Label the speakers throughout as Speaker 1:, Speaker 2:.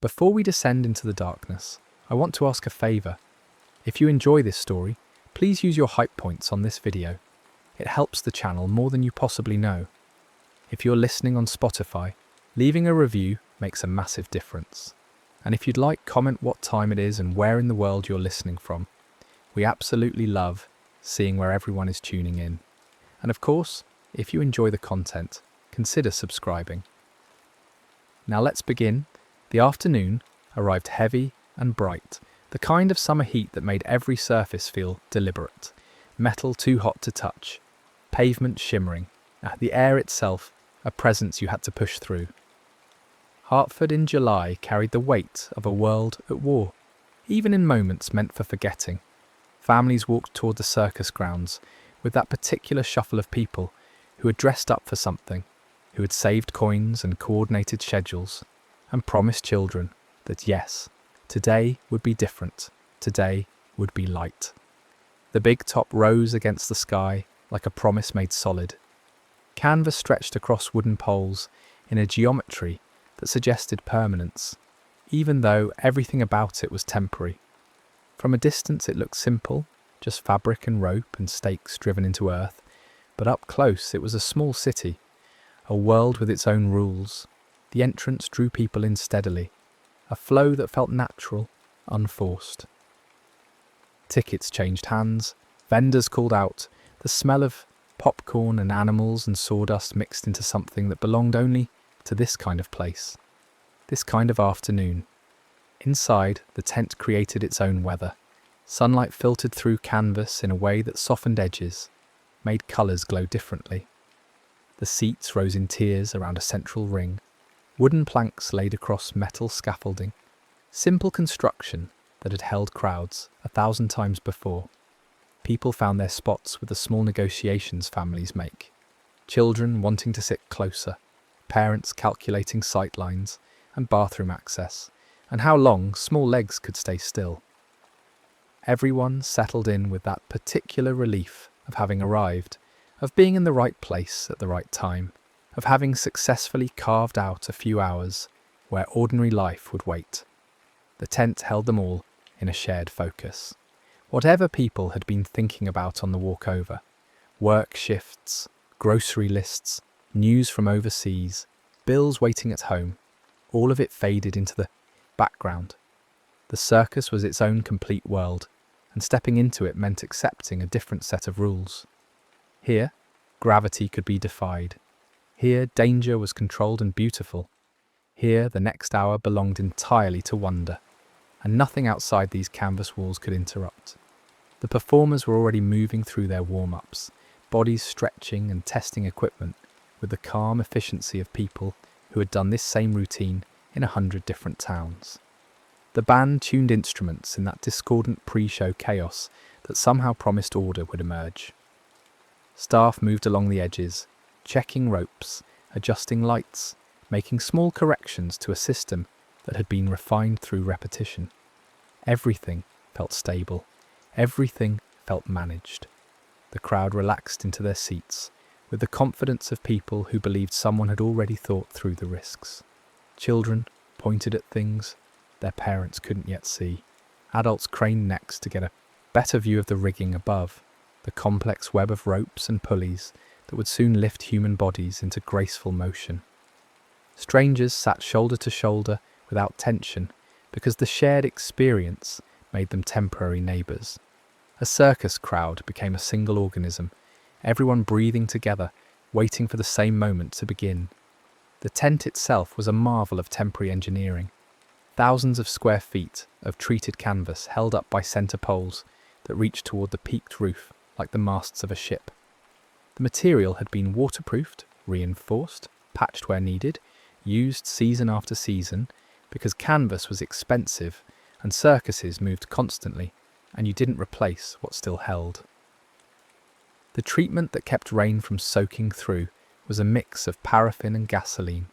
Speaker 1: Before we descend into the darkness, I want to ask a favour. If you enjoy this story, please use your hype points on this video. It helps the channel more than you possibly know. If you're listening on Spotify, leaving a review makes a massive difference. And if you'd like, comment what time it is and where in the world you're listening from. We absolutely love seeing where everyone is tuning in. And of course, if you enjoy the content, consider subscribing. Now let's begin. The afternoon arrived heavy and bright, the kind of summer heat that made every surface feel deliberate. Metal too hot to touch, pavement shimmering, the air itself a presence you had to push through. Hartford in July carried the weight of a world at war, even in moments meant for forgetting. Families walked toward the circus grounds with that particular shuffle of people who had dressed up for something, who had saved coins and coordinated schedules, and promised children that yes, today would be different, today would be light. The big top rose against the sky like a promise made solid. Canvas stretched across wooden poles in a geometry that suggested permanence, even though everything about it was temporary. From a distance it looked simple, just fabric and rope and stakes driven into earth, but up close it was a small city, a world with its own rules. The entrance drew people in steadily, a flow that felt natural, unforced. Tickets changed hands, vendors called out, the smell of popcorn and animals and sawdust mixed into something that belonged only to this kind of place, this kind of afternoon. Inside, the tent created its own weather. Sunlight filtered through canvas in a way that softened edges, made colours glow differently. The seats rose in tiers around a central ring, wooden planks laid across metal scaffolding, simple construction that had held crowds 1,000 times before. People found their spots with the small negotiations families make, children wanting to sit closer, parents calculating sightlines and bathroom access, and how long small legs could stay still. Everyone settled in with that particular relief of having arrived, of being in the right place at the right time, of having successfully carved out a few hours where ordinary life would wait. The tent held them all in a shared focus. Whatever people had been thinking about on the walk over, work shifts, grocery lists, news from overseas, bills waiting at home, all of it faded into the background. The circus was its own complete world, and stepping into it meant accepting a different set of rules. Here, gravity could be defied. Here, danger was controlled and beautiful. Here, the next hour belonged entirely to wonder, and nothing outside these canvas walls could interrupt. The performers were already moving through their warm-ups, bodies stretching and testing equipment with the calm efficiency of people who had done this same routine in 100 different towns. The band tuned instruments in that discordant pre-show chaos that somehow promised order would emerge. Staff moved along the edges, checking ropes, adjusting lights, making small corrections to a system that had been refined through repetition. Everything felt stable. Everything felt managed. The crowd relaxed into their seats, with the confidence of people who believed someone had already thought through the risks. Children pointed at things their parents couldn't yet see. Adults craned necks to get a better view of the rigging above, the complex web of ropes and pulleys that would soon lift human bodies into graceful motion. Strangers sat shoulder to shoulder without tension because the shared experience made them temporary neighbours. A circus crowd became a single organism, everyone breathing together, waiting for the same moment to begin. The tent itself was a marvel of temporary engineering. Thousands of square feet of treated canvas held up by centre poles that reached toward the peaked roof like the masts of a ship. The material had been waterproofed, reinforced, patched where needed, used season after season, because canvas was expensive and circuses moved constantly, and you didn't replace what still held. The treatment that kept rain from soaking through was a mix of paraffin and gasoline,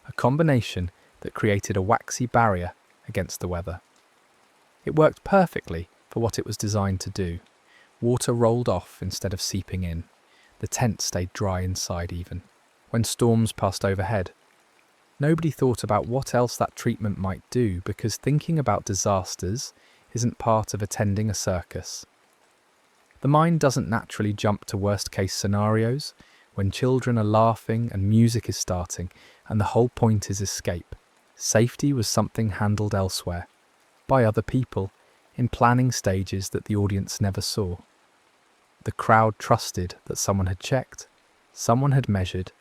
Speaker 1: a combination that created a waxy barrier against the weather. It worked perfectly for what it was designed to do. Water rolled off instead of seeping in. The tent stayed dry inside even, when storms passed overhead. Nobody thought about what else that treatment might do, because thinking about disasters isn't part of attending a circus. The mind doesn't naturally jump to worst-case scenarios when children are laughing and music is starting and the whole point is escape. Safety was something handled elsewhere, by other people, in planning stages that the audience never saw. The crowd trusted that someone had checked, someone had measured,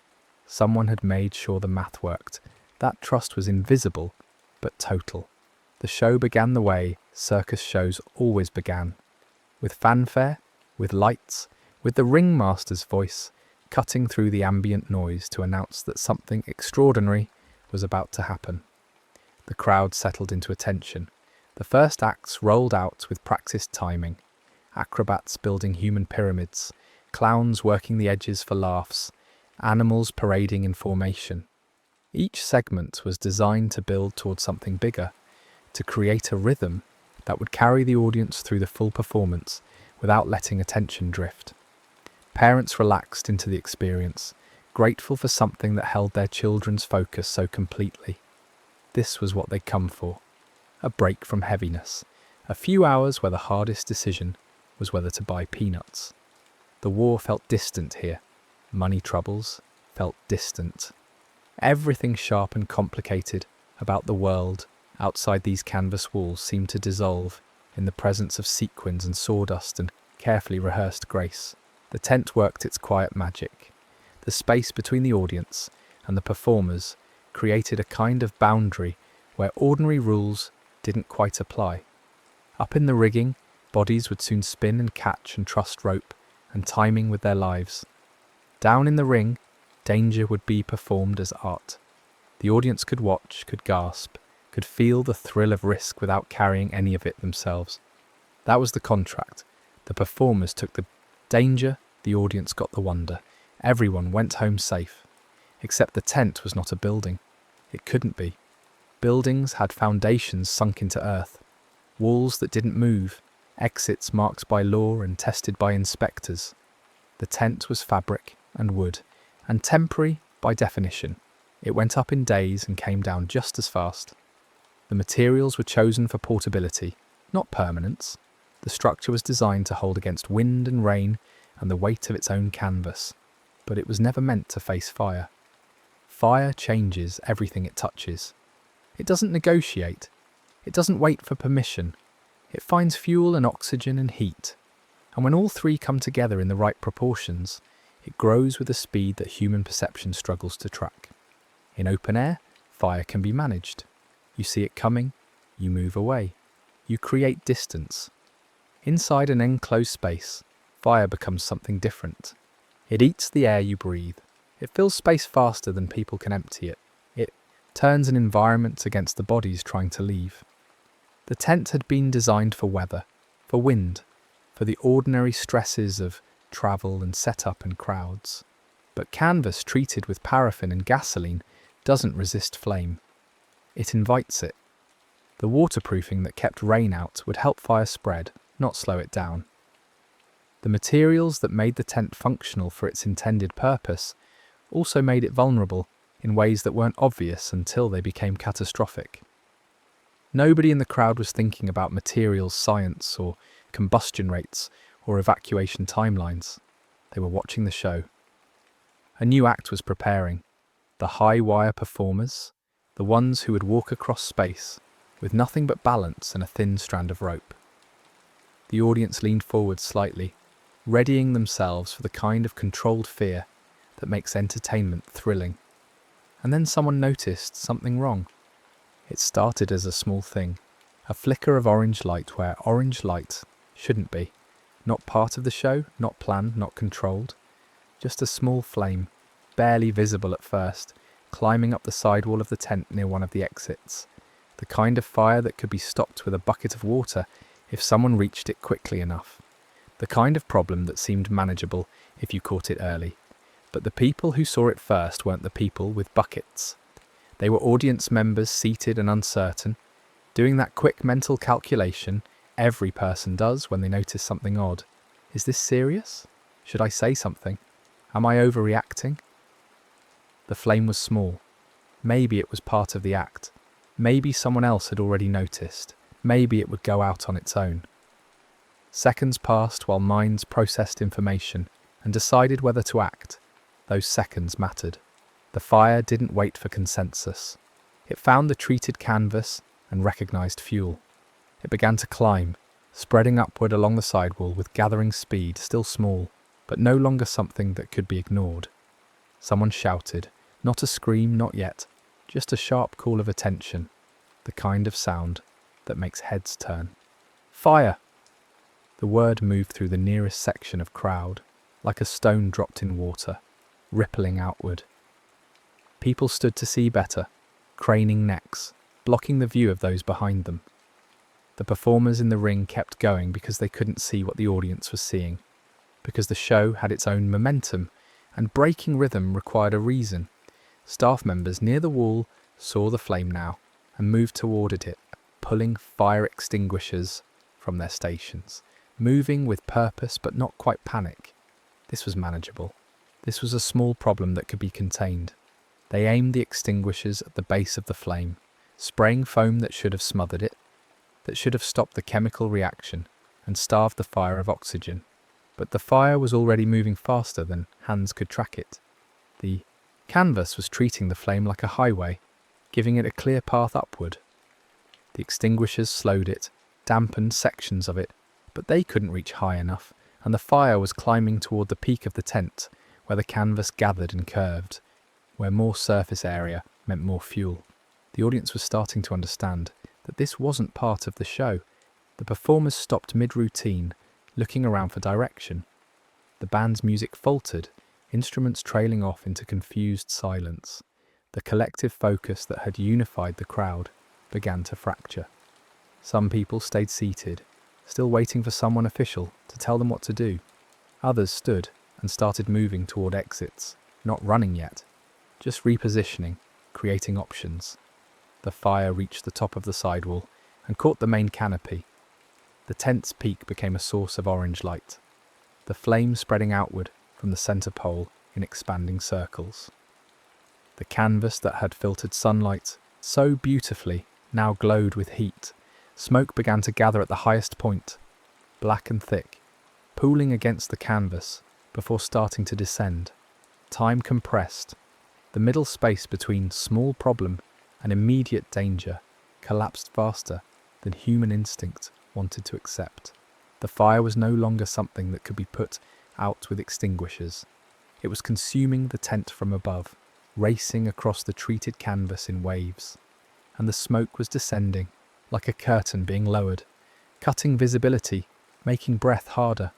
Speaker 1: someone had made sure the math worked. That trust was invisible, but total. The show began the way circus shows always began, with fanfare, with lights, with the ringmaster's voice cutting through the ambient noise to announce that something extraordinary was about to happen. The crowd settled into attention. The first acts rolled out with practiced timing, acrobats building human pyramids, clowns working the edges for laughs, animals parading in formation. Each segment was designed to build towards something bigger, to create a rhythm that would carry the audience through the full performance without letting attention drift. Parents relaxed into the experience, grateful for something that held their children's focus so completely. This was what they'd come for, a break from heaviness, a few hours where the hardest decision was whether to buy peanuts. The war felt distant here. Money troubles felt distant. Everything sharp and complicated about the world outside these canvas walls seemed to dissolve in the presence of sequins and sawdust and carefully rehearsed grace. The tent worked its quiet magic. The space between the audience and the performers created a kind of boundary where ordinary rules didn't quite apply. Up in the rigging, bodies would soon spin and catch and trust rope and timing with their lives. Down in the ring, danger would be performed as art. The audience could watch, could gasp, could feel the thrill of risk without carrying any of it themselves. That was the contract. The performers took the danger, the audience got the wonder. Everyone went home safe. Except the tent was not a building. It couldn't be. Buildings had foundations sunk into earth, walls that didn't move, exits marked by law and tested by inspectors. The tent was fabric and wood, and temporary by definition. It went up in days and came down just as fast. The materials were chosen for portability, not permanence. The structure was designed to hold against wind and rain and the weight of its own canvas, but it was never meant to face fire. Fire changes everything it touches. It doesn't negotiate. It doesn't wait for permission. It finds fuel and oxygen and heat. And when all three come together in the right proportions, it grows with a speed that human perception struggles to track. In open air, fire can be managed. You see it coming, you move away. You create distance. Inside an enclosed space, fire becomes something different. It eats the air you breathe. It fills space faster than people can empty it. It turns an environment against the bodies trying to leave. The tent had been designed for weather, for wind, for the ordinary stresses of travel and setup and crowds. But canvas treated with paraffin and gasoline doesn't resist flame. It invites it. The waterproofing that kept rain out would help fire spread, not slow it down. The materials that made the tent functional for its intended purpose also made it vulnerable in ways that weren't obvious until they became catastrophic. Nobody in the crowd was thinking about materials science or combustion rates or evacuation timelines. They were watching the show. A new act was preparing. The high-wire performers, the ones who would walk across space with nothing but balance and a thin strand of rope. The audience leaned forward slightly, readying themselves for the kind of controlled fear that makes entertainment thrilling. And then someone noticed something wrong. It started as a small thing, a flicker of orange light where orange light shouldn't be. Not part of the show, not planned, not controlled. Just a small flame, barely visible at first, climbing up the sidewall of the tent near one of the exits. The kind of fire that could be stopped with a bucket of water if someone reached it quickly enough. The kind of problem that seemed manageable if you caught it early. But the people who saw it first weren't the people with buckets. They were audience members seated and uncertain, doing that quick mental calculation every person does when they notice something odd. Is this serious? Should I say something? Am I overreacting? The flame was small. Maybe it was part of the act. Maybe someone else had already noticed. Maybe it would go out on its own. Seconds passed while minds processed information and decided whether to act. Those seconds mattered. The fire didn't wait for consensus. It found the treated canvas and recognized fuel. It began to climb, spreading upward along the sidewall with gathering speed, still small, but no longer something that could be ignored. Someone shouted, not a scream, not yet, just a sharp call of attention, the kind of sound that makes heads turn. Fire! The word moved through the nearest section of crowd, like a stone dropped in water, rippling outward. People stood to see better, craning necks, blocking the view of those behind them. The performers in the ring kept going because they couldn't see what the audience was seeing, because the show had its own momentum, and breaking rhythm required a reason. Staff members near the wall saw the flame now and moved toward it, pulling fire extinguishers from their stations, moving with purpose but not quite panic. This was manageable. This was a small problem that could be contained. They aimed the extinguishers at the base of the flame, spraying foam that should have smothered it, that should have stopped the chemical reaction and starved the fire of oxygen. But the fire was already moving faster than hands could track it. The canvas was treating the flame like a highway, giving it a clear path upward. The extinguishers slowed it, dampened sections of it, but they couldn't reach high enough, and the fire was climbing toward the peak of the tent, where the canvas gathered and curved, where more surface area meant more fuel. The audience was starting to understand that this wasn't part of the show. The performers stopped mid-routine, looking around for direction. The band's music faltered, instruments trailing off into confused silence. The collective focus that had unified the crowd began to fracture. Some people stayed seated, still waiting for someone official to tell them what to do. Others stood and started moving toward exits, not running yet, just repositioning, creating options. The fire reached the top of the sidewall and caught the main canopy. The tent's peak became a source of orange light, the flame spreading outward from the center pole in expanding circles. The canvas that had filtered sunlight so beautifully now glowed with heat. Smoke began to gather at the highest point, black and thick, pooling against the canvas before starting to descend. Time compressed. The middle space between small problem and immediate danger collapsed faster than human instinct wanted to accept. The fire was no longer something that could be put out with extinguishers. It was consuming the tent from above, racing across the treated canvas in waves. And the smoke was descending, like a curtain being lowered, cutting visibility, making breath harder.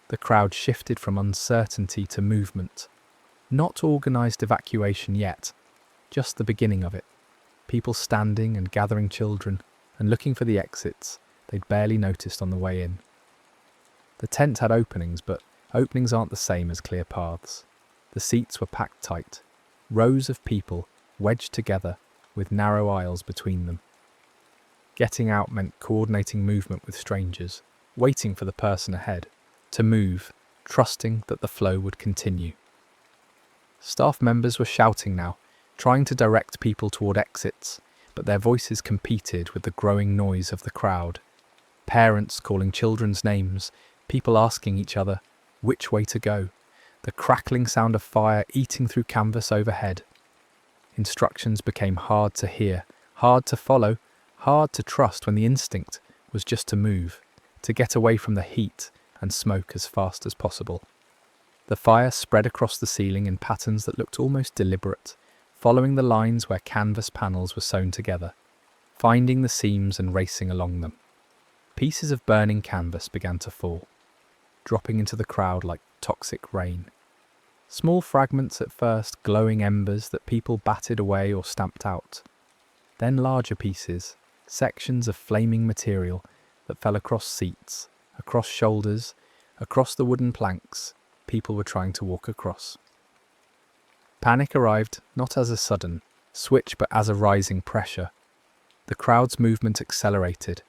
Speaker 1: The crowd shifted from uncertainty to movement. Not organised evacuation yet, just the beginning of it. People standing and gathering children and looking for the exits they'd barely noticed on the way in. The tent had openings, but openings aren't the same as clear paths. The seats were packed tight, rows of people wedged together with narrow aisles between them. Getting out meant coordinating movement with strangers, waiting for the person ahead to move, trusting that the flow would continue. Staff members were shouting now, trying to direct people toward exits, but their voices competed with the growing noise of the crowd. Parents calling children's names, people asking each other which way to go, the crackling sound of fire eating through canvas overhead. Instructions became hard to hear, hard to follow, hard to trust when the instinct was just to move, to get away from the heat and smoke as fast as possible. The fire spread across the ceiling in patterns that looked almost deliberate, following the lines where canvas panels were sewn together, finding the seams and racing along them. Pieces of burning canvas began to fall, dropping into the crowd like toxic rain. Small fragments at first, glowing embers that people batted away or stamped out. Then larger pieces, sections of flaming material that fell across seats, across shoulders, across the wooden planks people were trying to walk across. Panic arrived not as a sudden switch but as a rising pressure. The crowd's movement accelerated.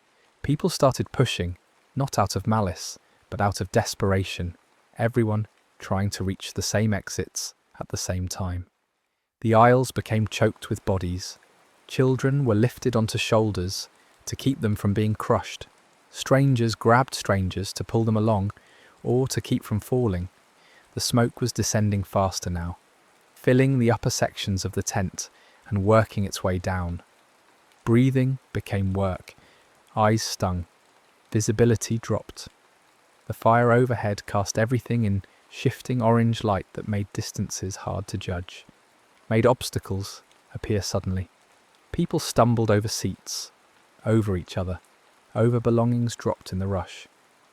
Speaker 1: People started pushing, not out of malice, but out of desperation, everyone trying to reach the same exits at the same time. The aisles became choked with bodies. Children were lifted onto shoulders to keep them from being crushed. Strangers grabbed strangers to pull them along or to keep from falling. The smoke was descending faster now, filling the upper sections of the tent and working its way down. Breathing became work. Eyes stung. Visibility dropped. The fire overhead cast everything in shifting orange light that made distances hard to judge, made obstacles appear suddenly. People stumbled over seats, over each other, over belongings dropped in the rush.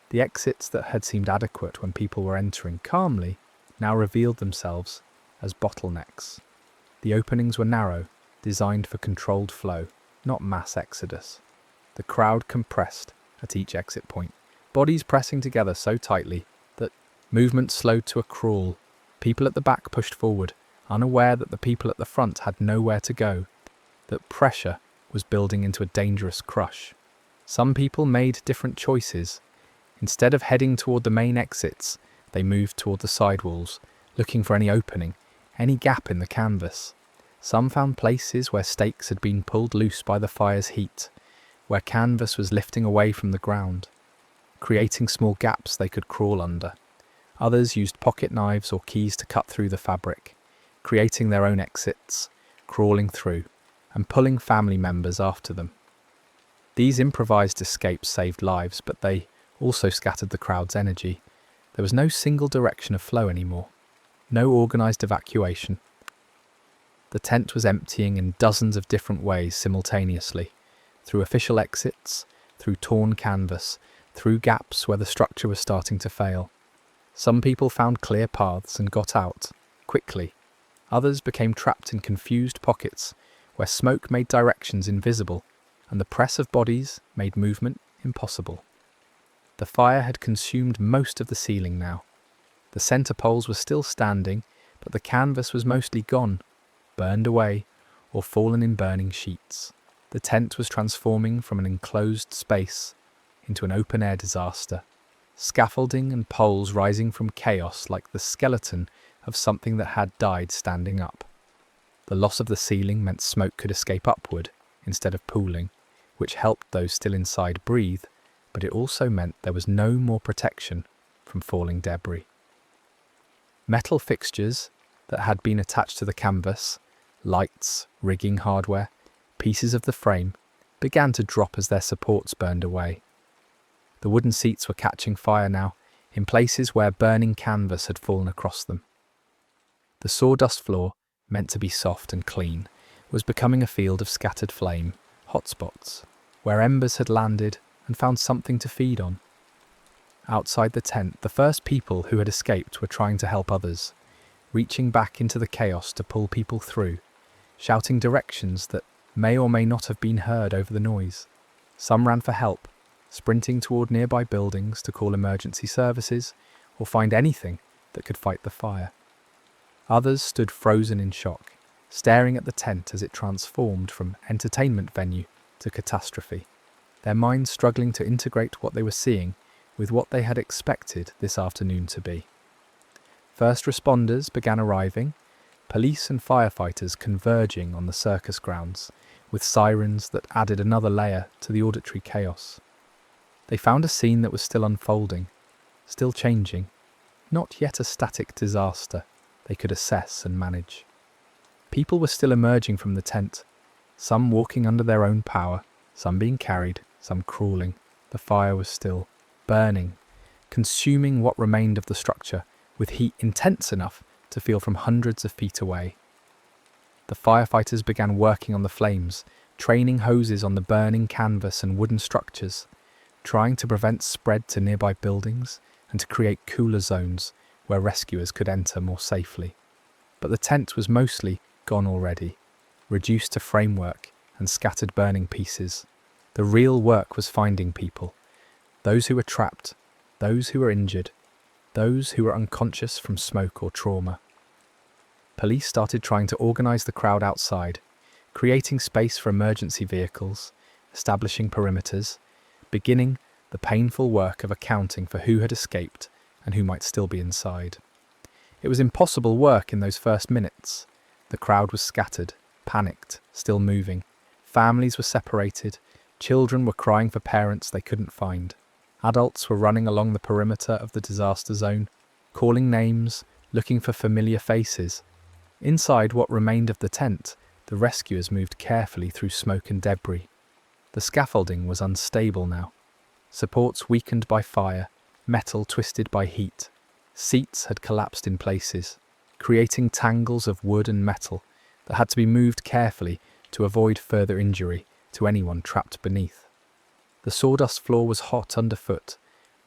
Speaker 1: The exits that had seemed adequate when people were entering calmly now revealed themselves as bottlenecks. The openings were narrow, designed for controlled flow, not mass exodus. The crowd compressed at each exit point, bodies pressing together so tightly that movement slowed to a crawl. People at the back pushed forward, unaware that the people at the front had nowhere to go, that pressure was building into a dangerous crush. Some people made different choices. Instead of heading toward the main exits, they moved toward the sidewalls, looking for any opening, any gap in the canvas. Some found places where stakes had been pulled loose by the fire's heat, where canvas was lifting away from the ground, creating small gaps they could crawl under. Others used pocket knives or keys to cut through the fabric, creating their own exits, crawling through, and pulling family members after them. These improvised escapes saved lives, but they also scattered the crowd's energy. There was no single direction of flow anymore, no organised evacuation. The tent was emptying in dozens of different ways simultaneously, through official exits, through torn canvas, through gaps where the structure was starting to fail. Some people found clear paths and got out, quickly. Others became trapped in confused pockets where smoke made directions invisible and the press of bodies made movement impossible. The fire had consumed most of the ceiling now. The centre poles were still standing, but the canvas was mostly gone, burned away, or fallen in burning sheets. The tent was transforming from an enclosed space into an open-air disaster. Scaffolding and poles rising from chaos like the skeleton of something that had died standing up. The loss of the ceiling meant smoke could escape upward instead of pooling, which helped those still inside breathe, but it also meant there was no more protection from falling debris. Metal fixtures that had been attached to the canvas, lights, rigging hardware, pieces of the frame, began to drop as their supports burned away. The wooden seats were catching fire now, in places where burning canvas had fallen across them. The sawdust floor, meant to be soft and clean, was becoming a field of scattered flame, hotspots, where embers had landed and found something to feed on. Outside the tent, the first people who had escaped were trying to help others, reaching back into the chaos to pull people through, shouting directions that may or may not have been heard over the noise. Some ran for help, sprinting toward nearby buildings to call emergency services or find anything that could fight the fire. Others stood frozen in shock, staring at the tent as it transformed from entertainment venue to catastrophe, their minds struggling to integrate what they were seeing with what they had expected this afternoon to be. First responders began arriving, police and firefighters converging on the circus grounds, with sirens that added another layer to the auditory chaos. They found a scene that was still unfolding, still changing, not yet a static disaster they could assess and manage. People were still emerging from the tent, some walking under their own power, some being carried, some crawling. The fire was still burning, consuming what remained of the structure with heat intense enough to feel from hundreds of feet away. The firefighters began working on the flames, training hoses on the burning canvas and wooden structures, trying to prevent spread to nearby buildings and to create cooler zones where rescuers could enter more safely. But the tent was mostly gone already, reduced to framework and scattered burning pieces. The real work was finding people, those who were trapped, those who were injured, those who were unconscious from smoke or trauma. Police started trying to organise the crowd outside, creating space for emergency vehicles, establishing perimeters, beginning the painful work of accounting for who had escaped and who might still be inside. It was impossible work in those first minutes. The crowd was scattered, panicked, still moving. Families were separated. Children were crying for parents they couldn't find. Adults were running along the perimeter of the disaster zone, calling names, looking for familiar faces. Inside what remained of the tent, the rescuers moved carefully through smoke and debris. The scaffolding was unstable now. Supports weakened by fire, metal twisted by heat. Seats had collapsed in places, creating tangles of wood and metal that had to be moved carefully to avoid further injury to anyone trapped beneath. The sawdust floor was hot underfoot,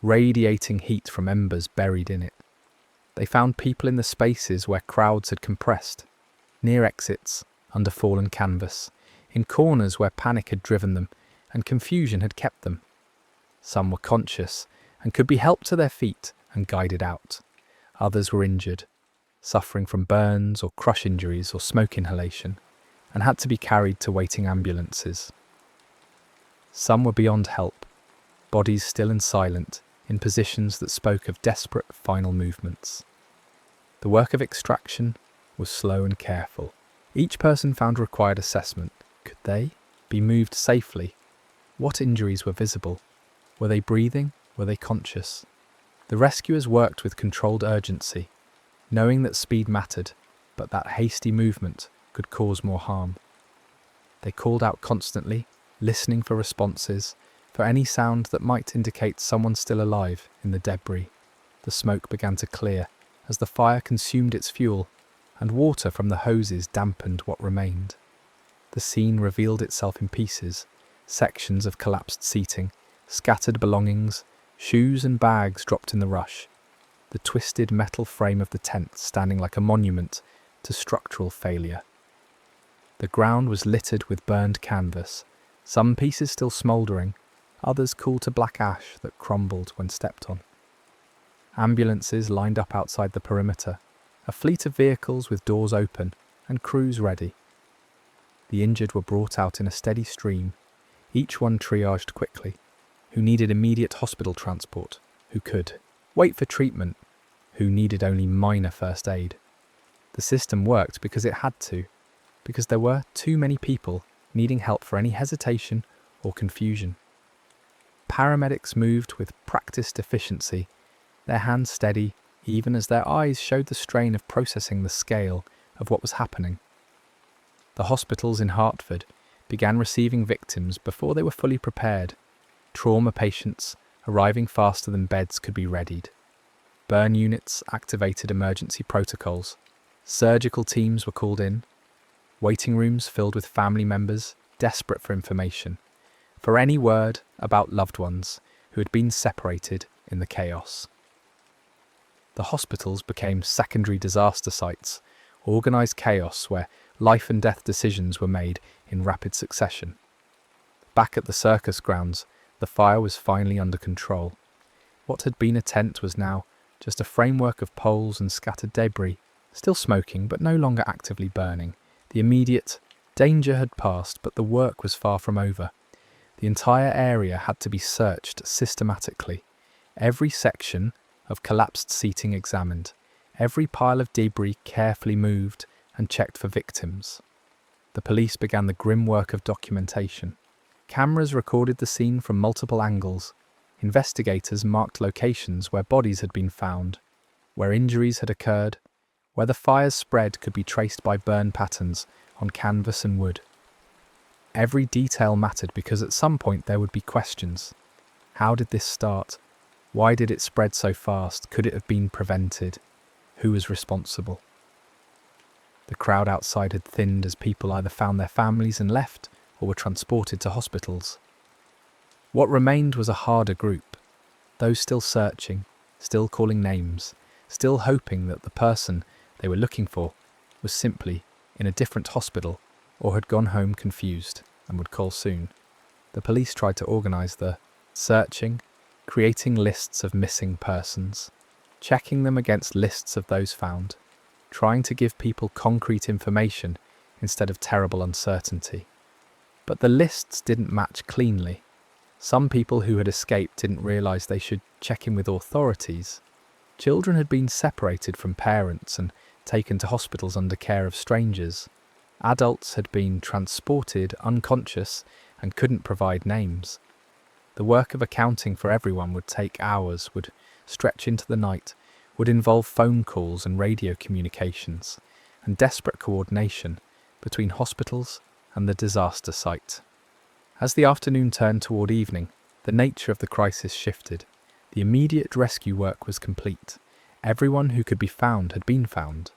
Speaker 1: radiating heat from embers buried in it. They found people in the spaces where crowds had compressed, near exits, under fallen canvas, in corners where panic had driven them and confusion had kept them. Some were conscious and could be helped to their feet and guided out. Others were injured, suffering from burns or crush injuries or smoke inhalation, and had to be carried to waiting ambulances. Some were beyond help, bodies still and silent, in positions that spoke of desperate final movements. The work of extraction was slow and careful. Each person found required assessment. Could they be moved safely? What injuries were visible? Were they breathing? Were they conscious? The rescuers worked with controlled urgency, knowing that speed mattered, but that hasty movement could cause more harm. They called out constantly, listening for responses, for any sound that might indicate someone still alive in the debris. The smoke began to clear as the fire consumed its fuel, and water from the hoses dampened what remained. The scene revealed itself in pieces, sections of collapsed seating, scattered belongings, shoes and bags dropped in the rush, the twisted metal frame of the tent standing like a monument to structural failure. The ground was littered with burned canvas, some pieces still smouldering, others cooled to black ash that crumbled when stepped on. Ambulances lined up outside the perimeter, a fleet of vehicles with doors open and crews ready. The injured were brought out in a steady stream, each one triaged quickly. Who needed immediate hospital transport, who could wait for treatment, who needed only minor first aid. The system worked because it had to, because there were too many people needing help for any hesitation or confusion. Paramedics moved with practiced efficiency, their hands steady, even as their eyes showed the strain of processing the scale of what was happening. The hospitals in Hartford began receiving victims before they were fully prepared, trauma patients arriving faster than beds could be readied. Burn units activated emergency protocols. Surgical teams were called in. Waiting rooms filled with family members desperate for information, for any word about loved ones who had been separated in the chaos. The hospitals became secondary disaster sites, organised chaos where life and death decisions were made in rapid succession. Back at the circus grounds, the fire was finally under control. What had been a tent was now just a framework of poles and scattered debris, still smoking but no longer actively burning. The immediate danger had passed, but the work was far from over. The entire area had to be searched systematically, every section of collapsed seating examined, every pile of debris carefully moved and checked for victims. The police began the grim work of documentation. Cameras recorded the scene from multiple angles. Investigators marked locations where bodies had been found, where injuries had occurred, where the fire's spread could be traced by burn patterns on canvas and wood. Every detail mattered because at some point there would be questions. How did this start? Why did it spread so fast? Could it have been prevented? Who was responsible? The crowd outside had thinned as people either found their families and left, or were transported to hospitals. What remained was a harder group, those still searching, still calling names, still hoping that the person they were looking for was simply in a different hospital or had gone home confused and would call soon. The police tried to organise the searching, creating lists of missing persons, checking them against lists of those found, trying to give people concrete information instead of terrible uncertainty. But the lists didn't match cleanly. Some people who had escaped didn't realise they should check in with authorities. Children had been separated from parents and taken to hospitals under care of strangers. Adults had been transported unconscious and couldn't provide names. The work of accounting for everyone would take hours, would stretch into the night, would involve phone calls and radio communications, and desperate coordination between hospitals and the disaster site. As the afternoon turned toward evening, the nature of the crisis shifted. The immediate rescue work was complete. Everyone who could be found had been found.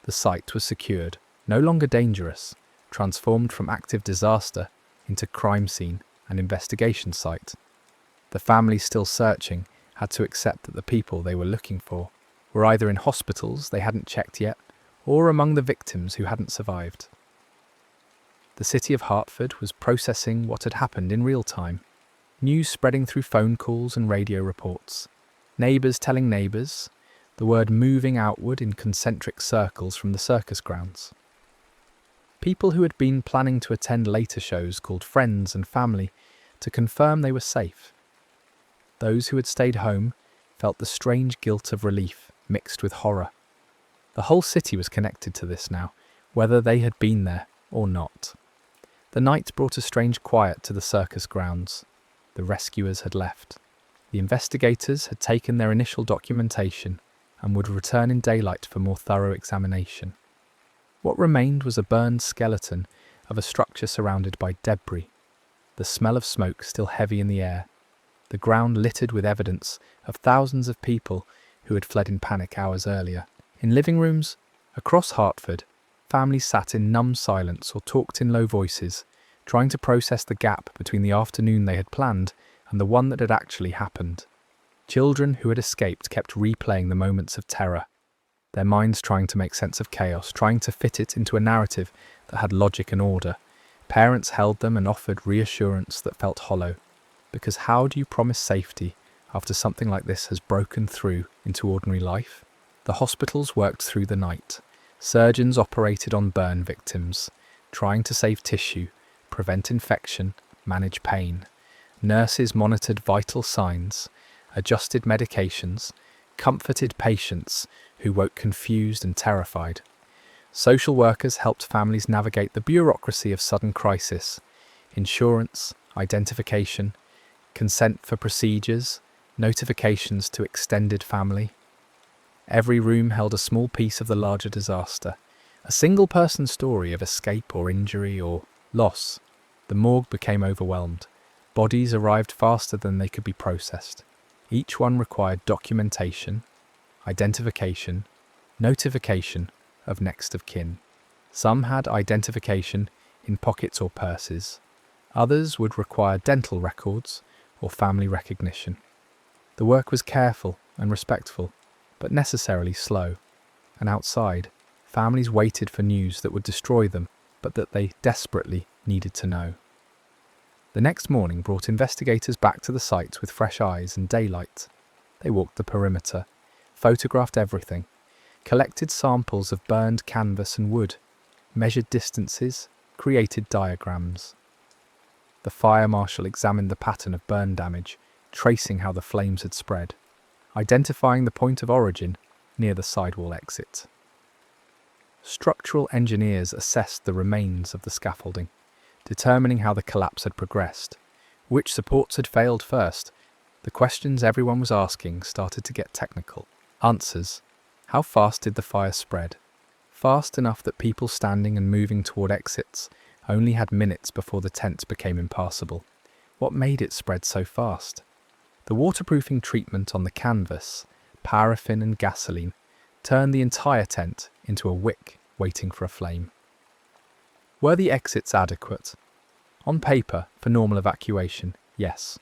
Speaker 1: The site was secured, no longer dangerous, transformed from active disaster into crime scene and investigation site. The families still searching had to accept that the people they were looking for were either in hospitals they hadn't checked yet, or among the victims who hadn't survived. The city of Hartford was processing what had happened in real time. News spreading through phone calls and radio reports. Neighbours telling neighbours, the word moving outward in concentric circles from the circus grounds. People who had been planning to attend later shows called friends and family to confirm they were safe. Those who had stayed home felt the strange guilt of relief mixed with horror. The whole city was connected to this now, whether they had been there or not. The night brought a strange quiet to the circus grounds. The rescuers had left. The investigators had taken their initial documentation and would return in daylight for more thorough examination. What remained was a burned skeleton of a structure surrounded by debris, the smell of smoke still heavy in the air, the ground littered with evidence of thousands of people who had fled in panic hours earlier. In living rooms across Hartford, families sat in numb silence or talked in low voices, trying to process the gap between the afternoon they had planned and the one that had actually happened. Children who had escaped kept replaying the moments of terror, their minds trying to make sense of chaos, trying to fit it into a narrative that had logic and order. Parents held them and offered reassurance that felt hollow, because how do you promise safety after something like this has broken through into ordinary life? The hospitals worked through the night. Surgeons operated on burn victims, trying to save tissue, prevent infection, manage pain. Nurses monitored vital signs, adjusted medications, comforted patients who woke confused and terrified. Social workers helped families navigate the bureaucracy of sudden crisis, insurance, identification, consent for procedures, notifications to extended family. Every room held a small piece of the larger disaster, a single-person story of escape or injury or loss. The morgue became overwhelmed. Bodies arrived faster than they could be processed. Each one required documentation, identification, notification of next of kin. Some had identification in pockets or purses. Others would require dental records or family recognition. The work was careful and respectful, but necessarily slow. And outside, families waited for news that would destroy them, but that they desperately needed to know. The next morning brought investigators back to the site with fresh eyes and daylight. They walked the perimeter, photographed everything, collected samples of burned canvas and wood, measured distances, created diagrams. The fire marshal examined the pattern of burn damage, tracing how the flames had spread, identifying the point of origin near the sidewall exit. Structural engineers assessed the remains of the scaffolding, determining how the collapse had progressed, which supports had failed first. The questions everyone was asking started to get technical. Answers: how fast did the fire spread? Fast enough that people standing and moving toward exits only had minutes before the tent became impassable. What made it spread so fast? The waterproofing treatment on the canvas, paraffin and gasoline, turned the entire tent into a wick waiting for a flame. Were the exits adequate? On paper, for normal evacuation, yes.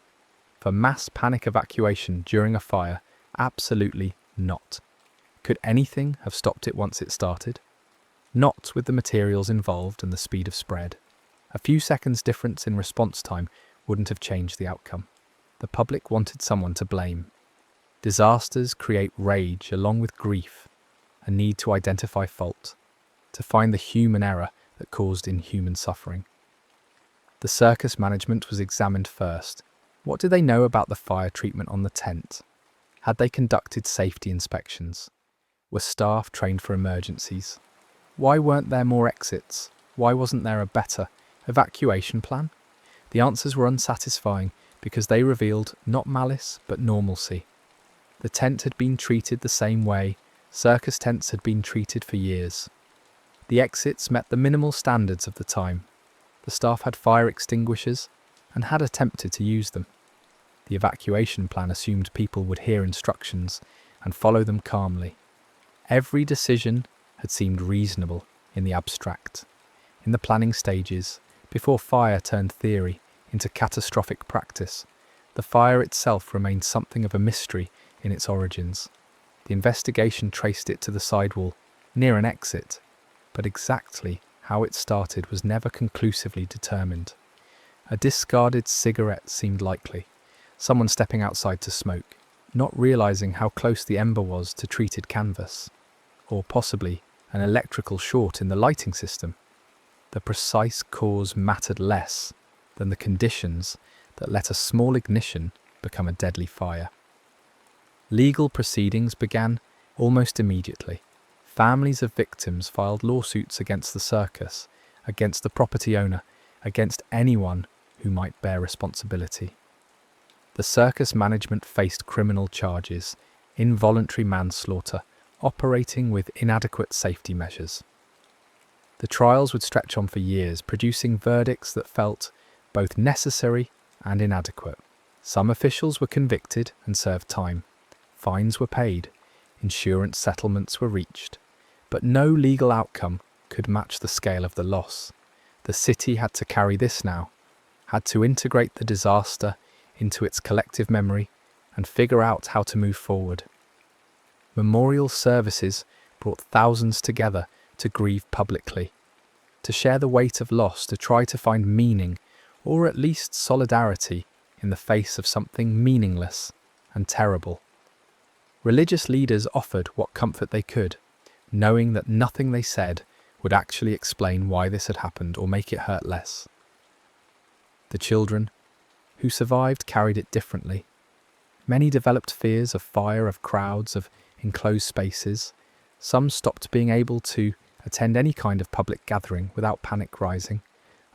Speaker 1: For mass panic evacuation during a fire, absolutely not. Could anything have stopped it once it started? Not with the materials involved and the speed of spread. A few seconds difference in response time wouldn't have changed the outcome. The public wanted someone to blame. Disasters create rage along with grief, a need to identify fault, to find the human error that caused inhuman suffering. The circus management was examined first. What did they know about the fire treatment on the tent? Had they conducted safety inspections? Were staff trained for emergencies? Why weren't there more exits? Why wasn't there a better evacuation plan? The answers were unsatisfying because they revealed not malice but normalcy. The tent had been treated the same way circus tents had been treated for years. The exits met the minimal standards of the time. The staff had fire extinguishers and had attempted to use them. The evacuation plan assumed people would hear instructions and follow them calmly. Every decision had seemed reasonable in the abstract. In the planning stages, before fire turned theory into catastrophic practice, the fire itself remained something of a mystery in its origins. The investigation traced it to the sidewall, near an exit, but exactly how it started was never conclusively determined. A discarded cigarette seemed likely, someone stepping outside to smoke, not realizing how close the ember was to treated canvas, or possibly an electrical short in the lighting system. The precise cause mattered less than the conditions that let a small ignition become a deadly fire. Legal proceedings began almost immediately. Families of victims filed lawsuits against the circus, against the property owner, against anyone who might bear responsibility. The circus management faced criminal charges, involuntary manslaughter, operating with inadequate safety measures. The trials would stretch on for years, producing verdicts that felt both necessary and inadequate. Some officials were convicted and served time. Fines were paid, insurance settlements were reached, but no legal outcome could match the scale of the loss. The city had to carry this now, had to integrate the disaster into its collective memory and figure out how to move forward. Memorial services brought thousands together to grieve publicly, to share the weight of loss, to try to find meaning, or at least solidarity, in the face of something meaningless and terrible. Religious leaders offered what comfort they could, knowing that nothing they said would actually explain why this had happened or make it hurt less. The children who survived carried it differently. Many developed fears of fire, of crowds, of enclosed spaces. Some stopped being able to attend any kind of public gathering without panic rising.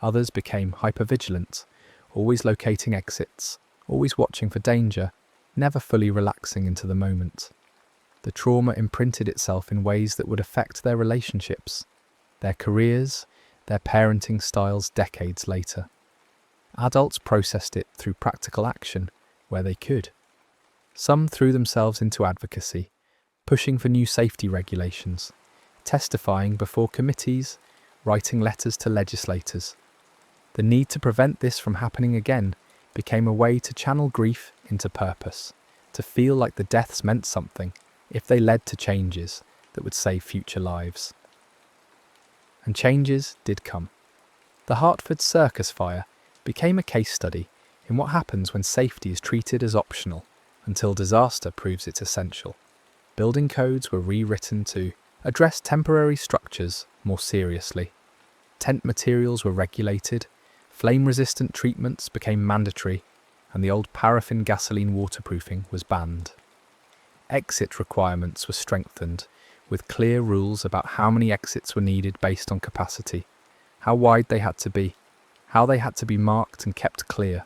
Speaker 1: Others became hypervigilant, always locating exits, always watching for danger, never fully relaxing into the moment. The trauma imprinted itself in ways that would affect their relationships, their careers, their parenting styles decades later. Adults processed it through practical action where they could. Some threw themselves into advocacy, pushing for new safety regulations, testifying before committees, writing letters to legislators. The need to prevent this from happening again became a way to channel grief into purpose, to feel like the deaths meant something if they led to changes that would save future lives. And changes did come. The Hartford Circus fire became a case study in what happens when safety is treated as optional until disaster proves it's essential. Building codes were rewritten to address temporary structures more seriously. Tent materials were regulated, flame-resistant treatments became mandatory, and the old paraffin gasoline waterproofing was banned. Exit requirements were strengthened, with clear rules about how many exits were needed based on capacity, how wide they had to be, how they had to be marked and kept clear.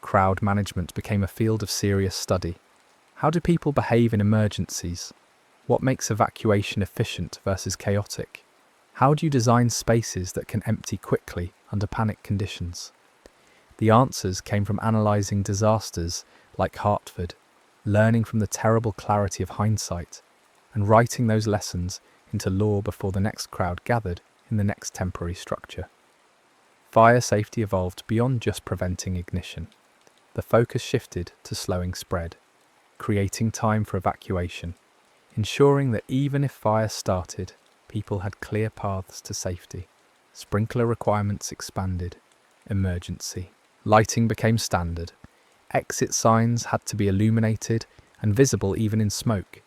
Speaker 1: Crowd management became a field of serious study. How do people behave in emergencies? What makes evacuation efficient versus chaotic? How do you design spaces that can empty quickly under panic conditions? The answers came from analysing disasters like Hartford, learning from the terrible clarity of hindsight, and writing those lessons into law before the next crowd gathered in the next temporary structure. Fire safety evolved beyond just preventing ignition. The focus shifted to slowing spread, creating time for evacuation, ensuring that even if fire started, people had clear paths to safety. Sprinkler requirements expanded. Emergency. Lighting became standard. Exit signs had to be illuminated and visible even in smoke.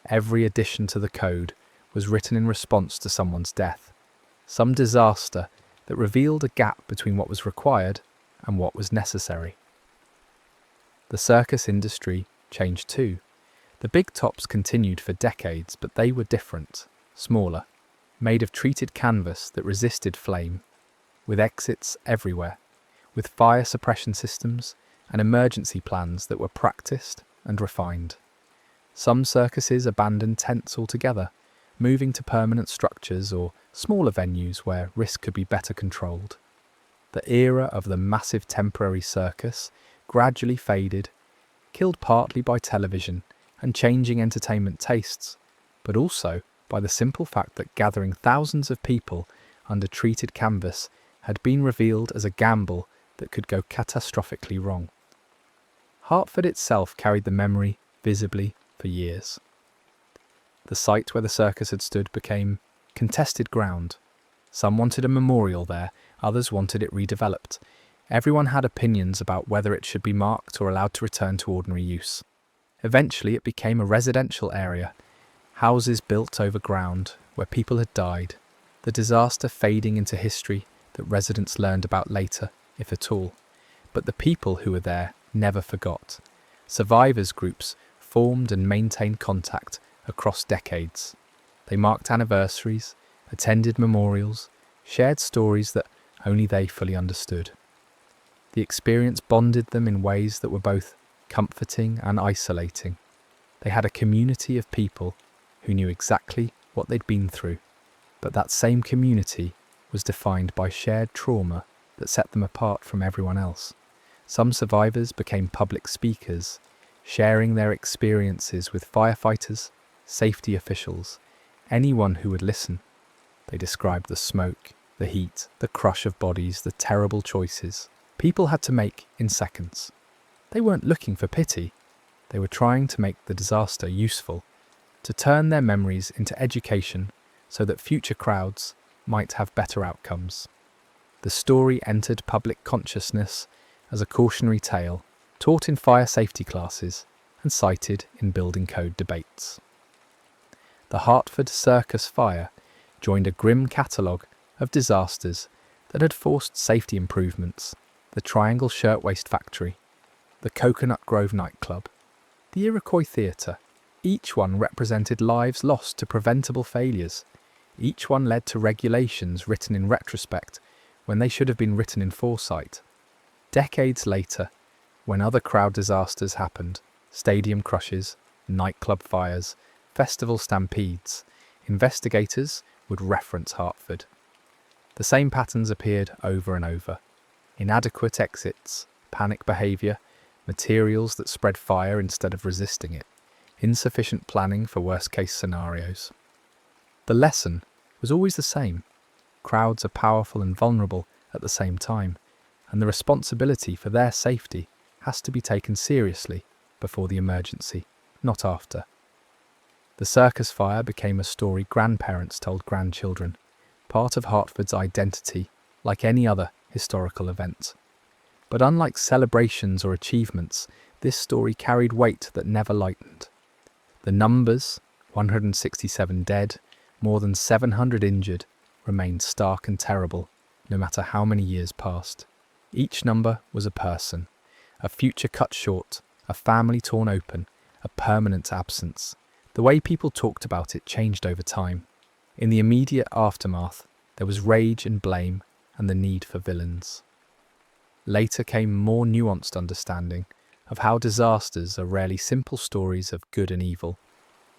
Speaker 1: Every addition to the code was written in response to someone's death. Some disaster that revealed a gap between what was required and what was necessary. The circus industry changed too. The big tops continued for decades, but they were different, smaller, made of treated canvas that resisted flame, with exits everywhere, with fire suppression systems and emergency plans that were practiced and refined. Some circuses abandoned tents altogether, moving to permanent structures or smaller venues where risk could be better controlled. The era of the massive temporary circus gradually faded, killed partly by television and changing entertainment tastes, but also by the simple fact that gathering thousands of people under treated canvas had been revealed as a gamble that could go catastrophically wrong. Hartford itself carried the memory visibly for years. The site where the circus had stood became contested ground. Some wanted a memorial there, others wanted it redeveloped. Everyone had opinions about whether it should be marked or allowed to return to ordinary use. Eventually it became a residential area, houses built over ground where people had died, the disaster fading into history that residents learned about later, if at all. But the people who were there never forgot. Survivors groups formed and maintained contact across decades. They marked anniversaries, attended memorials, shared stories that only they fully understood. The experience bonded them in ways that were both comforting and isolating. They had a community of people who knew exactly what they'd been through, but that same community was defined by shared trauma that set them apart from everyone else. Some survivors became public speakers, sharing their experiences with firefighters, safety officials, anyone who would listen. They described the smoke, the heat, the crush of bodies, the terrible choices people had to make in seconds. They weren't looking for pity. They were trying to make the disaster useful, to turn their memories into education so that future crowds might have better outcomes. The story entered public consciousness as a cautionary tale, taught in fire safety classes and cited in building code debates. The Hartford Circus fire joined a grim catalogue of disasters that had forced safety improvements: the Triangle Shirtwaist Factory, the Coconut Grove nightclub, the Iroquois Theatre. Each one represented lives lost to preventable failures. Each one led to regulations written in retrospect when they should have been written in foresight. Decades later, when other crowd disasters happened, stadium crushes, nightclub fires, festival stampedes, investigators would reference Hartford. The same patterns appeared over and over: inadequate exits, panic behaviour, materials that spread fire instead of resisting it, insufficient planning for worst-case scenarios. The lesson was always the same: crowds are powerful and vulnerable at the same time, and the responsibility for their safety has to be taken seriously before the emergency, not after. The circus fire became a story grandparents told grandchildren, part of Hartford's identity, like any other historical event. But unlike celebrations or achievements, this story carried weight that never lightened. The numbers, 167 dead, more than 700 injured, remained stark and terrible, no matter how many years passed. Each number was a person, a future cut short, a family torn open, a permanent absence. The way people talked about it changed over time. In the immediate aftermath, there was rage and blame and the need for villains. Later came more nuanced understanding of how disasters are rarely simple stories of good and evil,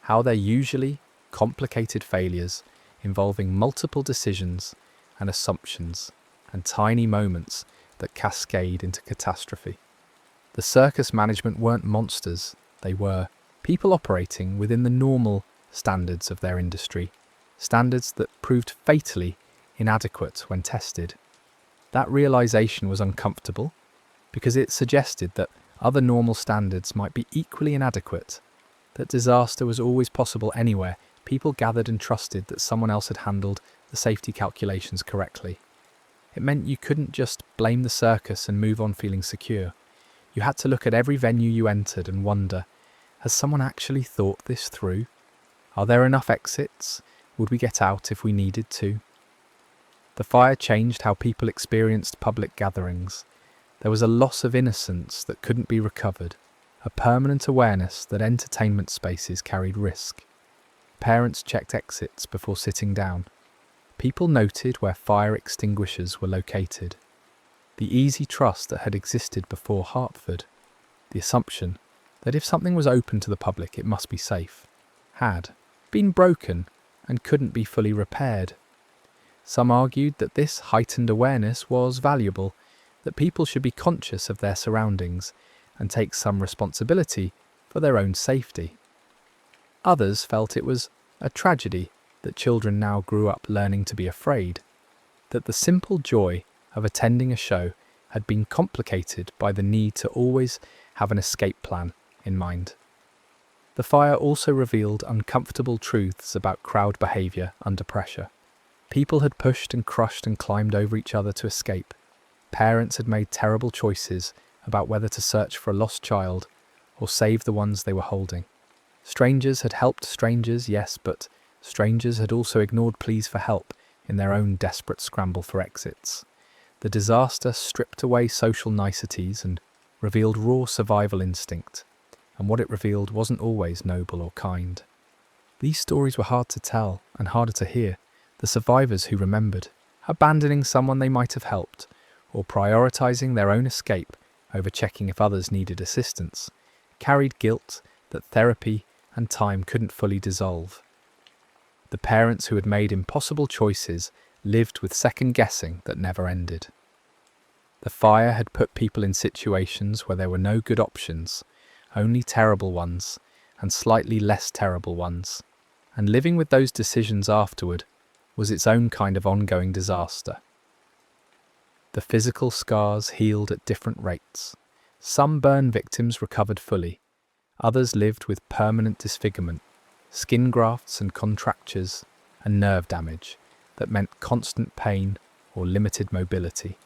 Speaker 1: how they're usually complicated failures involving multiple decisions and assumptions and tiny moments that cascade into catastrophe. The circus management weren't monsters, they were people operating within the normal standards of their industry, standards that proved fatally inadequate when tested. That realization was uncomfortable because it suggested that other normal standards might be equally inadequate, that disaster was always possible anywhere people gathered and trusted that someone else had handled the safety calculations correctly. It meant you couldn't just blame the circus and move on feeling secure. You had to look at every venue you entered and wonder, has someone actually thought this through? Are there enough exits? Would we get out if we needed to? The fire changed how people experienced public gatherings. There was a loss of innocence that couldn't be recovered, a permanent awareness that entertainment spaces carried risk. Parents checked exits before sitting down. People noted where fire extinguishers were located. The easy trust that had existed before Hartford, the assumption that if something was open to the public it must be safe, had been broken and couldn't be fully repaired. Some argued that this heightened awareness was valuable, that people should be conscious of their surroundings and take some responsibility for their own safety. Others felt it was a tragedy that children now grew up learning to be afraid, that the simple joy of attending a show had been complicated by the need to always have an escape plan in mind. The fire also revealed uncomfortable truths about crowd behaviour under pressure. People had pushed and crushed and climbed over each other to escape. Parents had made terrible choices about whether to search for a lost child or save the ones they were holding. Strangers had helped strangers, yes, but strangers had also ignored pleas for help in their own desperate scramble for exits. The disaster stripped away social niceties and revealed raw survival instinct, and what it revealed wasn't always noble or kind. These stories were hard to tell and harder to hear. The survivors who remembered, abandoning someone they might have helped, or prioritising their own escape over checking if others needed assistance, carried guilt that therapy and time couldn't fully dissolve. The parents who had made impossible choices lived with second-guessing that never ended. The fire had put people in situations where there were no good options, only terrible ones and slightly less terrible ones, and living with those decisions afterward was its own kind of ongoing disaster. The physical scars healed at different rates. Some burn victims recovered fully, others lived with permanent disfigurement, skin grafts and contractures, and nerve damage that meant constant pain or limited mobility.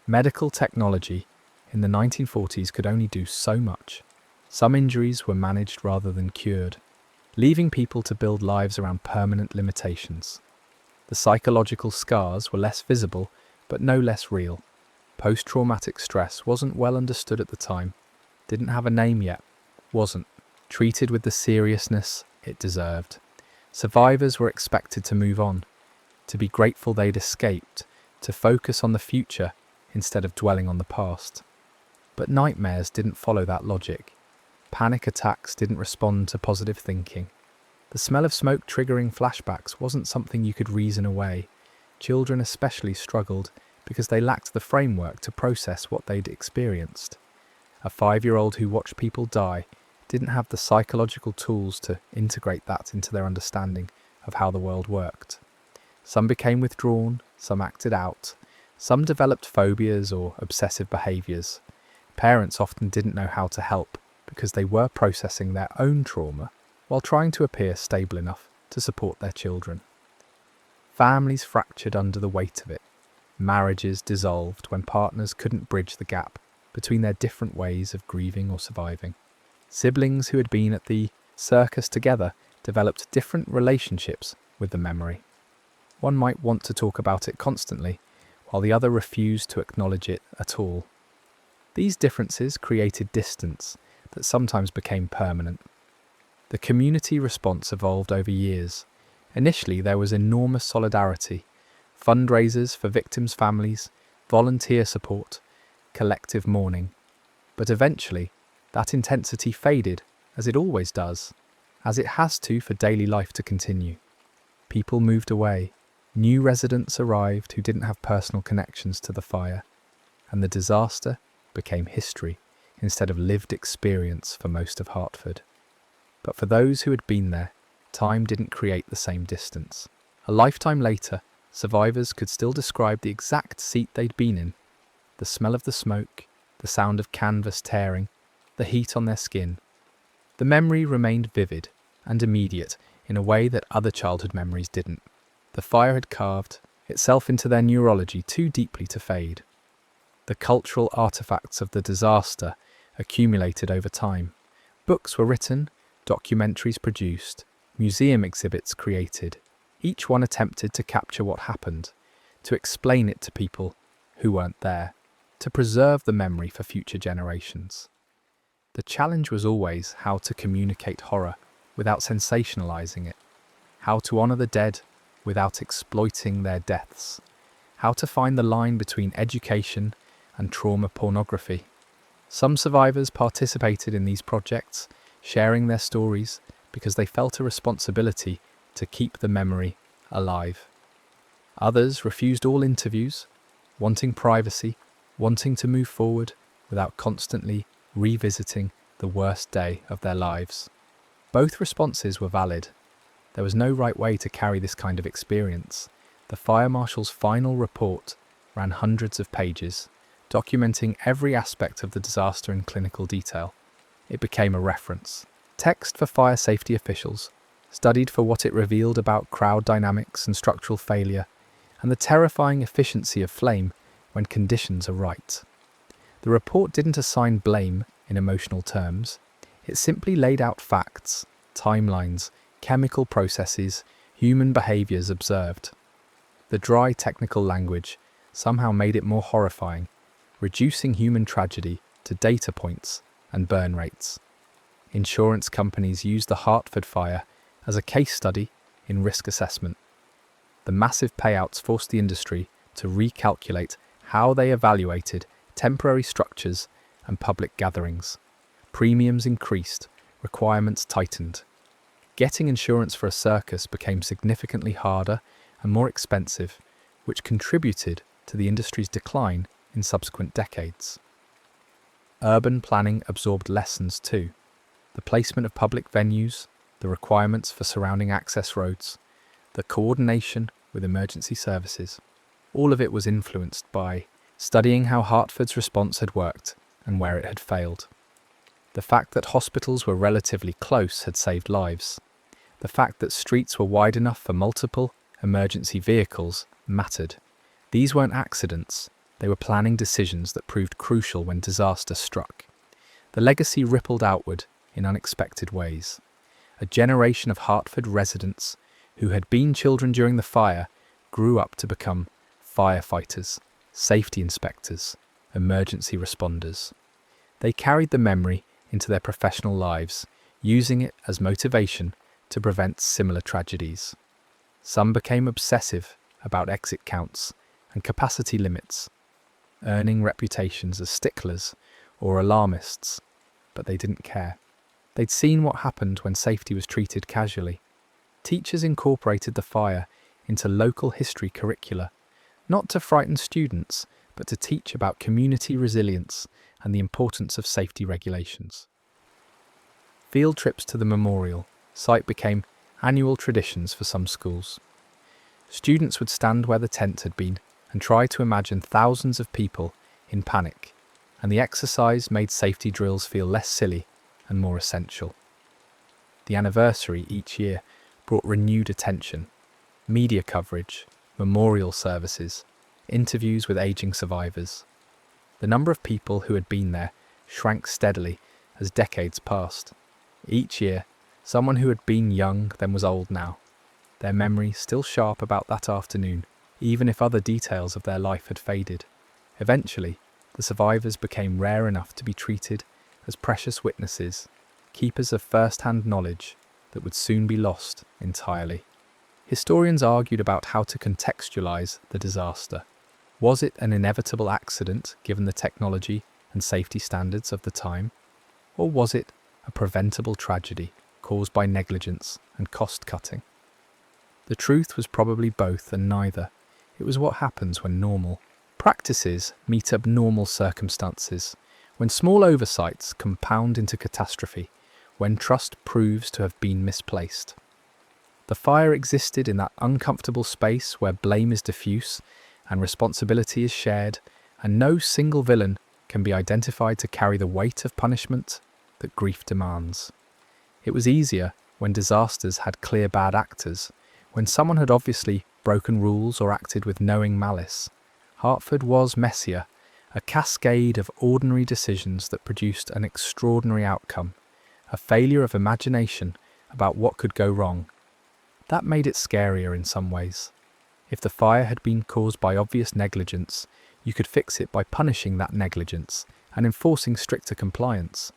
Speaker 1: Medical technology in the 1940s could only do so much. Some injuries were managed rather than cured, leaving people to build lives around permanent limitations. The psychological scars were less visible, but no less real. Post-traumatic stress wasn't well understood at the time, didn't have a name yet, wasn't treated with the seriousness it deserved. Survivors were expected to move on, to be grateful they'd escaped, to focus on the future instead of dwelling on the past. But nightmares didn't follow that logic. Panic attacks didn't respond to positive thinking. The smell of smoke triggering flashbacks wasn't something you could reason away. Children especially struggled because they lacked the framework to process what they'd experienced. A 5-year-old who watched people die didn't have the psychological tools to integrate that into their understanding of how the world worked. Some became withdrawn, some acted out, some developed phobias or obsessive behaviours. Parents often didn't know how to help because they were processing their own trauma while trying to appear stable enough to support their children. Families fractured under the weight of it. Marriages dissolved when partners couldn't bridge the gap between their different ways of grieving or surviving. Siblings who had been at the circus together developed different relationships with the memory. One might want to talk about it constantly, while the other refused to acknowledge it at all. These differences created distance that sometimes became permanent. The community response evolved over years. Initially, there was enormous solidarity, fundraisers for victims' families, volunteer support, collective mourning. But eventually, that intensity faded, as it always does, as it has to for daily life to continue. People moved away. New residents arrived who didn't have personal connections to the fire, and the disaster became history instead of lived experience for most of Hartford. But for those who had been there, time didn't create the same distance. A lifetime later, survivors could still describe the exact seat they'd been in, the smell of the smoke, the sound of canvas tearing, the heat on their skin. The memory remained vivid and immediate in a way that other childhood memories didn't. The fire had carved itself into their neurology too deeply to fade. The cultural artifacts of the disaster accumulated over time. Books were written, documentaries produced, museum exhibits created. Each one attempted to capture what happened, to explain it to people who weren't there, to preserve the memory for future generations. The challenge was always how to communicate horror without sensationalizing it, how to honor the dead without exploiting their deaths, how to find the line between education and trauma pornography. Some survivors participated in these projects, sharing their stories because they felt a responsibility to keep the memory alive. Others refused all interviews, wanting privacy, wanting to move forward without constantly revisiting the worst day of their lives. Both responses were valid. There was no right way to carry this kind of experience. The fire marshal's final report ran hundreds of pages, documenting every aspect of the disaster in clinical detail. It became a reference text for fire safety officials, studied for what it revealed about crowd dynamics and structural failure, and the terrifying efficiency of flame when conditions are right. The report didn't assign blame in emotional terms. It simply laid out facts, timelines, chemical processes, human behaviours observed. The dry technical language somehow made it more horrifying, reducing human tragedy to data points and burn rates. Insurance companies used the Hartford fire as a case study in risk assessment. The massive payouts forced the industry to recalculate how they evaluated temporary structures and public gatherings. Premiums increased, requirements tightened. Getting insurance for a circus became significantly harder and more expensive, which contributed to the industry's decline in subsequent decades. Urban planning absorbed lessons too. The placement of public venues, the requirements for surrounding access roads, the coordination with emergency services, all of it was influenced by studying how Hartford's response had worked and where it had failed. The fact that hospitals were relatively close had saved lives. The fact that streets were wide enough for multiple emergency vehicles mattered. These weren't accidents, they were planning decisions that proved crucial when disaster struck. The legacy rippled outward in unexpected ways. A generation of Hartford residents who had been children during the fire grew up to become firefighters, safety inspectors, emergency responders. They carried the memory into their professional lives, using it as motivation to prevent similar tragedies. Some became obsessive about exit counts and capacity limits, earning reputations as sticklers or alarmists, but they didn't care. They'd seen what happened when safety was treated casually. Teachers incorporated the fire into local history curricula, not to frighten students, but to teach about community resilience and the importance of safety regulations. Field trips to the memorial site became annual traditions for some schools. Students would stand where the tent had been and try to imagine thousands of people in panic, and the exercise made safety drills feel less silly and more essential. The anniversary each year brought renewed attention, media coverage, memorial services, interviews with aging survivors. The number of people who had been there shrank steadily as decades passed. Each year, someone who had been young then was old now, their memory still sharp about that afternoon, even if other details of their life had faded. Eventually, the survivors became rare enough to be treated as precious witnesses, keepers of first-hand knowledge that would soon be lost entirely. Historians argued about how to contextualize the disaster. Was it an inevitable accident given the technology and safety standards of the time? Or was it a preventable tragedy caused by negligence and cost-cutting? The truth was probably both and neither. It was what happens when normal practices meet abnormal circumstances, when small oversights compound into catastrophe, when trust proves to have been misplaced. The fire existed in that uncomfortable space where blame is diffuse and responsibility is shared, and no single villain can be identified to carry the weight of punishment that grief demands. It was easier when disasters had clear bad actors, when someone had obviously broken rules or acted with knowing malice. Hartford was messier, a cascade of ordinary decisions that produced an extraordinary outcome, a failure of imagination about what could go wrong. That made it scarier in some ways. If the fire had been caused by obvious negligence, you could fix it by punishing that negligence and enforcing stricter compliance.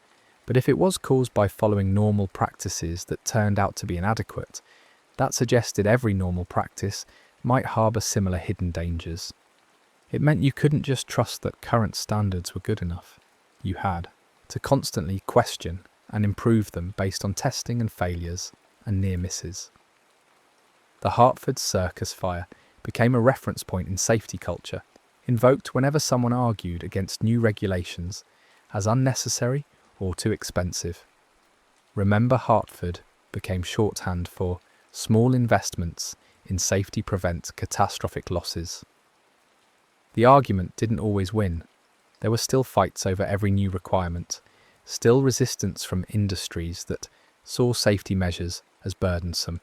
Speaker 1: But if it was caused by following normal practices that turned out to be inadequate, that suggested every normal practice might harbour similar hidden dangers. It meant you couldn't just trust that current standards were good enough. You had to constantly question and improve them based on testing and failures and near misses. The Hartford Circus fire became a reference point in safety culture, invoked whenever someone argued against new regulations as unnecessary or too expensive. Remember Hartford became shorthand for small investments in safety prevent catastrophic losses. The argument didn't always win. There were still fights over every new requirement, still resistance from industries that saw safety measures as burdensome.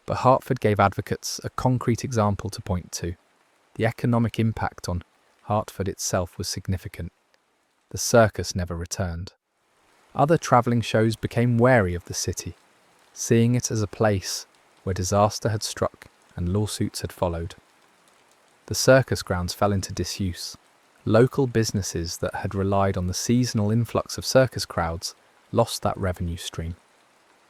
Speaker 1: But Hartford gave advocates a concrete example to point to. The economic impact on Hartford itself was significant. The circus never returned. Other travelling shows became wary of the city, seeing it as a place where disaster had struck and lawsuits had followed. The circus grounds fell into disuse. Local businesses that had relied on the seasonal influx of circus crowds lost that revenue stream.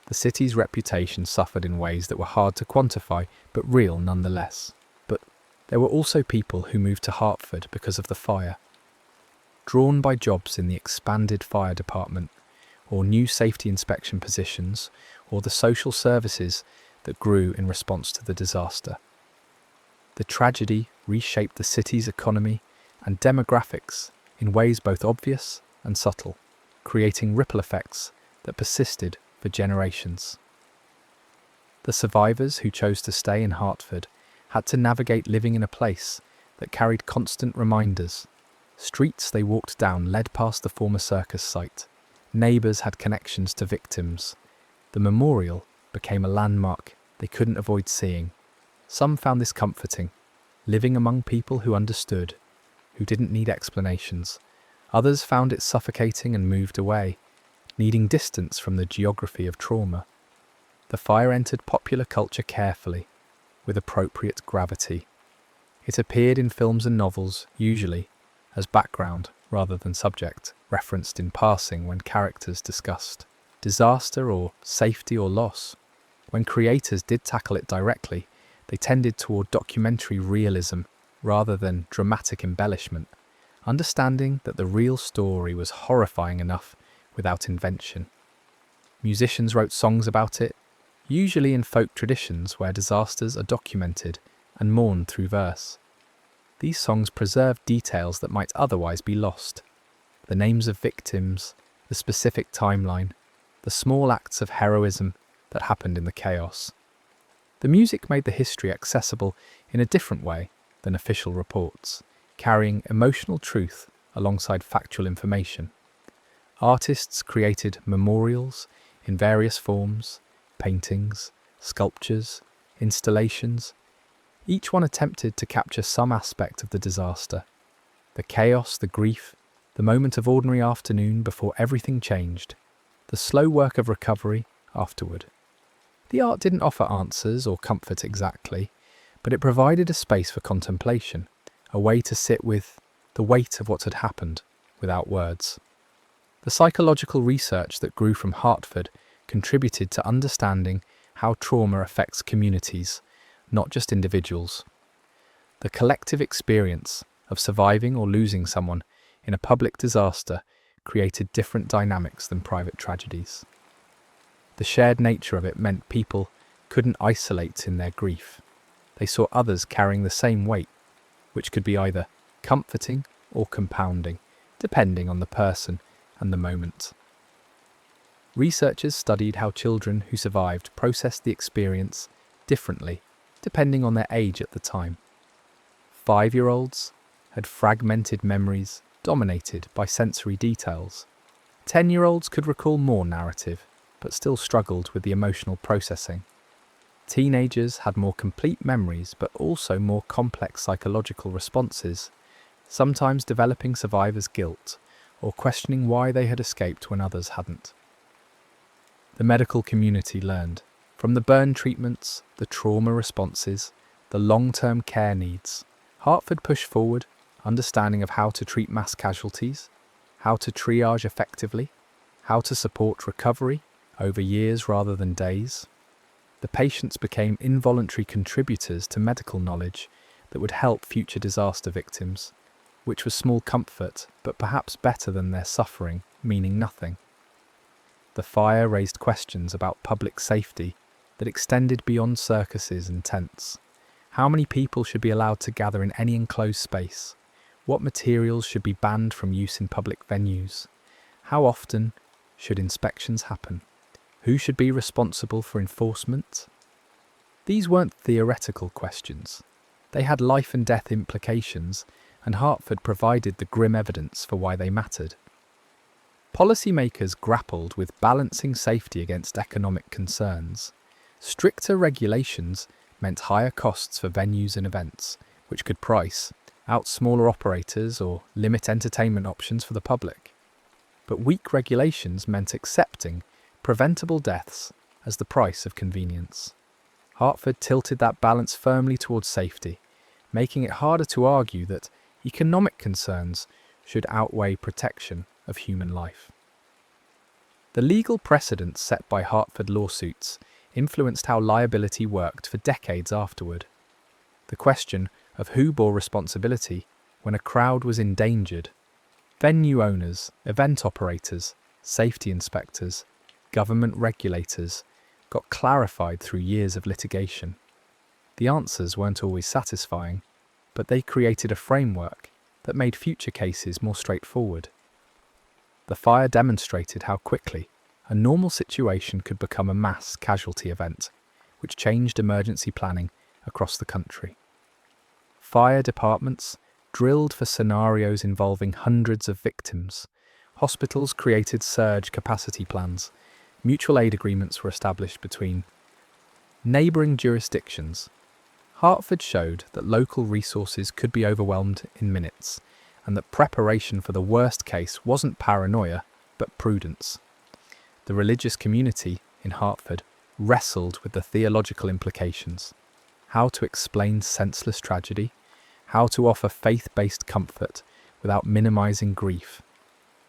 Speaker 1: The city's reputation suffered in ways that were hard to quantify, but real nonetheless. But there were also people who moved to Hartford because of the fire. Drawn by jobs in the expanded fire department, or new safety inspection positions, or the social services that grew in response to the disaster. The tragedy reshaped the city's economy and demographics in ways both obvious and subtle, creating ripple effects that persisted for generations. The survivors who chose to stay in Hartford had to navigate living in a place that carried constant reminders. Streets they walked down led past the former circus site. Neighbours had connections to victims. The memorial became a landmark they couldn't avoid seeing. Some found this comforting, living among people who understood, who didn't need explanations. Others found it suffocating and moved away, needing distance from the geography of trauma. The fire entered popular culture carefully, with appropriate gravity. It appeared in films and novels, usually, as background rather than subject, referenced in passing when characters discussed disaster or safety or loss. When creators did tackle it directly, they tended toward documentary realism rather than dramatic embellishment, understanding that the real story was horrifying enough without invention. Musicians wrote songs about it, usually in folk traditions where disasters are documented and mourned through verse. These songs preserve details that might otherwise be lost. The names of victims, the specific timeline, the small acts of heroism that happened in the chaos. The music made the history accessible in a different way than official reports, carrying emotional truth alongside factual information. Artists created memorials in various forms, paintings, sculptures, installations. Each one attempted to capture some aspect of the disaster. The chaos, the grief, the moment of ordinary afternoon before everything changed, the slow work of recovery afterward. The art didn't offer answers or comfort exactly, but it provided a space for contemplation, a way to sit with the weight of what had happened without words. The psychological research that grew from Hartford contributed to understanding how trauma affects communities, not just individuals. The collective experience of surviving or losing someone in a public disaster created different dynamics than private tragedies. The shared nature of it meant people couldn't isolate in their grief. They saw others carrying the same weight, which could be either comforting or compounding, depending on the person and the moment. Researchers studied how children who survived processed the experience differently, depending on their age at the time. 5-year-olds had fragmented memories dominated by sensory details. 10-year-olds could recall more narrative, but still struggled with the emotional processing. Teenagers had more complete memories, but also more complex psychological responses, sometimes developing survivors' guilt or questioning why they had escaped when others hadn't. The medical community learned from the burn treatments, the trauma responses, the long-term care needs. Hartford pushed forward understanding of how to treat mass casualties, how to triage effectively, how to support recovery over years rather than days. The patients became involuntary contributors to medical knowledge that would help future disaster victims, which was small comfort, but perhaps better than their suffering, meaning nothing. The fire raised questions about public safety that extended beyond circuses and tents. How many people should be allowed to gather in any enclosed space? What materials should be banned from use in public venues? How often should inspections happen? Who should be responsible for enforcement? These weren't theoretical questions. They had life and death implications, and Hartford provided the grim evidence for why they mattered. Policymakers grappled with balancing safety against economic concerns. Stricter regulations meant higher costs for venues and events, which could price out smaller operators or limit entertainment options for the public. But weak regulations meant accepting preventable deaths as the price of convenience. Hartford tilted that balance firmly towards safety, making it harder to argue that economic concerns should outweigh protection of human life. The legal precedents set by Hartford lawsuits influenced how liability worked for decades afterward. The question of who bore responsibility when a crowd was endangered. Venue owners, event operators, safety inspectors, government regulators got clarified through years of litigation. The answers weren't always satisfying, but they created a framework that made future cases more straightforward. The fire demonstrated how quickly a normal situation could become a mass casualty event, which changed emergency planning across the country. Fire departments drilled for scenarios involving hundreds of victims. Hospitals created surge capacity plans. Mutual aid agreements were established between neighbouring jurisdictions. Hartford showed that local resources could be overwhelmed in minutes, and that preparation for the worst case wasn't paranoia, but prudence. The religious community in Hartford wrestled with the theological implications. How to explain senseless tragedy, how to offer faith-based comfort without minimizing grief,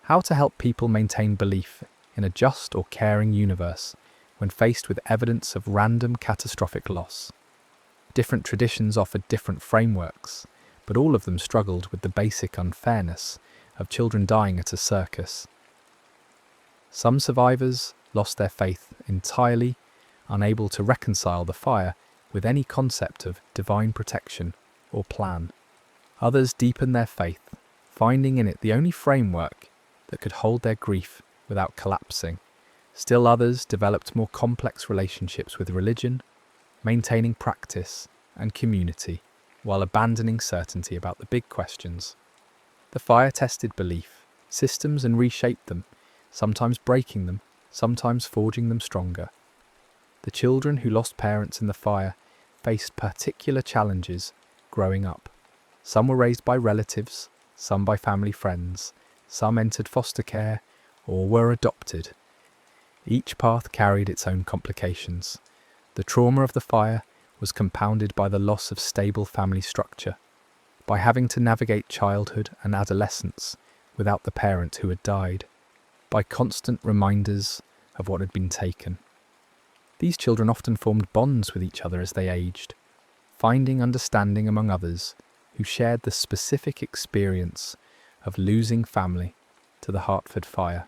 Speaker 1: how to help people maintain belief in a just or caring universe when faced with evidence of random catastrophic loss. Different traditions offered different frameworks, but all of them struggled with the basic unfairness of children dying at a circus. Some survivors lost their faith entirely, unable to reconcile the fire with any concept of divine protection or plan. Others deepened their faith, finding in it the only framework that could hold their grief without collapsing. Still others developed more complex relationships with religion, maintaining practice and community, while abandoning certainty about the big questions. The fire tested belief, systems, and reshaped them, sometimes breaking them, sometimes forging them stronger. The children who lost parents in the fire faced particular challenges growing up. Some were raised by relatives, some by family friends, some entered foster care, or were adopted. Each path carried its own complications. The trauma of the fire was compounded by the loss of stable family structure, by having to navigate childhood and adolescence without the parent who had died, by constant reminders of what had been taken. These children often formed bonds with each other as they aged, finding understanding among others who shared the specific experience of losing family to the Hartford fire.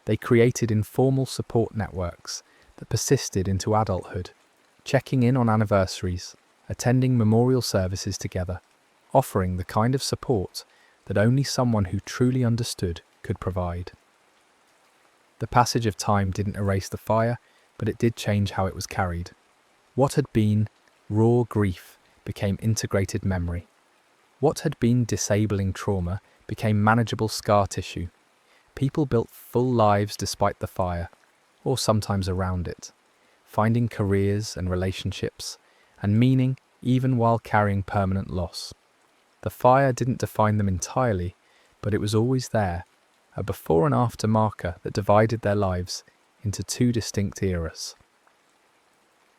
Speaker 1: They created informal support networks that persisted into adulthood, checking in on anniversaries, attending memorial services together, offering the kind of support that only someone who truly understood could provide. The passage of time didn't erase the fire, but it did change how it was carried. What had been raw grief became integrated memory. What had been disabling trauma became manageable scar tissue. People built full lives despite the fire, or sometimes around it, finding careers and relationships, and meaning even while carrying permanent loss. The fire didn't define them entirely, but it was always there, a before and after marker that divided their lives into two distinct eras.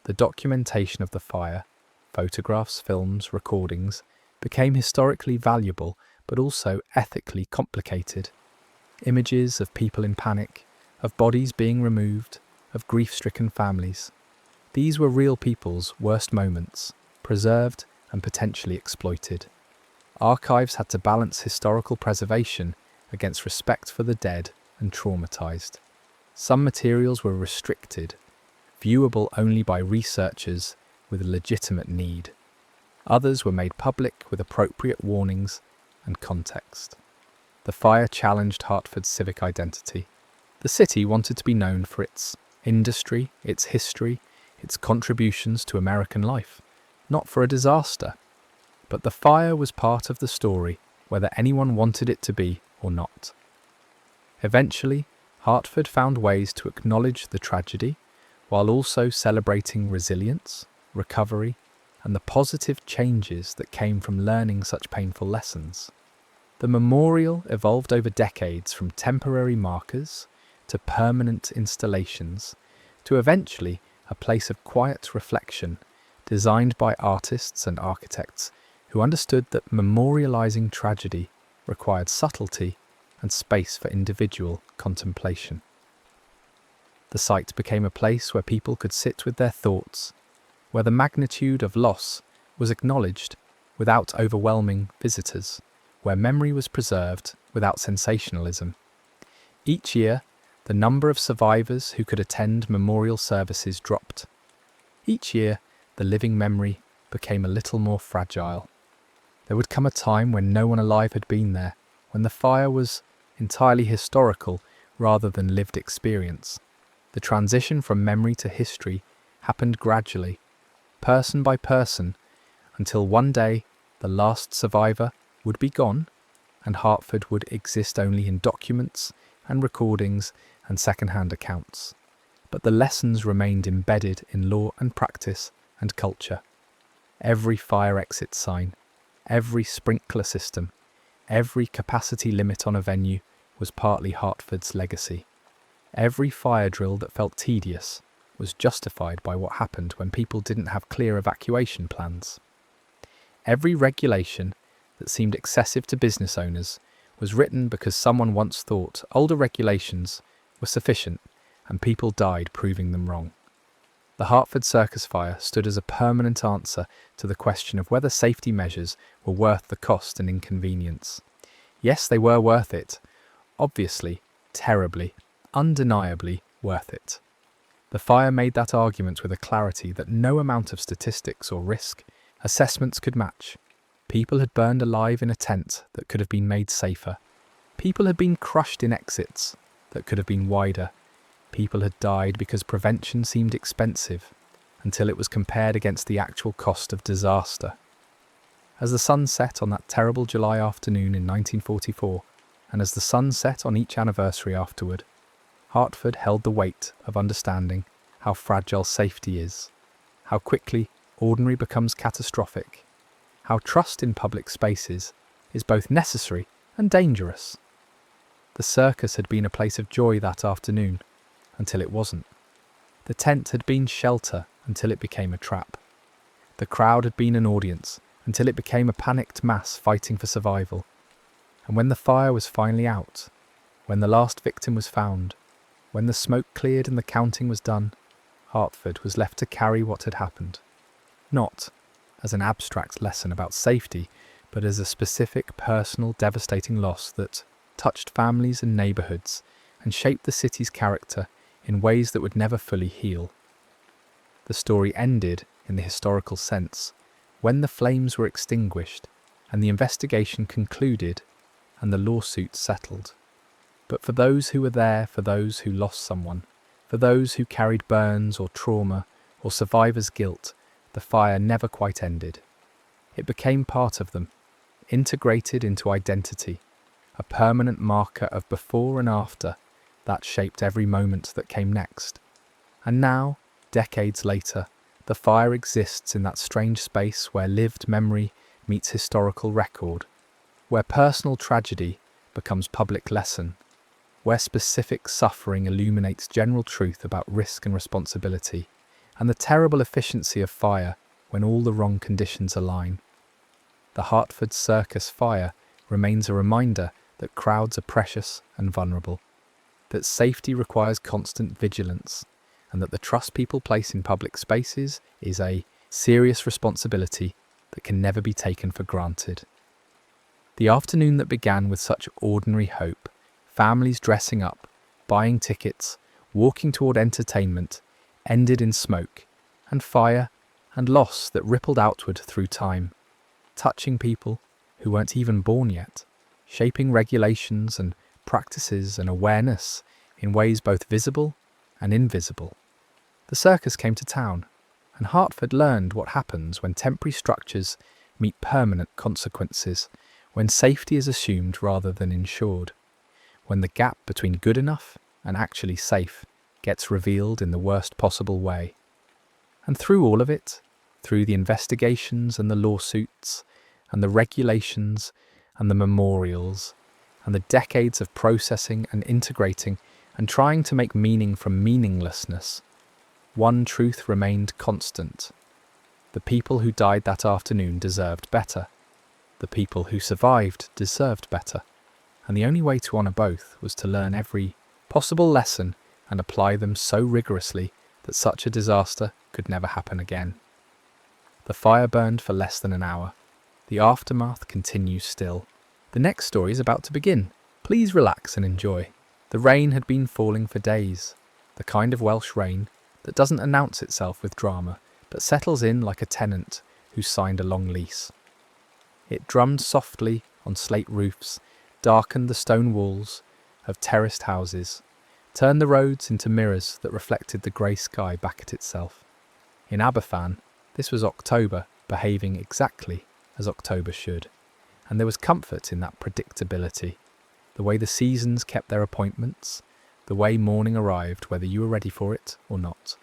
Speaker 1: The documentation of the fire, photographs, films, recordings, became historically valuable but also ethically complicated. Images of people in panic, of bodies being removed, of grief-stricken families. These were real people's worst moments, preserved and potentially exploited. Archives had to balance historical preservation against respect for the dead and traumatized. Some materials were restricted, viewable only by researchers with a legitimate need. Others were made public with appropriate warnings and context. The fire challenged Hartford's civic identity. The city wanted to be known for its industry, its history, its contributions to American life, not for a disaster. But the fire was part of the story, whether anyone wanted it to be or not. Eventually, Hartford found ways to acknowledge the tragedy, while also celebrating resilience, recovery, and the positive changes that came from learning such painful lessons. The memorial evolved over decades from temporary markers to permanent installations, to eventually a place of quiet reflection designed by artists and architects who understood that memorializing tragedy required subtlety and space for individual contemplation. The site became a place where people could sit with their thoughts, where the magnitude of loss was acknowledged without overwhelming visitors, where memory was preserved without sensationalism. Each year, the number of survivors who could attend memorial services dropped. Each year, the living memory became a little more fragile. There would come a time when no one alive had been there, when the fire was entirely historical rather than lived experience. The transition from memory to history happened gradually, person by person, until one day the last survivor would be gone and Hartford would exist only in documents and recordings and second-hand accounts. But the lessons remained embedded in law and practice and culture. Every fire exit sign, every sprinkler system, every capacity limit on a venue was partly Hartford's legacy. Every fire drill that felt tedious was justified by what happened when people didn't have clear evacuation plans. Every regulation that seemed excessive to business owners was written because someone once thought older regulations were sufficient and people died proving them wrong. The Hartford Circus fire stood as a permanent answer to the question of whether safety measures were worth the cost and inconvenience. Yes, they were worth it. Obviously, terribly, undeniably worth it. The fire made that argument with a clarity that no amount of statistics or risk assessments could match. People had burned alive in a tent that could have been made safer. People had been crushed in exits that could have been wider. People had died because prevention seemed expensive until it was compared against the actual cost of disaster. As the sun set on that terrible July afternoon in 1944, and as the sun set on each anniversary afterward, Hartford held the weight of understanding how fragile safety is, how quickly ordinary becomes catastrophic, how trust in public spaces is both necessary and dangerous. The circus had been a place of joy that afternoon, until it wasn't. The tent had been shelter until it became a trap. The crowd had been an audience until it became a panicked mass fighting for survival. And when the fire was finally out, when the last victim was found, when the smoke cleared and the counting was done, Hartford was left to carry what had happened. Not as an abstract lesson about safety, but as a specific, personal, devastating loss that touched families and neighbourhoods and shaped the city's character in ways that would never fully heal. The story ended, in the historical sense, when the flames were extinguished and the investigation concluded and the lawsuit settled. But for those who were there, for those who lost someone, for those who carried burns or trauma or survivor's guilt, the fire never quite ended. It became part of them, integrated into identity, a permanent marker of before and after that shaped every moment that came next. And now, decades later, the fire exists in that strange space where lived memory meets historical record, where personal tragedy becomes public lesson, where specific suffering illuminates general truth about risk and responsibility, and the terrible efficiency of fire when all the wrong conditions align. The Hartford Circus fire remains a reminder that crowds are precious and vulnerable, that safety requires constant vigilance, and that the trust people place in public spaces is a serious responsibility that can never be taken for granted. The afternoon that began with such ordinary hope, families dressing up, buying tickets, walking toward entertainment, ended in smoke and fire and loss that rippled outward through time, touching people who weren't even born yet, shaping regulations and practices and awareness in ways both visible and invisible. The circus came to town, and Hartford learned what happens when temporary structures meet permanent consequences, when safety is assumed rather than ensured, when the gap between good enough and actually safe gets revealed in the worst possible way. And through all of it, through the investigations and the lawsuits and the regulations and the memorials and the decades of processing and integrating and trying to make meaning from meaninglessness, one truth remained constant. The people who died that afternoon deserved better. The people who survived deserved better. And the only way to honour both was to learn every possible lesson and apply them so rigorously that such a disaster could never happen again. The fire burned for less than an hour. The aftermath continues still. The next story is about to begin. Please relax and enjoy. The rain had been falling for days. The kind of Welsh rain that doesn't announce itself with drama, but settles in like a tenant who's signed a long lease. It drummed softly on slate roofs, darkened the stone walls of terraced houses, turned the roads into mirrors that reflected the grey sky back at itself. In Aberfan, this was October behaving exactly as October should, and there was comfort in that predictability, the way the seasons kept their appointments, the way morning arrived whether you were ready for it or not.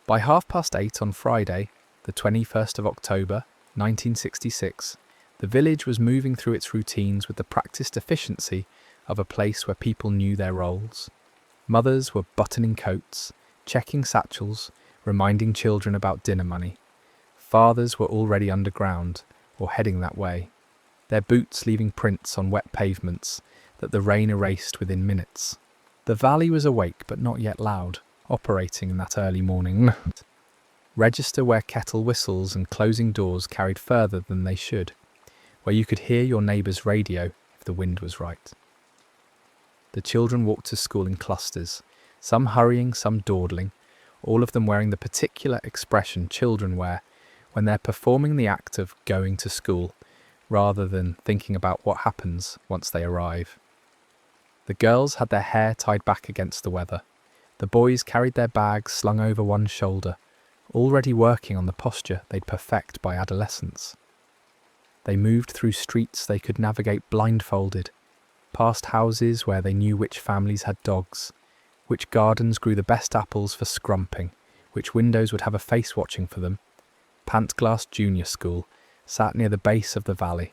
Speaker 1: By 8:30 on Friday, the 21st of October, 1966, the village was moving through its routines with the practiced efficiency of a place where people knew their roles. Mothers were buttoning coats, checking satchels, reminding children about dinner money. Fathers were already underground, or heading that way, their boots leaving prints on wet pavements that the rain erased within minutes. The valley was awake but not yet loud, operating in that early morning register where kettle whistles and closing doors carried further than they should, where you could hear your neighbour's radio if the wind was right. The children walked to school in clusters, some hurrying, some dawdling, all of them wearing the particular expression children wear when they're performing the act of going to school, rather than thinking about what happens once they arrive. The girls had their hair tied back against the weather. The boys carried their bags slung over one shoulder, already working on the posture they'd perfect by adolescence. They moved through streets they could navigate blindfolded, past houses where they knew which families had dogs, which gardens grew the best apples for scrumping, which windows would have a face watching for them. Pantglass Junior School sat near the base of the valley,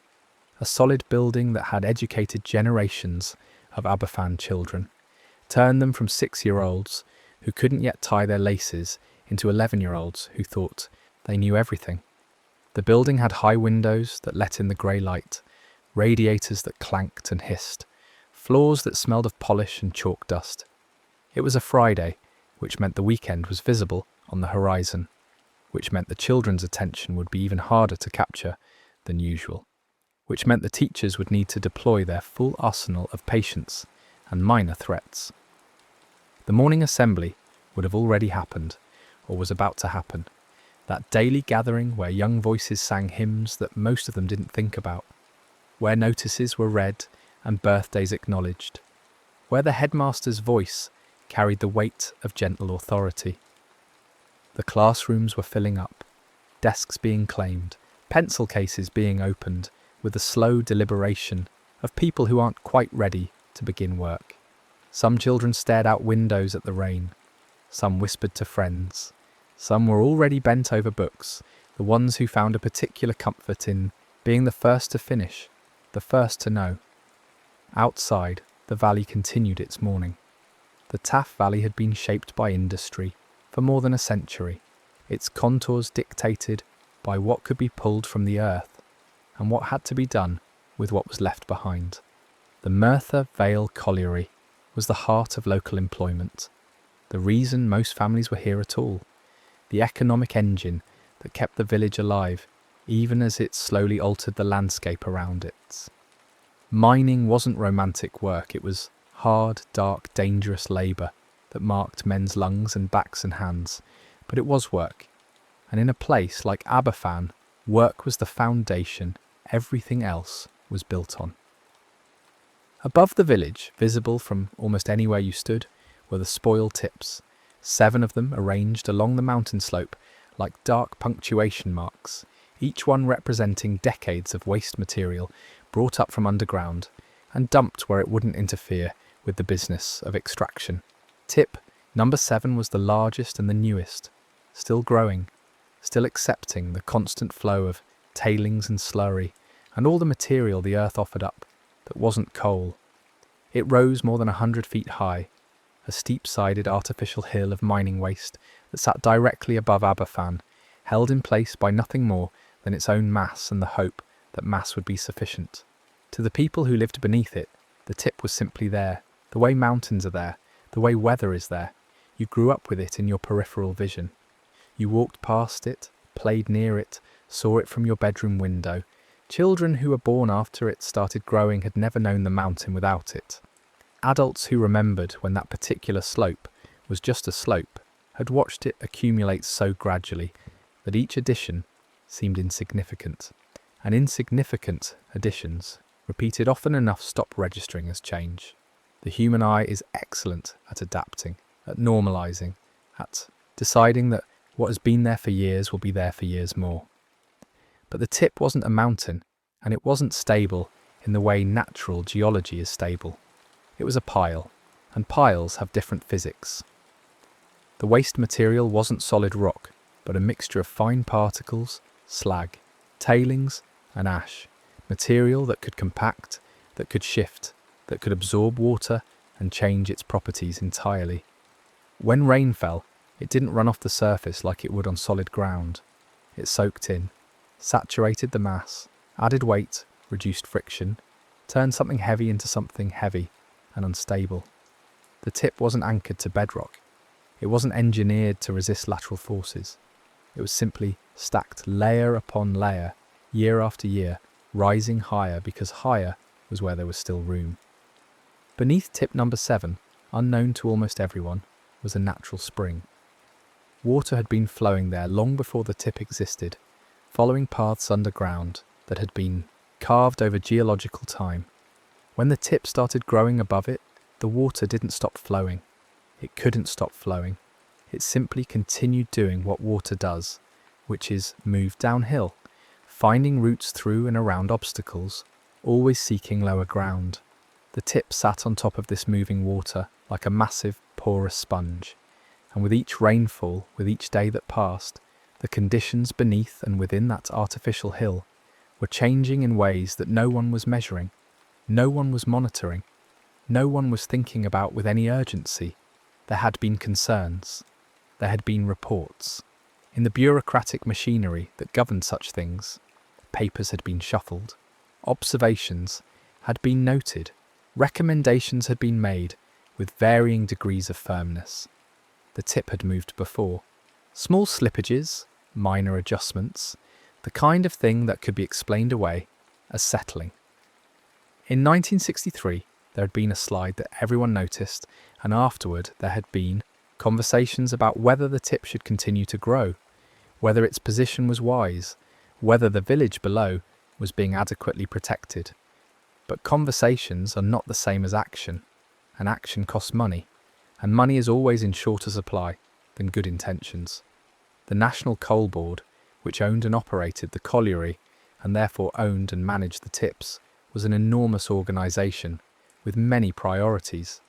Speaker 1: a solid building that had educated generations of Aberfan children, turned them from 6-year-olds who couldn't yet tie their laces into 11-year-olds who thought they knew everything. The building had high windows that let in the grey light, radiators that clanked and hissed, floors that smelled of polish and chalk dust. It was a Friday, which meant the weekend was visible on the horizon, which meant the children's attention would be even harder to capture than usual, which meant the teachers would need to deploy their full arsenal of patience and minor threats. The morning assembly would have already happened, or was about to happen, that daily gathering where young voices sang hymns that most of them didn't think about, where notices were read and birthdays acknowledged, where the headmaster's voice carried the weight of gentle authority. The classrooms were filling up, desks being claimed, pencil cases being opened, with the slow deliberation of people who aren't quite ready to begin work. Some children stared out windows at the rain, some whispered to friends, some were already bent over books, the ones who found a particular comfort in being the first to finish, the first to know. Outside, the valley continued its morning. The Taff Valley had been shaped by industry for more than a century, its contours dictated by what could be pulled from the earth and what had to be done with what was left behind. The Merthyr Vale Colliery was the heart of local employment, the reason most families were here at all, the economic engine that kept the village alive, even as it slowly altered the landscape around it. Mining wasn't romantic work, it was hard, dark, dangerous labour that marked men's lungs and backs and hands, but it was work. And in a place like Aberfan, work was the foundation everything else was built on. Above the village, visible from almost anywhere you stood, were the spoil tips, 7 of them arranged along the mountain slope like dark punctuation marks, each one representing decades of waste material brought up from underground and dumped where it wouldn't interfere with the business of extraction. Tip number 7 was the largest and the newest, still growing, still accepting the constant flow of tailings and slurry and all the material the earth offered up that wasn't coal. It rose more than 100 feet high, a steep-sided artificial hill of mining waste that sat directly above Aberfan, held in place by nothing more than its own mass and the hope that mass would be sufficient. To the people who lived beneath it, the tip was simply there, the way mountains are there, the way weather is there. You grew up with it in your peripheral vision. You walked past it, played near it, saw it from your bedroom window. Children who were born after it started growing had never known the mountain without it. Adults who remembered when that particular slope was just a slope had watched it accumulate so gradually that each addition seemed insignificant, and insignificant additions, repeated often enough, stop registering as change. The human eye is excellent at adapting, at normalising, at deciding that what has been there for years will be there for years more. But the tip wasn't a mountain, and it wasn't stable in the way natural geology is stable. It was a pile, and piles have different physics. The waste material wasn't solid rock, but a mixture of fine particles, slag, tailings, and ash, material that could compact, that could shift, that could absorb water and change its properties entirely. When rain fell, it didn't run off the surface like it would on solid ground. It soaked in, saturated the mass, added weight, reduced friction, turned something heavy into something heavy and unstable. The tip wasn't anchored to bedrock. It wasn't engineered to resist lateral forces. It was simply stacked layer upon layer, year after year, rising higher because higher was where there was still room. Beneath tip number 7, unknown to almost everyone, was a natural spring. Water had been flowing there long before the tip existed, following paths underground that had been carved over geological time. When the tip started growing above it, the water didn't stop flowing. It couldn't stop flowing. It simply continued doing what water does, which is move downhill, finding routes through and around obstacles, always seeking lower ground. The tip sat on top of this moving water like a massive, porous sponge, and with each rainfall, with each day that passed, the conditions beneath and within that artificial hill were changing in ways that no one was measuring, no one was monitoring, no one was thinking about with any urgency. There had been concerns. There had been reports. In the bureaucratic machinery that governed such things, papers had been shuffled. Observations had been noted. Recommendations had been made with varying degrees of firmness. The tip had moved before. Small slippages, minor adjustments, the kind of thing that could be explained away as settling. In 1963, there had been a slide that everyone noticed, and afterward there had been conversations about whether the tip should continue to grow, whether its position was wise, whether the village below was being adequately protected. But conversations are not the same as action, and action costs money, and money is always in shorter supply than good intentions. The National Coal Board, which owned and operated the colliery, and therefore owned and managed the tips, was an enormous organisation with many priorities,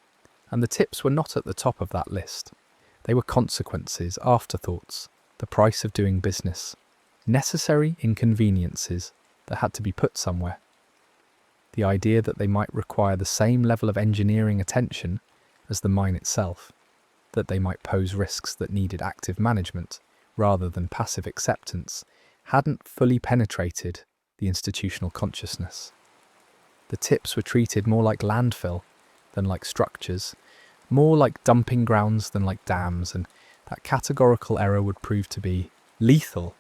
Speaker 1: and the tips were not at the top of that list. They were consequences, afterthoughts, the price of doing business, necessary inconveniences that had to be put somewhere. The idea that they might require the same level of engineering attention as the mine itself, that they might pose risks that needed active management rather than passive acceptance, hadn't fully penetrated the institutional consciousness. The tips were treated more like landfill than like structures, more like dumping grounds than like dams, and that categorical error would prove to be lethal.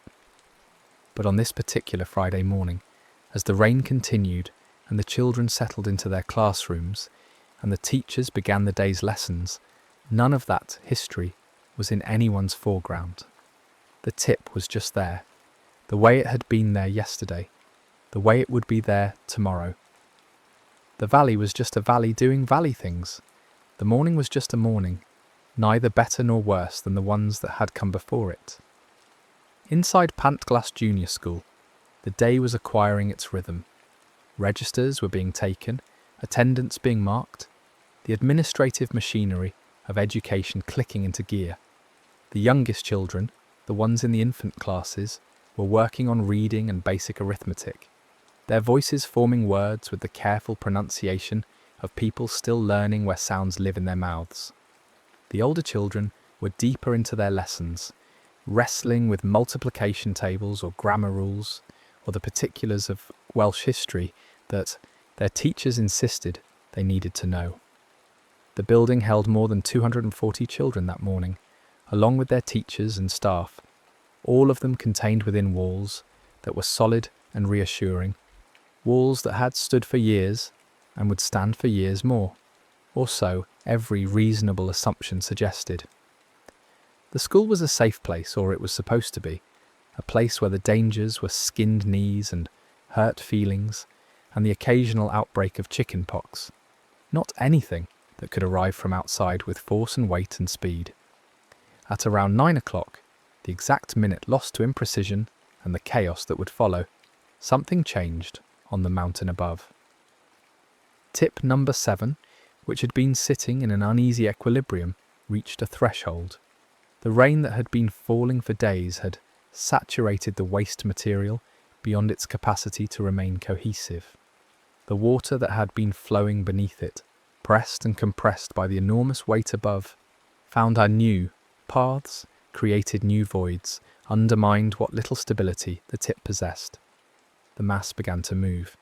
Speaker 1: But on this particular Friday morning, as the rain continued and the children settled into their classrooms and the teachers began the day's lessons, none of that history was in anyone's foreground. The tip was just there, the way it had been there yesterday, the way it would be there tomorrow. The valley was just a valley doing valley things. The morning was just a morning, neither better nor worse than the ones that had come before it. Inside Pantglas Junior School, the day was acquiring its rhythm. Registers were being taken, attendance being marked, the administrative machinery of education clicking into gear. The youngest children, the ones in the infant classes, were working on reading and basic arithmetic, their voices forming words with the careful pronunciation of people still learning where sounds live in their mouths. The older children were deeper into their lessons, wrestling with multiplication tables or grammar rules, or the particulars of Welsh history that their teachers insisted they needed to know. The building held more than 240 children that morning, along with their teachers and staff, all of them contained within walls that were solid and reassuring, walls that had stood for years and would stand for years more, or so every reasonable assumption suggested. The school was a safe place, or it was supposed to be, a place where the dangers were skinned knees and hurt feelings and the occasional outbreak of chicken pox, not anything that could arrive from outside with force and weight and speed. At around 9 o'clock, the exact minute lost to imprecision and the chaos that would follow, something changed on the mountain above. Tip number 7, which had been sitting in an uneasy equilibrium, reached a threshold. The rain that had been falling for days had saturated the waste material beyond its capacity to remain cohesive. The water that had been flowing beneath it, pressed and compressed by the enormous weight above, found anew paths, created new voids, undermined what little stability the tip possessed. The mass began to move.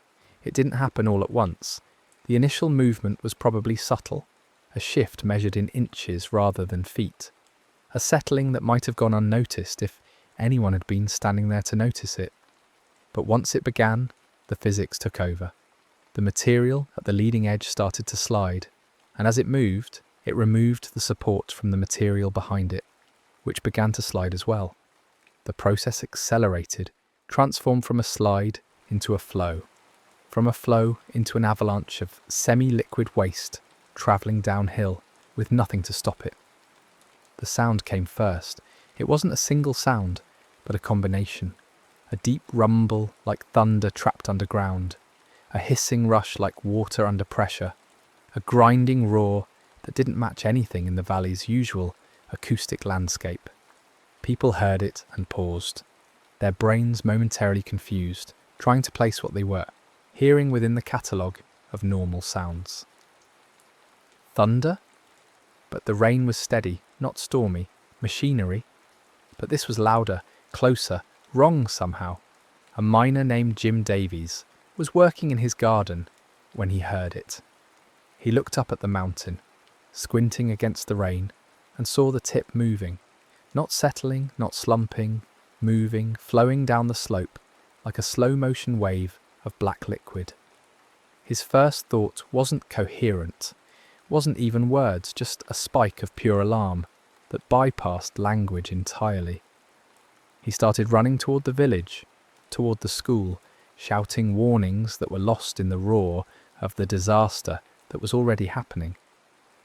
Speaker 1: It didn't happen all at once. The initial movement was probably subtle, a shift measured in inches rather than feet, a settling that might have gone unnoticed if anyone had been standing there to notice it. But once it began, the physics took over. The material at the leading edge started to slide, and as it moved, it removed the support from the material behind it, which began to slide as well. The process accelerated, transformed from a slide into a flow, from a flow into an avalanche of semi-liquid waste travelling downhill with nothing to stop it. The sound came first. It wasn't a single sound, but a combination. A deep rumble like thunder trapped underground, a hissing rush like water under pressure, a grinding roar that didn't match anything in the valley's usual acoustic landscape. People heard it and paused, their brains momentarily confused, trying to place what they were, hearing within the catalogue of normal sounds. Thunder? But the rain was steady, not stormy. Machinery? But this was louder, closer, wrong somehow. A miner named Jim Davies was working in his garden when he heard it. He looked up at the mountain, squinting against the rain, and saw the tip moving, not settling, not slumping, moving, flowing down the slope like a slow-motion wave of black liquid. His first thought wasn't coherent, wasn't even words, just a spike of pure alarm that bypassed language entirely. He started running toward the village, toward the school, shouting warnings that were lost in the roar of the disaster that was already happening.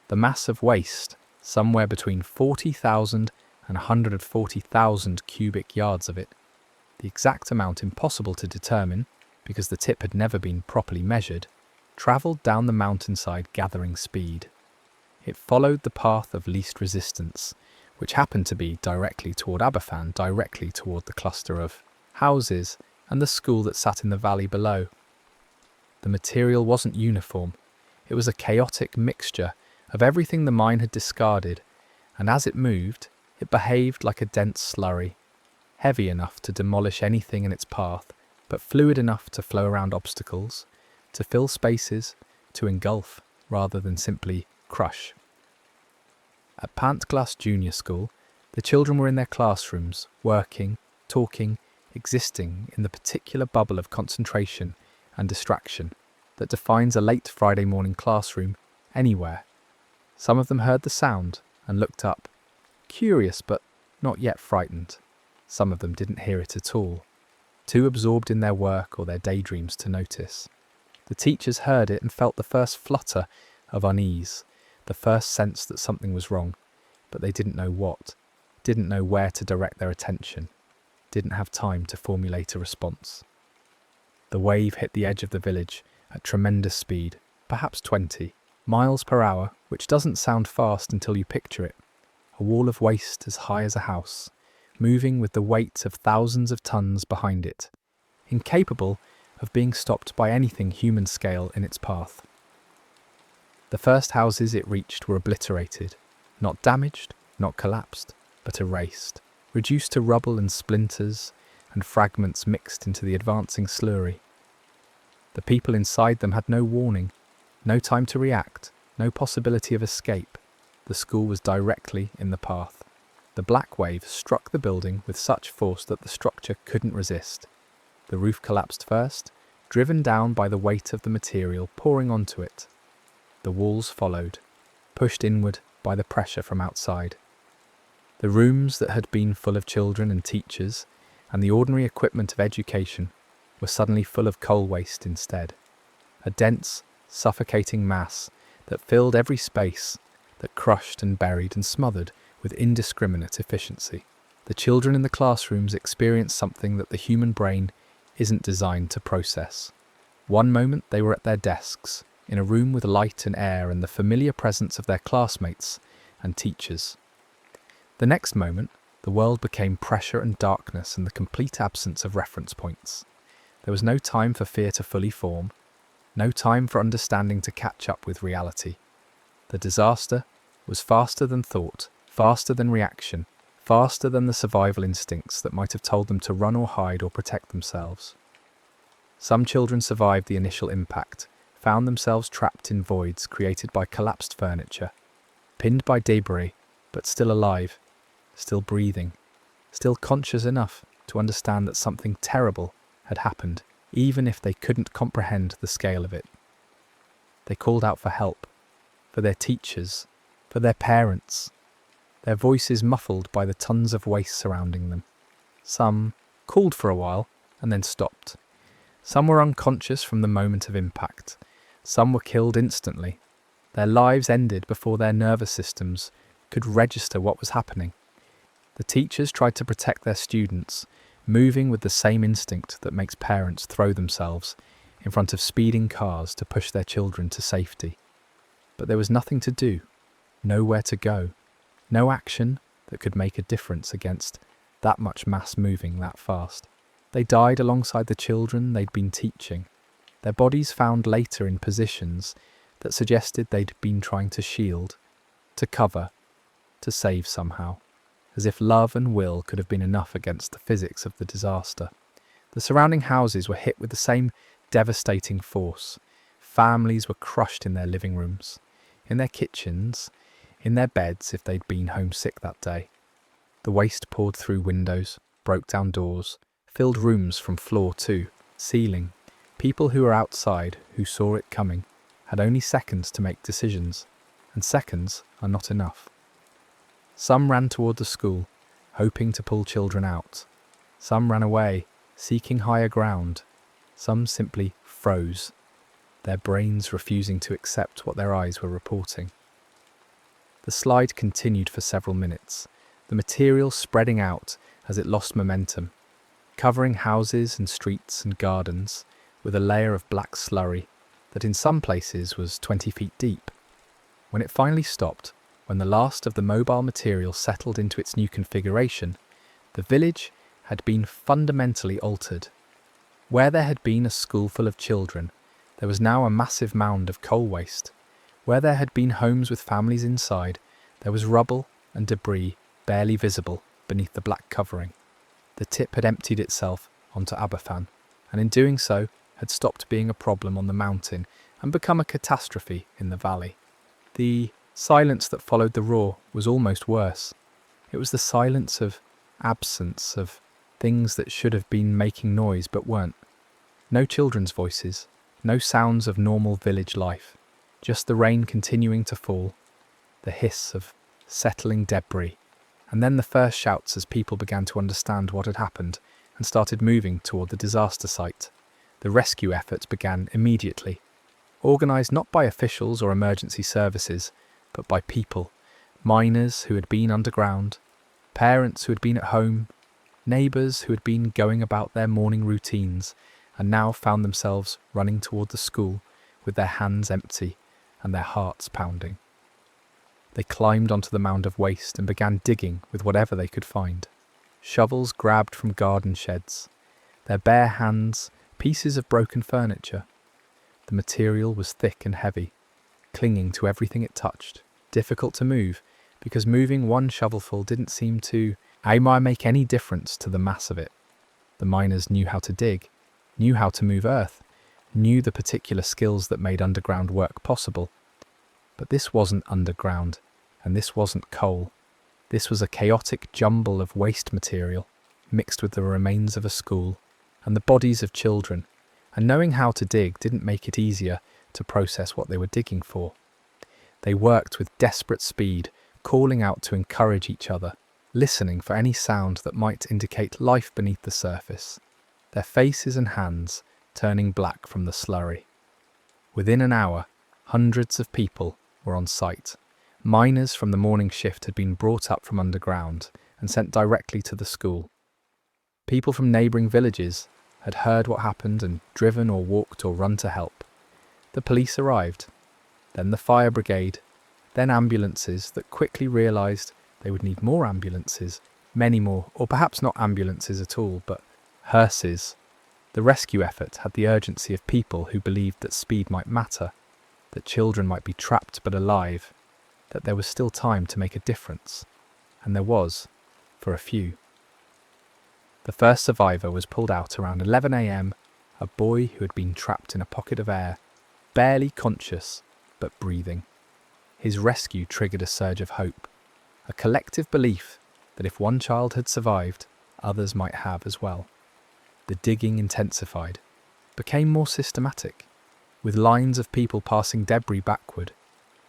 Speaker 1: The mass of waste, somewhere between 40,000 and 140,000 cubic yards of it, the exact amount impossible to determine because the tip had never been properly measured, travelled down the mountainside gathering speed. It followed the path of least resistance, which happened to be directly toward Aberfan, directly toward the cluster of houses and the school that sat in the valley below. The material wasn't uniform. It was a chaotic mixture of everything the mine had discarded, and as it moved, it behaved like a dense slurry, heavy enough to demolish anything in its path, but fluid enough to flow around obstacles, to fill spaces, to engulf rather than simply crush. At Pantglas Junior School, the children were in their classrooms, working, talking, existing in the particular bubble of concentration and distraction that defines a late Friday morning classroom anywhere. Some of them heard the sound and looked up, curious but not yet frightened. Some of them didn't hear it at all, too absorbed in their work or their daydreams to notice. The teachers heard it and felt the first flutter of unease, the first sense that something was wrong, but they didn't know what, didn't know where to direct their attention, didn't have time to formulate a response. The wave hit the edge of the village at tremendous speed, perhaps 20 miles per hour, which doesn't sound fast until you picture it. A wall of waste as high as a house, moving with the weight of thousands of tons behind it, incapable of being stopped by anything human scale in its path. The first houses it reached were obliterated, not damaged, not collapsed, but erased, reduced to rubble and splinters and fragments mixed into the advancing slurry. The people inside them had no warning, no time to react, no possibility of escape. The school was directly in the path. The black wave struck the building with such force that the structure couldn't resist. The roof collapsed first, driven down by the weight of the material pouring onto it. The walls followed, pushed inward by the pressure from outside. The rooms that had been full of children and teachers and the ordinary equipment of education were suddenly full of coal waste instead. A dense, suffocating mass that filled every space, that crushed and buried and smothered with indiscriminate efficiency. The children in the classrooms experienced something that the human brain isn't designed to process. One moment they were at their desks, in a room with light and air and the familiar presence of their classmates and teachers. The next moment, the world became pressure and darkness and the complete absence of reference points. There was no time for fear to fully form, no time for understanding to catch up with reality. The disaster was faster than thought, faster than reaction, faster than the survival instincts that might have told them to run or hide or protect themselves. Some children survived the initial impact, found themselves trapped in voids created by collapsed furniture, pinned by debris, but still alive, still breathing, still conscious enough to understand that something terrible had happened, even if they couldn't comprehend the scale of it. They called out for help, for their teachers, for their parents, their voices muffled by the tons of waste surrounding them. Some called for a while and then stopped. Some were unconscious from the moment of impact. Some were killed instantly. Their lives ended before their nervous systems could register what was happening. The teachers tried to protect their students, moving with the same instinct that makes parents throw themselves in front of speeding cars to push their children to safety. But there was nothing to do, nowhere to go, no action that could make a difference against that much mass moving that fast. They died alongside the children they'd been teaching, their bodies found later in positions that suggested they'd been trying to shield, to cover, to save somehow, as if love and will could have been enough against the physics of the disaster. The surrounding houses were hit with the same devastating force. Families were crushed in their living rooms, in their kitchens, in their beds if they'd been homesick that day. The waste poured through windows, broke down doors, filled rooms from floor to ceiling. People who were outside, who saw it coming, had only seconds to make decisions, and seconds are not enough. Some ran toward the school, hoping to pull children out. Some ran away, seeking higher ground. Some simply froze, their brains refusing to accept what their eyes were reporting. The slide continued for several minutes, the material spreading out as it lost momentum, covering houses and streets and gardens with a layer of black slurry that in some places was 20 feet deep. When it finally stopped, when the last of the mobile material settled into its new configuration, the village had been fundamentally altered. Where there had been a school full of children, there was now a massive mound of coal waste. Where there had been homes with families inside, there was rubble and debris barely visible beneath the black covering. The tip had emptied itself onto Aberfan, and in doing so, had stopped being a problem on the mountain and become a catastrophe in the valley. The silence that followed the roar was almost worse. It was the silence of absence, of things that should have been making noise but weren't. No children's voices, no sounds of normal village life, just the rain continuing to fall, the hiss of settling debris, and then the first shouts as people began to understand what had happened and started moving toward the disaster site. The rescue efforts began immediately, organised not by officials or emergency services, but by people, miners who had been underground, parents who had been at home, neighbours who had been going about their morning routines and now found themselves running toward the school with their hands empty and their hearts pounding. They climbed onto the mound of waste and began digging with whatever they could find. Shovels grabbed from garden sheds, their bare hands pieces of broken furniture. The material was thick and heavy, clinging to everything it touched, difficult to move, because moving one shovelful didn't seem to make any difference to the mass of it. The miners knew how to dig, knew how to move earth, knew the particular skills that made underground work possible. But this wasn't underground, and this wasn't coal. This was a chaotic jumble of waste material, mixed with the remains of a school, and the bodies of children, and knowing how to dig didn't make it easier to process what they were digging for. They worked with desperate speed, calling out to encourage each other, listening for any sound that might indicate life beneath the surface, their faces and hands turning black from the slurry. Within an hour, hundreds of people were on site. Miners from the morning shift had been brought up from underground and sent directly to the school. People from neighbouring villages had heard what happened and driven or walked or run to help. The police arrived, then the fire brigade, then ambulances that quickly realised they would need more ambulances, many more, or perhaps not ambulances at all, but hearses. The rescue effort had the urgency of people who believed that speed might matter, that children might be trapped but alive, that there was still time to make a difference, and there was, for a few. The first survivor was pulled out around 11 a.m, a boy who had been trapped in a pocket of air, barely conscious but breathing. His rescue triggered a surge of hope, a collective belief that if one child had survived, others might have as well. The digging intensified, became more systematic, with lines of people passing debris backward,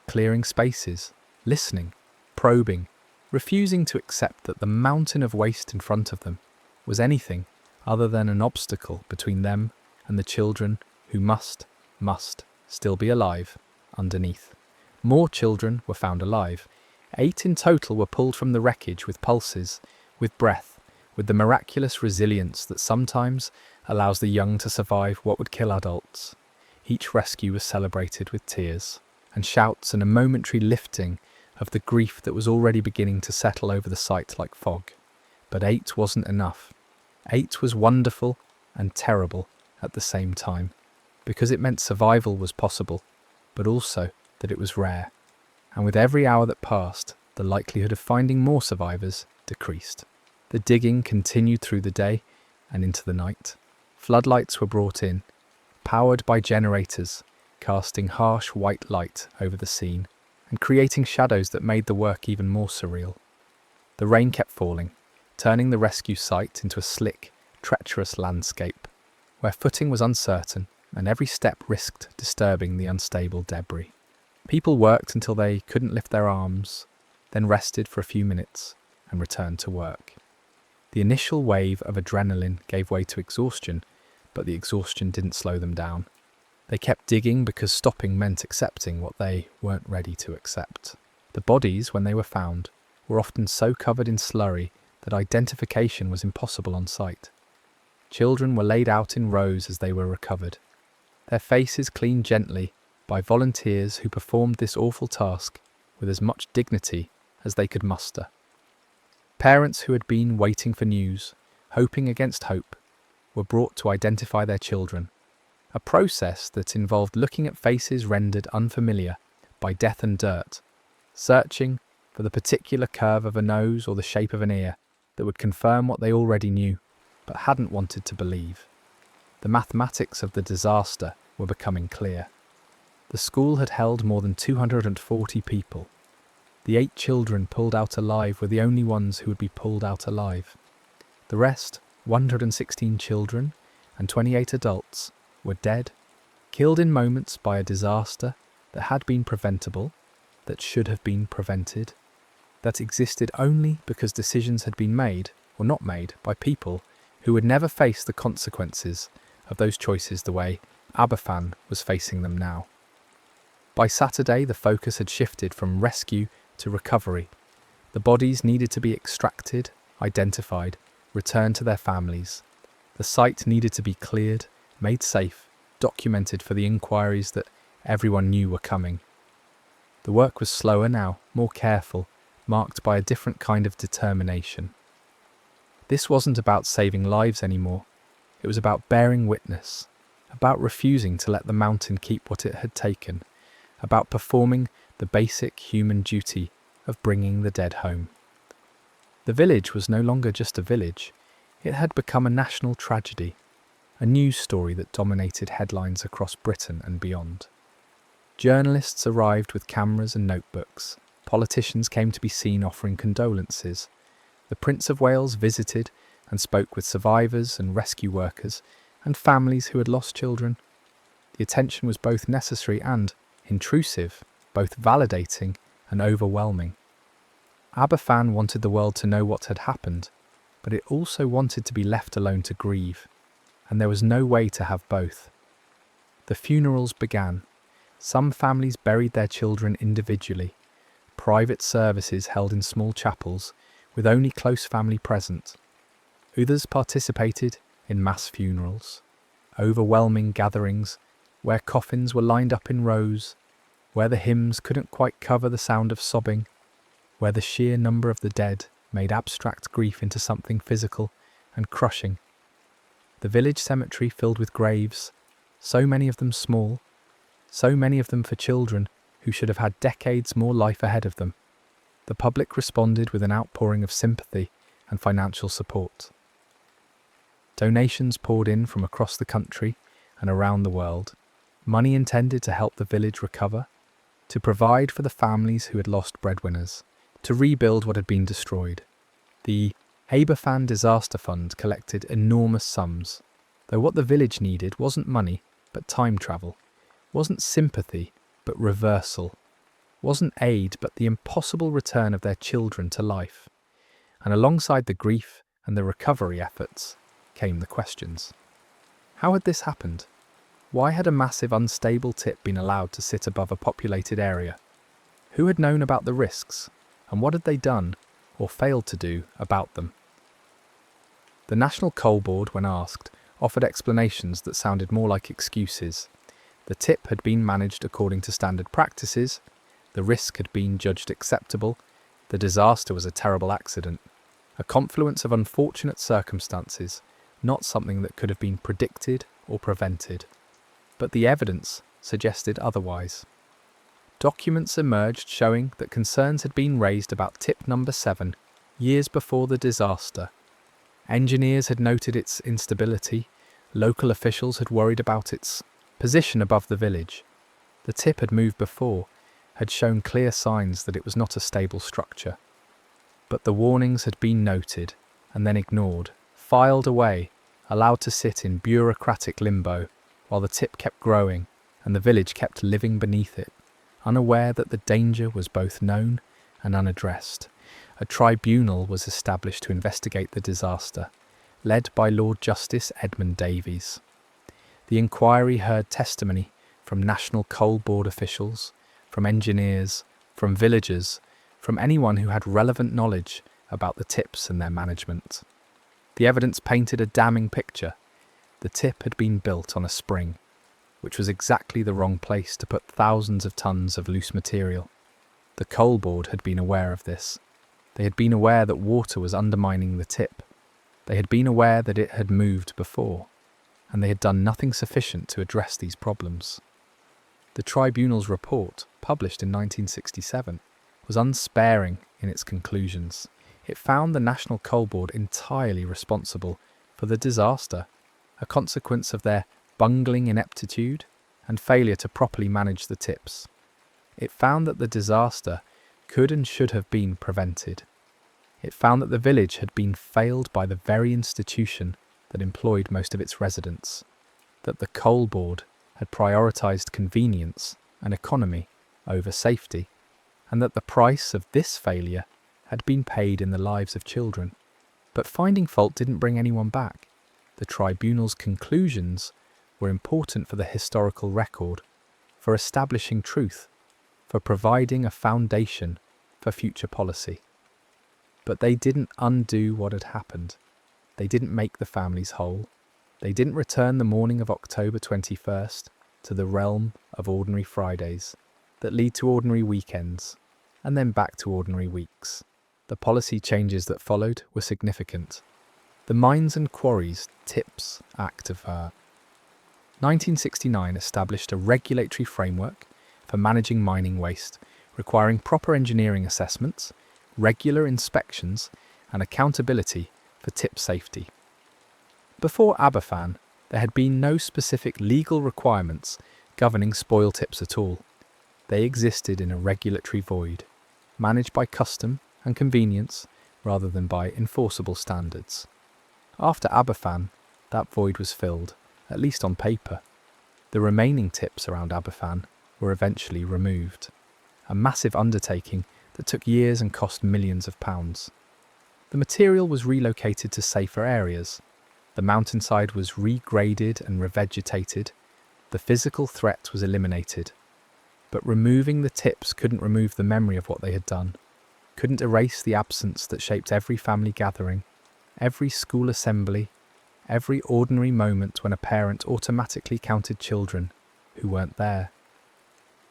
Speaker 1: clearing spaces, listening, probing, refusing to accept that the mountain of waste in front of them was anything other than an obstacle between them and the children who must still be alive underneath. More children were found alive. 8 in total were pulled from the wreckage with pulses, with breath, with the miraculous resilience that sometimes allows the young to survive what would kill adults. Each rescue was celebrated with tears and shouts and a momentary lifting of the grief that was already beginning to settle over the site like fog. But 8 wasn't enough. 8 was wonderful and terrible at the same time, because it meant survival was possible, but also that it was rare. And with every hour that passed, the likelihood of finding more survivors decreased. The digging continued through the day and into the night. Floodlights were brought in, powered by generators, casting harsh white light over the scene and creating shadows that made the work even more surreal. The rain kept falling, turning the rescue site into a slick, treacherous landscape, where footing was uncertain and every step risked disturbing the unstable debris. People worked until they couldn't lift their arms, then rested for a few minutes and returned to work. The initial wave of adrenaline gave way to exhaustion, but the exhaustion didn't slow them down. They kept digging because stopping meant accepting what they weren't ready to accept. The bodies, when they were found, were often so covered in slurry that identification was impossible on site. Children were laid out in rows as they were recovered, their faces cleaned gently by volunteers who performed this awful task with as much dignity as they could muster. Parents who had been waiting for news, hoping against hope, were brought to identify their children, a process that involved looking at faces rendered unfamiliar by death and dirt, searching for the particular curve of a nose or the shape of an ear that would confirm what they already knew but hadn't wanted to believe. The mathematics of the disaster were becoming clear. The school had held more than 240 people. The 8 children pulled out alive were the only ones who would be pulled out alive. The rest, 116 children and 28 adults, were dead, killed in moments by a disaster that had been preventable, that should have been prevented, that existed only because decisions had been made or not made by people who would never face the consequences of those choices the way Aberfan was facing them now. By Saturday, the focus had shifted from rescue to recovery. The bodies needed to be extracted, identified, returned to their families. The site needed to be cleared, made safe, documented for the inquiries that everyone knew were coming. The work was slower now, more careful, marked by a different kind of determination. This wasn't about saving lives anymore. It was about bearing witness, about refusing to let the mountain keep what it had taken, about performing the basic human duty of bringing the dead home. The village was no longer just a village. It had become a national tragedy, a news story that dominated headlines across Britain and beyond. Journalists arrived with cameras and notebooks. Politicians came to be seen offering condolences. The Prince of Wales visited and spoke with survivors and rescue workers and families who had lost children. The attention was both necessary and intrusive, both validating and overwhelming. Aberfan wanted the world to know what had happened, but it also wanted to be left alone to grieve, and there was no way to have both. The funerals began. Some families buried their children individually, private services held in small chapels with only close family present. Others participated in mass funerals, overwhelming gatherings where coffins were lined up in rows, where the hymns couldn't quite cover the sound of sobbing, where the sheer number of the dead made abstract grief into something physical and crushing. The village cemetery filled with graves, so many of them small, so many of them for children who should have had decades more life ahead of them. The public responded with an outpouring of sympathy and financial support. Donations poured in from across the country and around the world, money intended to help the village recover, to provide for the families who had lost breadwinners, to rebuild what had been destroyed. The Aberfan Disaster Fund collected enormous sums, though what the village needed wasn't money, but time travel, wasn't sympathy, but reversal, wasn't aid, but the impossible return of their children to life. And alongside the grief and the recovery efforts came the questions. How had this happened? Why had a massive unstable tip been allowed to sit above a populated area? Who had known about the risks, and what had they done, or failed to do, about them? The National Coal Board, when asked, offered explanations that sounded more like excuses. The tip had been managed according to standard practices, the risk had been judged acceptable, the disaster was a terrible accident, a confluence of unfortunate circumstances, not something that could have been predicted or prevented. But the evidence suggested otherwise. Documents emerged showing that concerns had been raised about tip number 7 years before the disaster. Engineers had noted its instability, local officials had worried about its position above the village. The tip had moved before, had shown clear signs that it was not a stable structure. But the warnings had been noted and then ignored, filed away, allowed to sit in bureaucratic limbo, while the tip kept growing and the village kept living beneath it, unaware that the danger was both known and unaddressed. A tribunal was established to investigate the disaster, led by Lord Justice Edmund Davies. The inquiry heard testimony from National Coal Board officials, from engineers, from villagers, from anyone who had relevant knowledge about the tips and their management. The evidence painted a damning picture. The tip had been built on a spring, which was exactly the wrong place to put thousands of tons of loose material. The Coal Board had been aware of this. They had been aware that water was undermining the tip. They had been aware that it had moved before, and they had done nothing sufficient to address these problems. The tribunal's report, published in 1967, was unsparing in its conclusions. It found the National Coal Board entirely responsible for the disaster. a consequence of their bungling ineptitude and failure to properly manage the tips. It found that the disaster could and should have been prevented. It found that the village had been failed by the very institution that employed most of its residents, that the coal board had prioritised convenience and economy over safety, and that the price of this failure had been paid in the lives of children. But finding fault didn't bring anyone back. The tribunal's conclusions were important for the historical record, for establishing truth, for providing a foundation for future policy. But they didn't undo what had happened. They didn't make the families whole. They didn't return the morning of October 21st to the realm of ordinary Fridays that lead to ordinary weekends, and then back to ordinary weeks. The policy changes that followed were significant. The Mines and Quarries Tips Act of 1969 established a regulatory framework for managing mining waste, requiring proper engineering assessments, regular inspections, and accountability for tip safety. Before Aberfan, there had been no specific legal requirements governing spoil tips at all. They existed in a regulatory void, managed by custom and convenience rather than by enforceable standards. After Aberfan, that void was filled, at least on paper. The remaining tips around Aberfan were eventually removed, a massive undertaking that took years and cost millions of pounds. The material was relocated to safer areas. The mountainside was regraded and revegetated. The physical threat was eliminated. But removing the tips couldn't remove the memory of what they had done, couldn't erase the absence that shaped every family gathering, every school assembly, every ordinary moment when a parent automatically counted children who weren't there.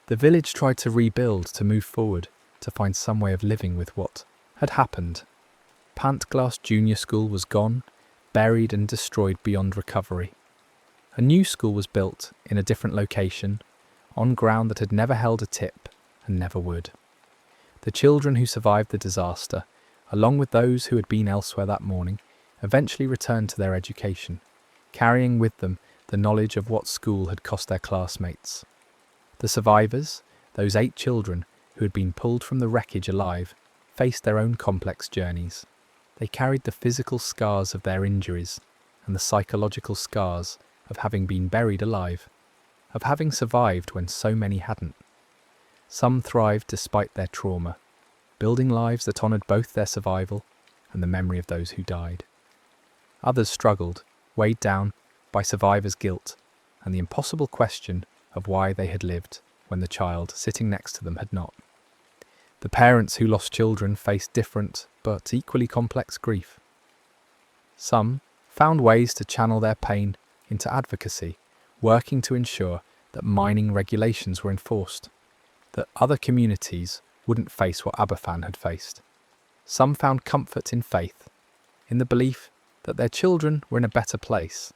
Speaker 1: The village tried to rebuild, to move forward, to find some way of living with what had happened. Pantglass Junior School was gone, buried and destroyed beyond recovery. A new school was built in a different location, on ground that had never held a tip and never would. The children who survived the disaster, along with those who had been elsewhere that morning, eventually returned to their education, carrying with them the knowledge of what school had cost their classmates. The survivors, those 8 children who had been pulled from the wreckage alive, faced their own complex journeys. They carried the physical scars of their injuries and the psychological scars of having been buried alive, of having survived when so many hadn't. Some thrived despite their trauma, building lives that honoured both their survival and the memory of those who died. Others struggled, weighed down by survivors' guilt and the impossible question of why they had lived when the child sitting next to them had not. The parents who lost children faced different but equally complex grief. Some found ways to channel their pain into advocacy, working to ensure that mining regulations were enforced, that other communities wouldn't face what Aberfan had faced. Some found comfort in faith, in the belief that their children were in a better place,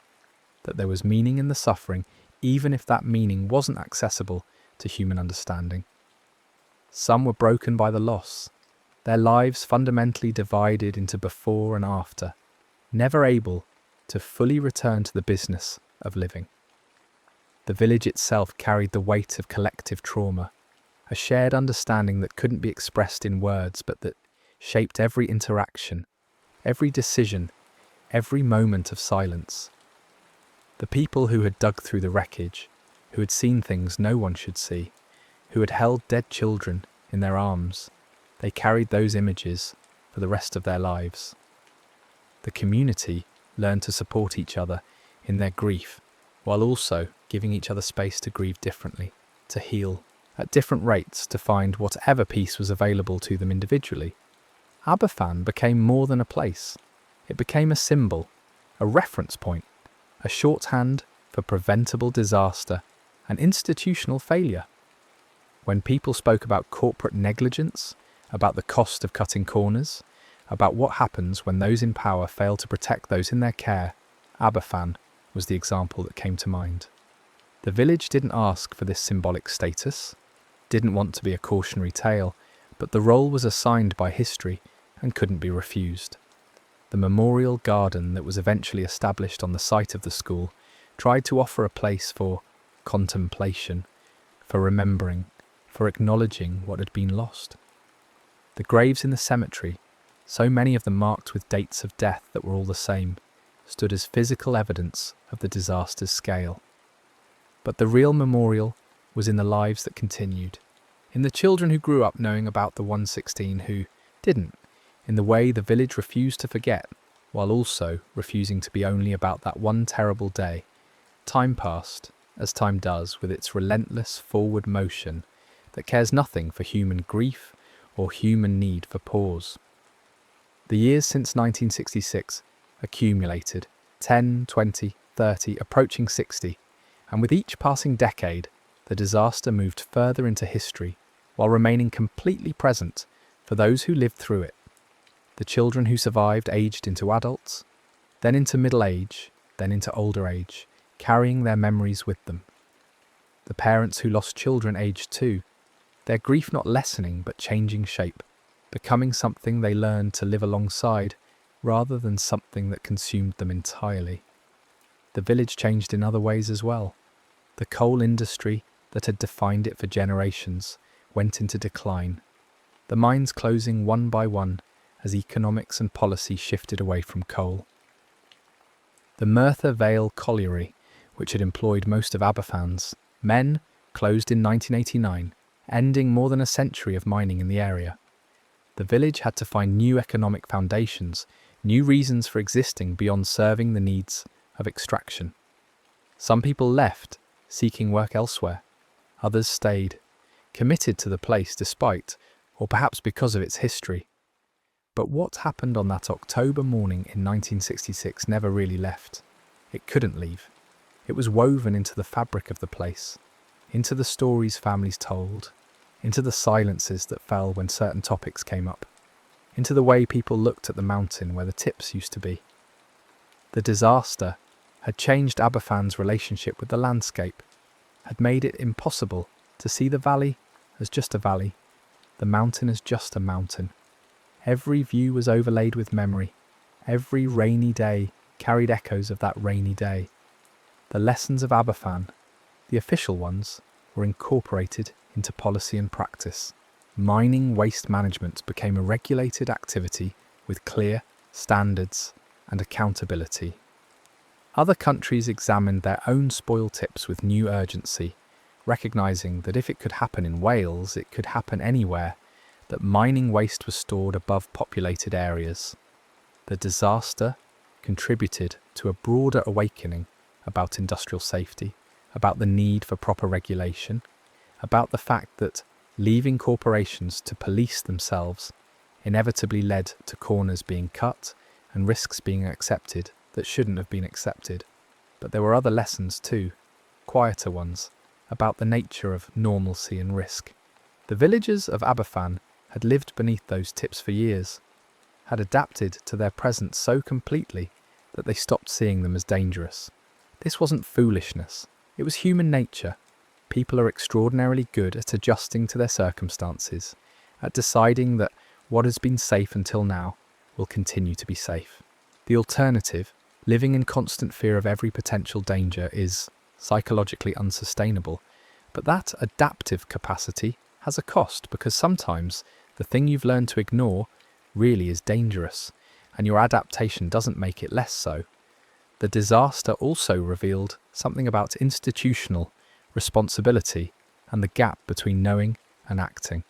Speaker 1: that there was meaning in the suffering, even if that meaning wasn't accessible to human understanding. Some were broken by the loss, their lives fundamentally divided into before and after, never able to fully return to the business of living. The village itself carried the weight of collective trauma, a shared understanding that couldn't be expressed in words but that shaped every interaction, every decision, every moment of silence. The people who had dug through the wreckage, who had seen things no one should see, who had held dead children in their arms, they carried those images for the rest of their lives. The community learned to support each other in their grief, while also giving each other space to grieve differently, to heal at different rates, to find whatever peace was available to them individually. Aberfan became more than a place. It became a symbol, a reference point, a shorthand for preventable disaster and institutional failure. When people spoke about corporate negligence, about the cost of cutting corners, about what happens when those in power fail to protect those in their care, Aberfan was the example that came to mind. The village didn't ask for this symbolic status, didn't want to be a cautionary tale, but the role was assigned by history and couldn't be refused. The memorial garden that was eventually established on the site of the school tried to offer a place for contemplation, for remembering, for acknowledging what had been lost. The graves in the cemetery, so many of them marked with dates of death that were all the same, stood as physical evidence of the disaster's scale. But the real memorial was in the lives that continued, in the children who grew up knowing about the 116 who didn't, in the way the village refused to forget, while also refusing to be only about that one terrible day. Time passed, as time does, with its relentless forward motion that cares nothing for human grief or human need for pause. The years since 1966 accumulated, 10, 20, 30, approaching 60, and with each passing decade, the disaster moved further into history while remaining completely present for those who lived through it. The children who survived aged into adults, then into middle age, then into older age, carrying their memories with them. The parents who lost children aged too, their grief not lessening but changing shape, becoming something they learned to live alongside rather than something that consumed them entirely. The village changed in other ways as well. The coal industry that had defined it for generations went into decline, the mines closing one by one as economics and policy shifted away from coal. The Merthyr Vale colliery, which had employed most of Aberfann's men, closed in 1989, ending more than a century of mining in the area. The village had to find new economic foundations, new reasons for existing beyond serving the needs of extraction. Some people left, seeking work elsewhere. Others stayed, committed to the place despite, or perhaps because of its history. But what happened on that October morning in 1966 never really left. It couldn't leave. It was woven into the fabric of the place, into the stories families told, into the silences that fell when certain topics came up, into the way people looked at the mountain where the tips used to be. The disaster had changed Aberfann's relationship with the landscape, had made it impossible to see the valley as just a valley, the mountain as just a mountain. Every view was overlaid with memory. Every rainy day carried echoes of that rainy day. The lessons of Aberfan, the official ones, were incorporated into policy and practice. Mining waste management became a regulated activity with clear standards and accountability. Other countries examined their own spoil tips with new urgency, recognising that if it could happen in Wales, it could happen anywhere, that mining waste was stored above populated areas. The disaster contributed to a broader awakening about industrial safety, about the need for proper regulation, about the fact that leaving corporations to police themselves inevitably led to corners being cut and risks being accepted that shouldn't have been accepted. But there were other lessons too, quieter ones, about the nature of normalcy and risk. The villagers of Aberfan had lived beneath those tips for years, had adapted to their presence so completely that they stopped seeing them as dangerous. This wasn't foolishness, it was human nature. People are extraordinarily good at adjusting to their circumstances, at deciding that what has been safe until now will continue to be safe. The alternative, living in constant fear of every potential danger, is psychologically unsustainable. But that adaptive capacity has a cost, because sometimes the thing you've learned to ignore really is dangerous, and your adaptation doesn't make it less so. The disaster also revealed something about institutional responsibility and the gap between knowing and acting.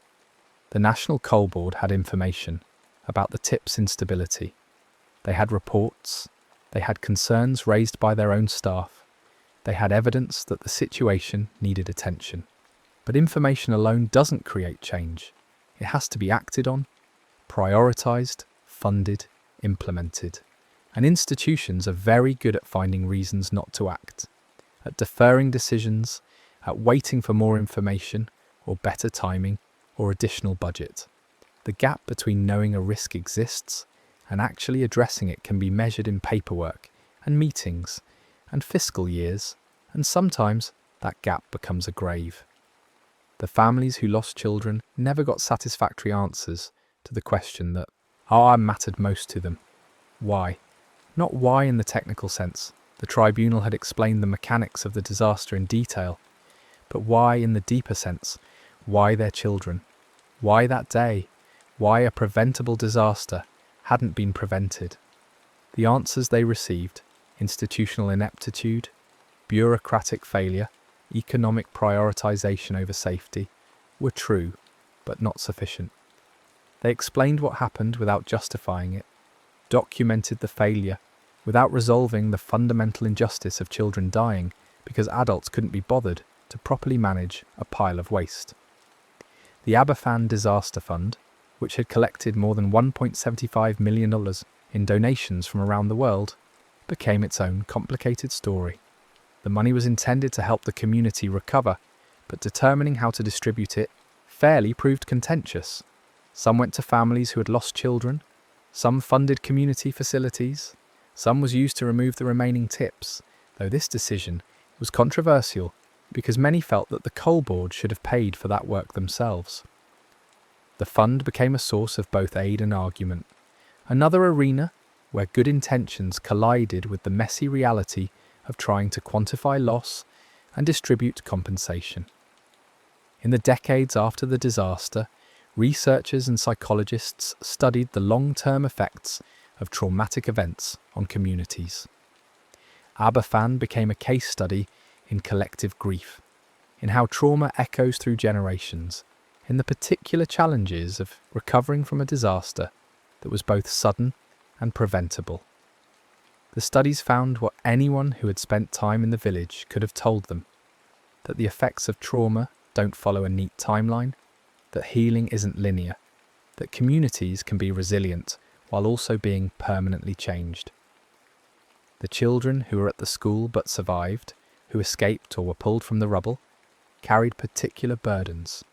Speaker 1: The National Coal Board had information about the tip's instability. They had reports, they had concerns raised by their own staff, they had evidence that the situation needed attention. But information alone doesn't create change. It has to be acted on, prioritised, funded, implemented. And institutions are very good at finding reasons not to act, at deferring decisions, at waiting for more information or better timing or additional budget. The gap between knowing a risk exists and actually addressing it can be measured in paperwork and meetings and fiscal years, and sometimes that gap becomes a grave. The families who lost children never got satisfactory answers to the question that mattered most to them. Why? Not why in the technical sense. The tribunal had explained the mechanics of the disaster in detail, but why in the deeper sense? Why their children? Why that day? Why a preventable disaster hadn't been prevented? The answers they received: institutional ineptitude, bureaucratic failure, economic prioritization over safety, were true, but not sufficient. They explained what happened without justifying it, documented the failure without resolving the fundamental injustice of children dying because adults couldn't be bothered to properly manage a pile of waste. The Aberfan Disaster Fund, which had collected more than $1.75 million in donations from around the world, became its own complicated story. The money was intended to help the community recover, but determining how to distribute it fairly proved contentious. Some went to families who had lost children, some funded community facilities, some was used to remove the remaining tips, though this decision was controversial because many felt that the coal board should have paid for that work themselves. The fund became a source of both aid and argument, another arena where good intentions collided with the messy reality of trying to quantify loss and distribute compensation. In the decades after the disaster, researchers and psychologists studied the long-term effects of traumatic events on communities. Aberfan became a case study in collective grief, in how trauma echoes through generations, in the particular challenges of recovering from a disaster that was both sudden and preventable. The studies found what anyone who had spent time in the village could have told them: that the effects of trauma don't follow a neat timeline, that healing isn't linear, that communities can be resilient while also being permanently changed. The children who were at the school but survived, who escaped or were pulled from the rubble, carried particular burdens.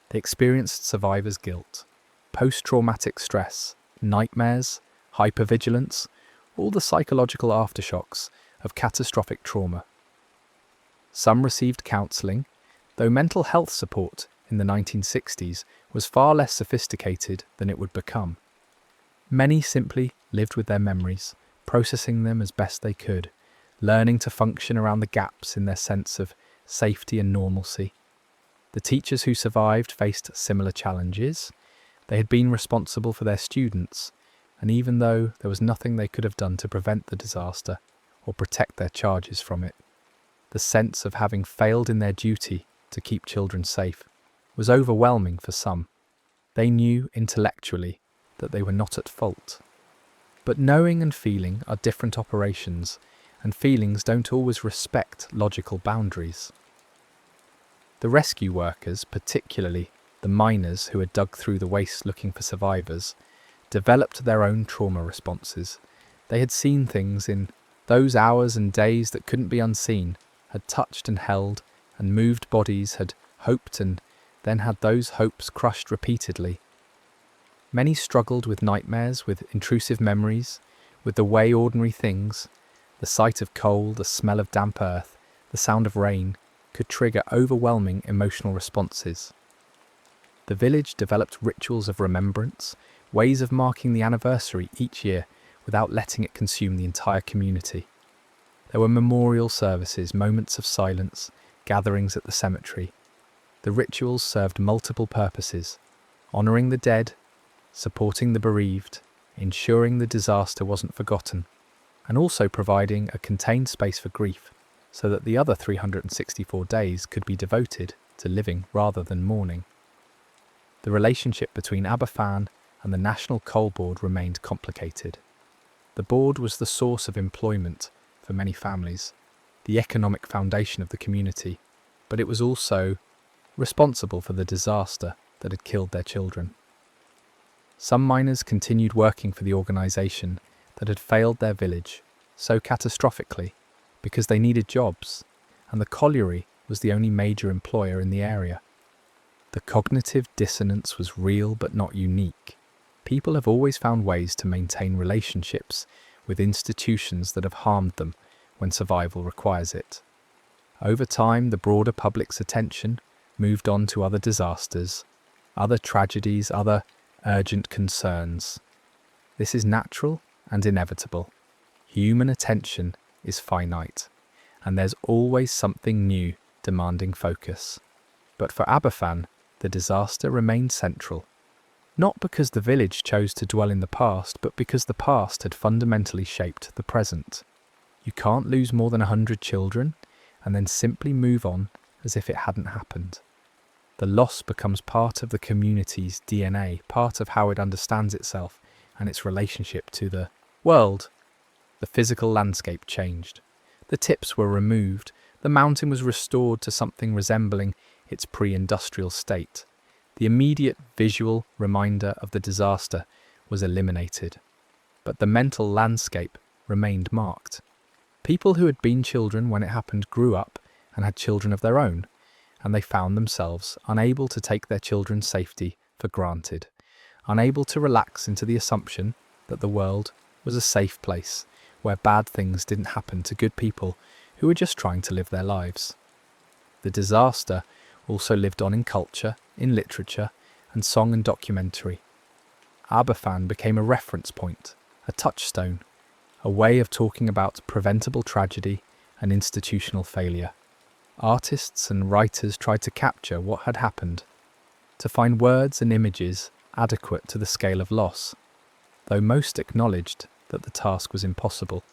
Speaker 1: They experienced survivor's guilt, post-traumatic stress, nightmares, hypervigilance, all the psychological aftershocks of catastrophic trauma. Some received counselling, though mental health support in the 1960s was far less sophisticated than it would become. Many simply lived with their memories, processing them as best they could, learning to function around the gaps in their sense of safety and normalcy. The teachers who survived faced similar challenges. They had been responsible for their students, and even though there was nothing they could have done to prevent the disaster or protect their charges from it, the sense of having failed in their duty to keep children safe was overwhelming for some. They knew intellectually that they were not at fault. But knowing and feeling are different operations, and feelings don't always respect logical boundaries. The rescue workers, particularly the miners who had dug through the waste looking for survivors, developed their own trauma responses. They had seen things in those hours and days that couldn't be unseen, had touched and held and moved bodies, had hoped and then had those hopes crushed repeatedly. Many struggled with nightmares, with intrusive memories, with the way ordinary things, the sight of coal, the smell of damp earth, the sound of rain, could trigger overwhelming emotional responses. The village developed rituals of remembrance, ways of marking the anniversary each year without letting it consume the entire community. There were memorial services, moments of silence, gatherings at the cemetery. The rituals served multiple purposes: honouring the dead, supporting the bereaved, ensuring the disaster wasn't forgotten, and also providing a contained space for grief so that the other 364 days could be devoted to living rather than mourning. The relationship between Aberfan and the National Coal Board remained complicated. The board was the source of employment for many families, the economic foundation of the community, but it was also responsible for the disaster that had killed their children. Some miners continued working for the organisation that had failed their village so catastrophically because they needed jobs, and the colliery was the only major employer in the area. The cognitive dissonance was real but not unique. People have always found ways to maintain relationships with institutions that have harmed them when survival requires it. Over time, the broader public's attention moved on to other disasters, other tragedies, other urgent concerns. This is natural and inevitable. Human attention is finite, and there's always something new demanding focus. But for Aberfan, the disaster remained central. Not because the village chose to dwell in the past, but because the past had fundamentally shaped the present. You can't lose more than 100 children and then simply move on as if it hadn't happened. The loss becomes part of the community's DNA, part of how it understands itself and its relationship to the world. The physical landscape changed. The tips were removed. The mountain was restored to something resembling its pre-industrial state. The immediate visual reminder of the disaster was eliminated, but the mental landscape remained marked. People who had been children when it happened grew up and had children of their own, and they found themselves unable to take their children's safety for granted, unable to relax into the assumption that the world was a safe place where bad things didn't happen to good people who were just trying to live their lives. The disaster also lived on in culture, in literature, and song and documentary. Aberfan became a reference point, a touchstone, a way of talking about preventable tragedy and institutional failure. Artists and writers tried to capture what had happened, to find words and images adequate to the scale of loss, though most acknowledged that the task was impossible.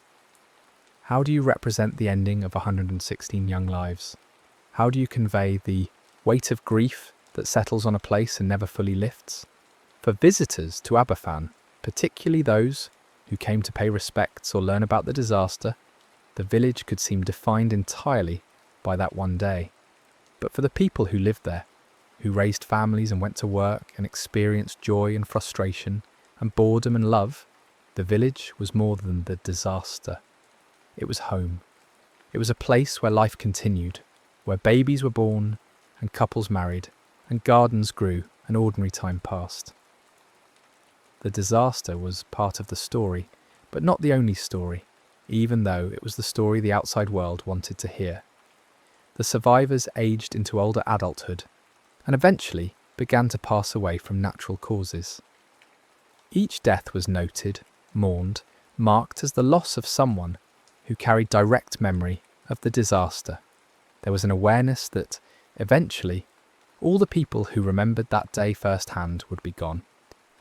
Speaker 1: How do you represent the ending of 116 young lives? How do you convey the weight of grief that settles on a place and never fully lifts? For visitors to Aberfan, particularly those who came to pay respects or learn about the disaster, the village could seem defined entirely by that one day. But for the people who lived there, who raised families and went to work and experienced joy and frustration and boredom and love, the village was more than the disaster. It was home. It was a place where life continued, where babies were born and couples married and gardens grew and ordinary time passed. The disaster was part of the story, but not the only story, even though it was the story the outside world wanted to hear. The survivors aged into older adulthood and eventually began to pass away from natural causes. Each death was noted, mourned, marked as the loss of someone who carried direct memory of the disaster. There was an awareness that, eventually, all the people who remembered that day firsthand would be gone,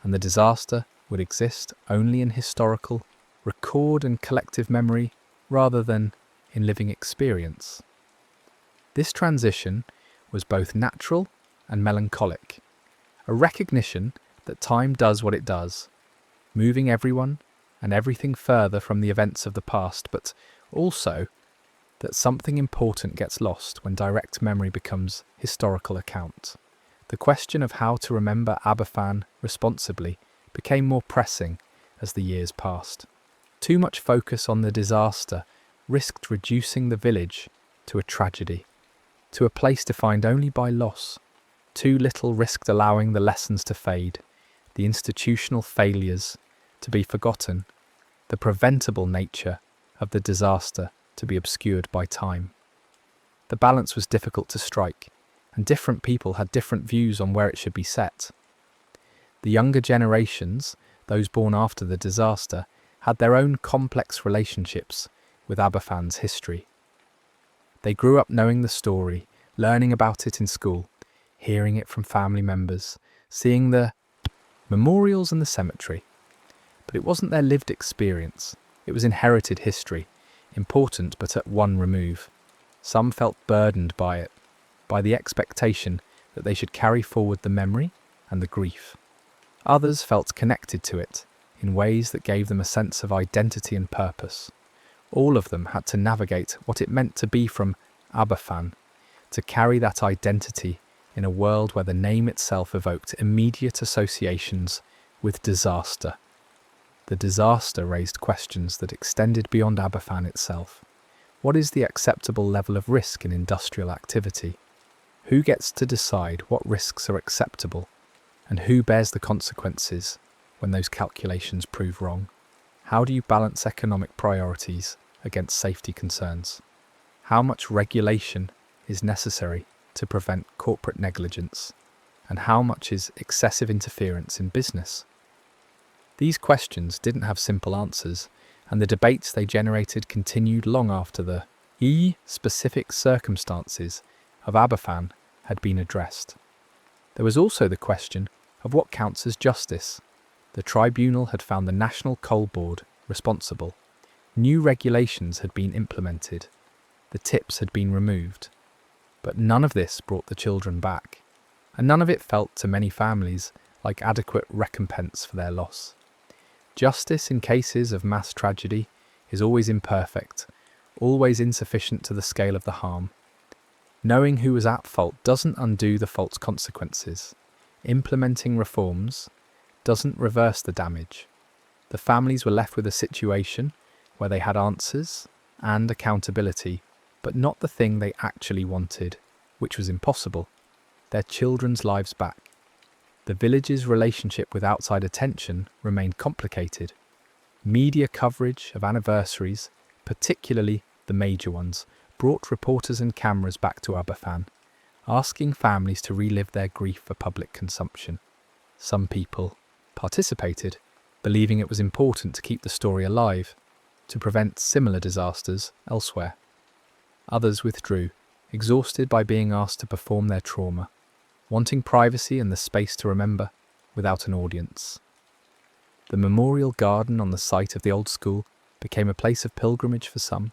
Speaker 1: and the disaster would exist only in historical, record and collective memory rather than in living experience. This transition was both natural and melancholic, a recognition that time does what it does, moving everyone and everything further from the events of the past, but also that something important gets lost when direct memory becomes historical account. The question of how to remember Aberfan responsibly became more pressing as the years passed. Too much focus on the disaster risked reducing the village to a tragedy, to a place defined only by loss. Too little risked allowing the lessons to fade, the institutional failures to be forgotten, the preventable nature of the disaster to be obscured by time. The balance was difficult to strike, and different people had different views on where it should be set. The younger generations, those born after the disaster, had their own complex relationships with Aberfan's history. They grew up knowing the story, learning about it in school, hearing it from family members, seeing the memorials and the cemetery. But it wasn't their lived experience, it was inherited history, important but at one remove. Some felt burdened by it, by the expectation that they should carry forward the memory and the grief. Others felt connected to it in ways that gave them a sense of identity and purpose. All of them had to navigate what it meant to be from Aberfan, to carry that identity in a world where the name itself evoked immediate associations with disaster. The disaster raised questions that extended beyond Aberfan itself. What is the acceptable level of risk in industrial activity? Who gets to decide what risks are acceptable, and who bears the consequences when those calculations prove wrong? How do you balance economic priorities against safety concerns? How much regulation is necessary to prevent corporate negligence? And how much is excessive interference in business? These questions didn't have simple answers, and the debates they generated continued long after the specific circumstances of Aberfan had been addressed. There was also the question of what counts as justice. The tribunal had found the National Coal Board responsible. New regulations had been implemented. The tips had been removed. But none of this brought the children back, and none of it felt to many families like adequate recompense for their loss. Justice in cases of mass tragedy is always imperfect, always insufficient to the scale of the harm. Knowing who was at fault doesn't undo the fault's consequences. Implementing reforms doesn't reverse the damage. The families were left with a situation where they had answers and accountability, but not the thing they actually wanted, which was impossible: their children's lives back. The village's relationship with outside attention remained complicated. Media coverage of anniversaries, particularly the major ones, brought reporters and cameras back to Aberfan, asking families to relive their grief for public consumption. Some people participated, believing it was important to keep the story alive, to prevent similar disasters elsewhere. Others withdrew, exhausted by being asked to perform their trauma, wanting privacy and the space to remember without an audience. The memorial garden on the site of the old school became a place of pilgrimage for some,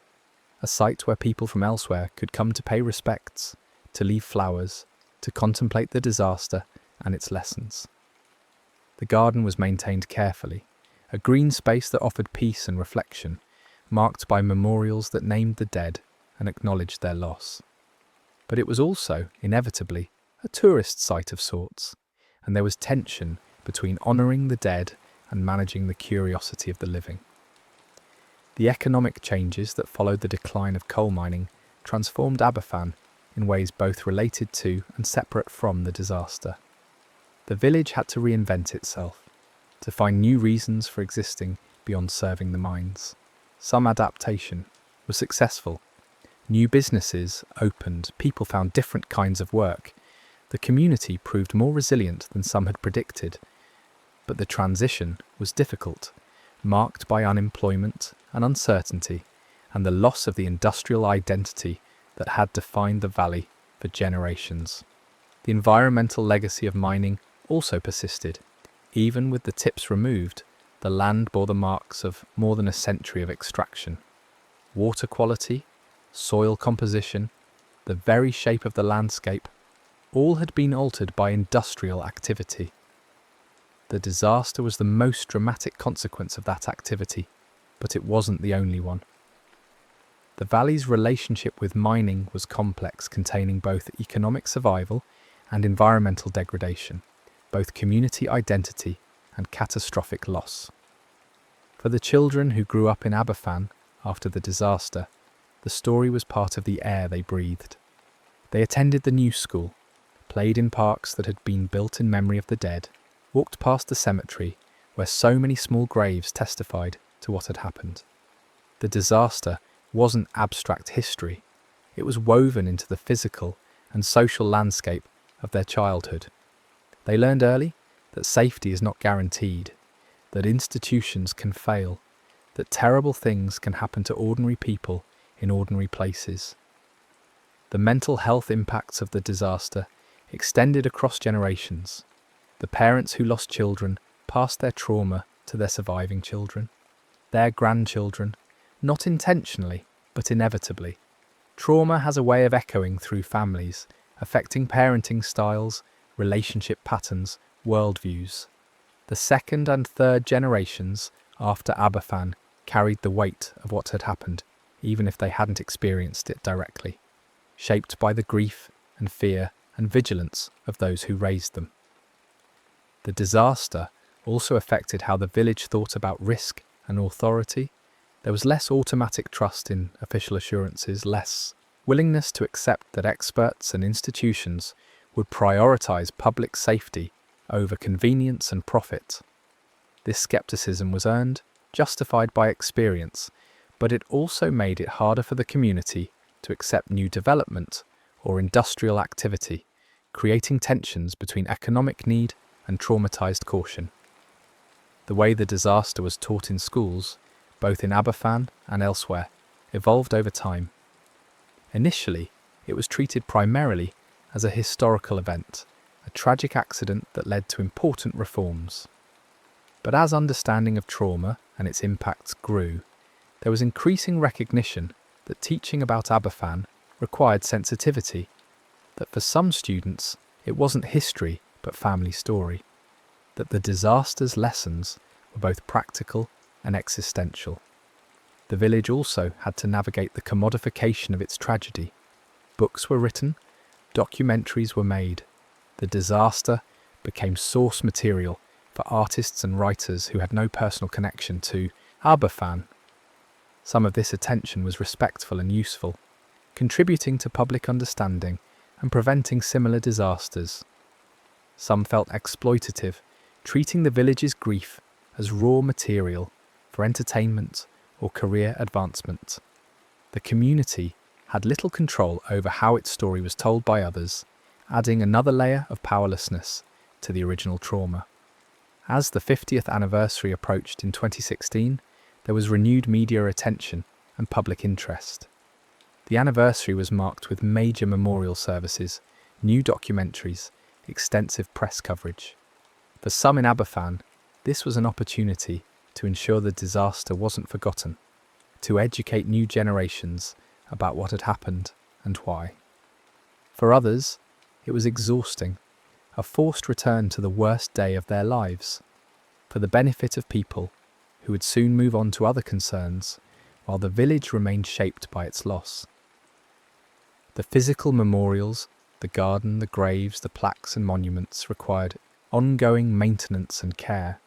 Speaker 1: a site where people from elsewhere could come to pay respects, to leave flowers, to contemplate the disaster and its lessons. The garden was maintained carefully, a green space that offered peace and reflection, marked by memorials that named the dead and acknowledged their loss. But it was also, inevitably, a tourist site of sorts, and there was tension between honouring the dead and managing the curiosity of the living. The economic changes that followed the decline of coal mining transformed Aberfan in ways both related to and separate from the disaster. The village had to reinvent itself, to find new reasons for existing beyond serving the mines. Some adaptation was successful. New businesses opened, people found different kinds of work. The community proved more resilient than some had predicted. But the transition was difficult, marked by unemployment and uncertainty, and the loss of the industrial identity that had defined the valley for generations. The environmental legacy of mining also persisted. Even with the tips removed, the land bore the marks of more than a century of extraction. Water quality, soil composition, the very shape of the landscape, all had been altered by industrial activity. The disaster was the most dramatic consequence of that activity, but it wasn't the only one. The valley's relationship with mining was complex, containing both economic survival and environmental degradation, both community identity and catastrophic loss. For the children who grew up in Aberfan after the disaster, the story was part of the air they breathed. They attended the new school, played in parks that had been built in memory of the dead, walked past the cemetery where so many small graves testified to what had happened. The disaster wasn't abstract history. It was woven into the physical and social landscape of their childhood. They learned early that safety is not guaranteed, that institutions can fail, that terrible things can happen to ordinary people in ordinary places. The mental health impacts of the disaster extended across generations. The parents who lost children passed their trauma to their surviving children, their grandchildren, not intentionally, but inevitably. Trauma has a way of echoing through families, affecting parenting styles, relationship patterns, worldviews. The second and third generations after Aberfan carried the weight of what had happened, even if they hadn't experienced it directly, shaped by the grief and fear and vigilance of those who raised them. The disaster also affected how the village thought about risk and authority. There was less automatic trust in official assurances, less willingness to accept that experts and institutions would prioritise public safety over convenience and profit. This scepticism was earned, justified by experience, but it also made it harder for the community to accept new development or industrial activity, creating tensions between economic need and traumatised caution. The way the disaster was taught in schools, both in Aberfan and elsewhere, evolved over time. Initially, it was treated primarily as a historical event, a tragic accident that led to important reforms. But as understanding of trauma and its impacts grew, there was increasing recognition that teaching about Aberfan required sensitivity, that for some students it wasn't history but family story, that the disaster's lessons were both practical and existential. The village also had to navigate the commodification of its tragedy. Books were written, documentaries were made. The disaster became source material for artists and writers who had no personal connection to Aberfan. Some of this attention was respectful and useful, contributing to public understanding and preventing similar disasters. Some felt exploitative, treating the village's grief as raw material for entertainment or career advancement. The community had little control over how its story was told by others, adding another layer of powerlessness to the original trauma. As the 50th anniversary approached in 2016, there was renewed media attention and public interest. The anniversary was marked with major memorial services, new documentaries, extensive press coverage. For some in Aberfan, this was an opportunity to ensure the disaster wasn't forgotten, to educate new generations about what had happened and why. For others, it was exhausting, a forced return to the worst day of their lives, for the benefit of people who would soon move on to other concerns, while the village remained shaped by its loss. The physical memorials, the garden, the graves, the plaques and monuments required ongoing maintenance and care.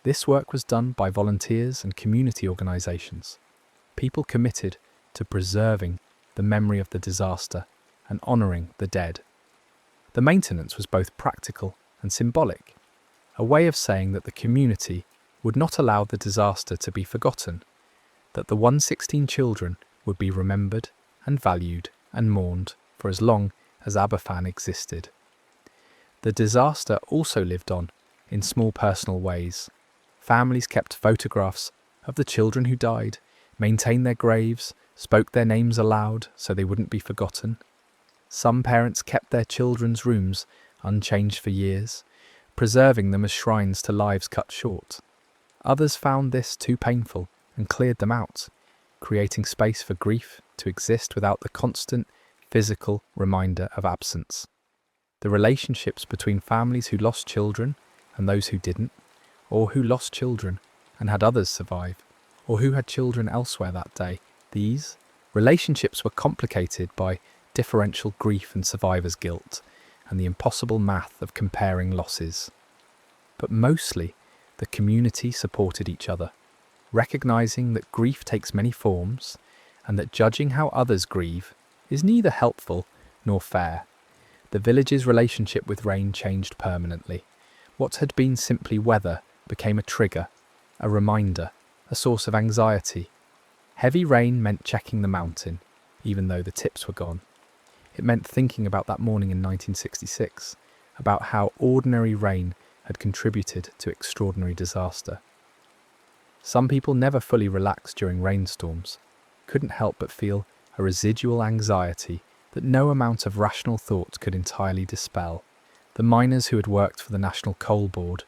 Speaker 1: This work was done by volunteers and community organisations, people committed to preserving the memory of the disaster and honouring the dead. The maintenance was both practical and symbolic, a way of saying that the community would not allow the disaster to be forgotten, that the 116 children would be remembered and valued and mourned for as long as Aberfan existed. The disaster also lived on in small personal ways. Families kept photographs of the children who died, maintained their graves, spoke their names aloud so they wouldn't be forgotten. Some parents kept their children's rooms unchanged for years, preserving them as shrines to lives cut short. Others found this too painful and cleared them out, creating space for grief to exist without the constant physical reminder of absence. The relationships between families who lost children and those who didn't, or who lost children and had others survive, or who had children elsewhere that day, these relationships were complicated by differential grief and survivor's guilt, and the impossible math of comparing losses. But mostly, the community supported each other, recognising that grief takes many forms, and that judging how others grieve is neither helpful nor fair. The village's relationship with rain changed permanently. What had been simply weather became a trigger, a reminder, a source of anxiety. Heavy rain meant checking the mountain, even though the tips were gone. It meant thinking about that morning in 1966, about how ordinary rain had contributed to extraordinary disaster. Some people never fully relaxed during rainstorms, couldn't help but feel a residual anxiety that no amount of rational thought could entirely dispel. The miners who had worked for the National Coal Board,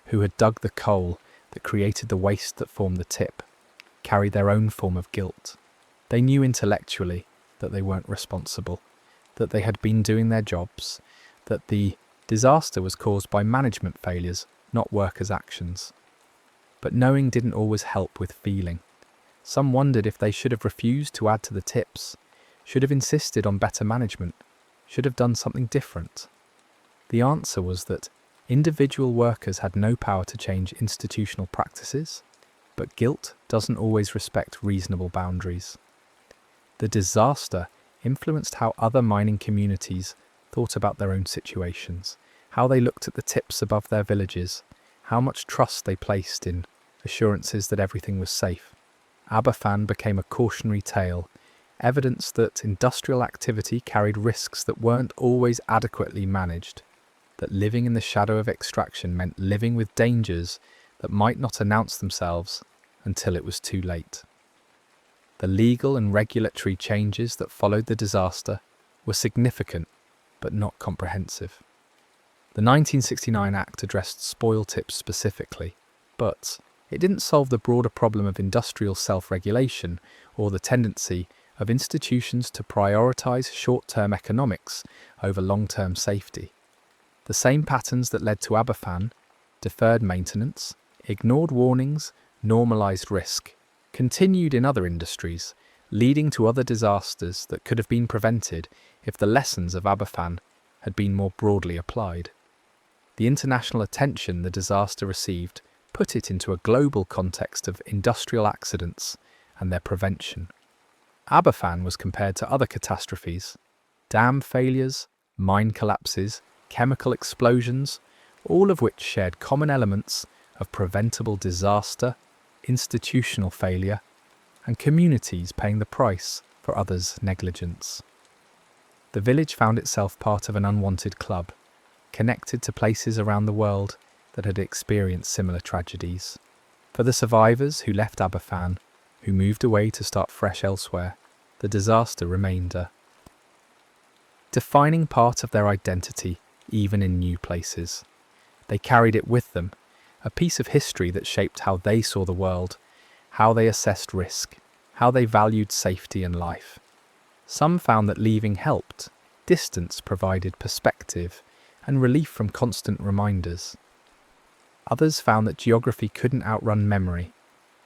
Speaker 1: who had dug the coal that created the waste that formed the tip, carried their own form of guilt. They knew intellectually that they weren't responsible, that they had been doing their jobs, that the disaster was caused by management failures, not workers' actions. But knowing didn't always help with feeling. Some wondered if they should have refused to add to the tips, should have insisted on better management, should have done something different. The answer was that individual workers had no power to change institutional practices, but guilt doesn't always respect reasonable boundaries. The disaster influenced how other mining communities thought about their own situations, how they looked at the tips above their villages, how much trust they placed in assurances that everything was safe. Aberfan became a cautionary tale, evidence that industrial activity carried risks that weren't always adequately managed, that living in the shadow of extraction meant living with dangers that might not announce themselves until it was too late. The legal and regulatory changes that followed the disaster were significant but not comprehensive. The 1969 Act addressed spoil tips specifically, but it didn't solve the broader problem of industrial self-regulation or the tendency of institutions to prioritise short-term economics over long-term safety. The same patterns that led to Aberfan, deferred maintenance, ignored warnings, normalised risk, continued in other industries, leading to other disasters that could have been prevented if the lessons of Aberfan had been more broadly applied. The international attention the disaster received put it into a global context of industrial accidents and their prevention. Aberfan was compared to other catastrophes, dam failures, mine collapses, chemical explosions, all of which shared common elements of preventable disaster, institutional failure, and communities paying the price for others' negligence. The village found itself part of an unwanted club, connected to places around the world that had experienced similar tragedies. For the survivors who left Aberfan, who moved away to start fresh elsewhere, the disaster remained a defining part of their identity, even in new places. They carried it with them, a piece of history that shaped how they saw the world, how they assessed risk, how they valued safety and life. Some found that leaving helped, distance provided perspective, and relief from constant reminders. Others found that geography couldn't outrun memory,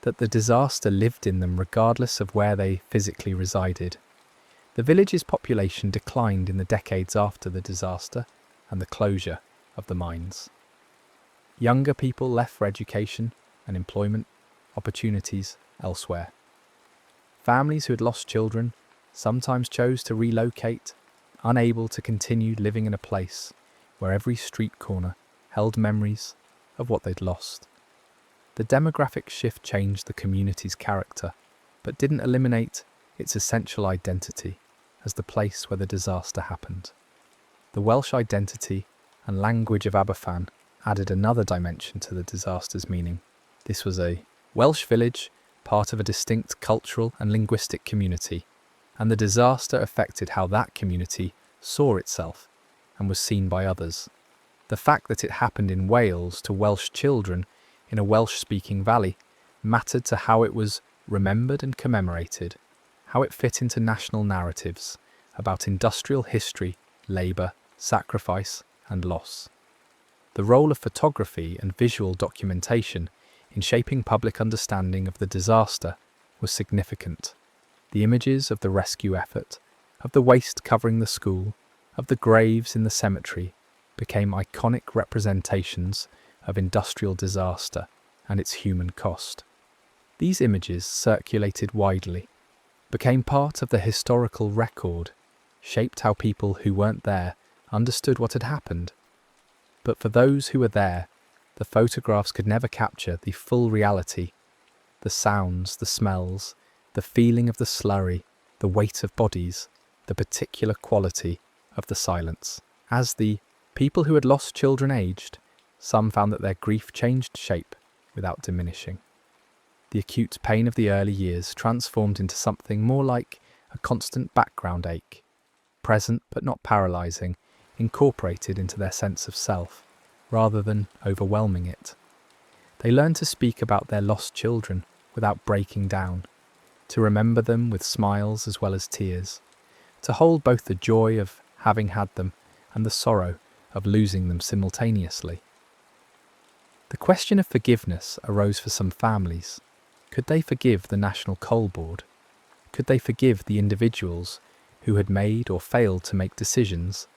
Speaker 1: that the disaster lived in them regardless of where they physically resided. The village's population declined in the decades after the disaster and the closure of the mines. Younger people left for education and employment opportunities elsewhere. Families who had lost children sometimes chose to relocate, unable to continue living in a place where every street corner held memories of what they'd lost. The demographic shift changed the community's character, but didn't eliminate its essential identity as the place where the disaster happened. The Welsh identity and language of Aberfan added another dimension to the disaster's meaning. This was a Welsh village, part of a distinct cultural and linguistic community, and the disaster affected how that community saw itself and was seen by others. The fact that it happened in Wales to Welsh children in a Welsh-speaking valley mattered to how it was remembered and commemorated, how it fit into national narratives about industrial history, labour, sacrifice and loss. The role of photography and visual documentation in shaping public understanding of the disaster was significant. The images of the rescue effort, of the waste covering the school, of the graves in the cemetery became iconic representations of industrial disaster and its human cost. These images circulated widely, became part of the historical record, shaped how people who weren't there understood what had happened. But for those who were there, the photographs could never capture the full reality, the sounds, the smells, the feeling of the slurry, the weight of bodies, the particular quality of the silence. As the people who had lost children aged, some found that their grief changed shape without diminishing. The acute pain of the early years transformed into something more like a constant background ache, present but not paralysing, incorporated into their sense of self, rather than overwhelming it. They learned to speak about their lost children without breaking down, to remember them with smiles as well as tears, to hold both the joy of having had them and the sorrow of losing them simultaneously. The question of forgiveness arose for some families. Could they forgive the National Coal Board? Could they forgive the individuals who had made or failed to make decisions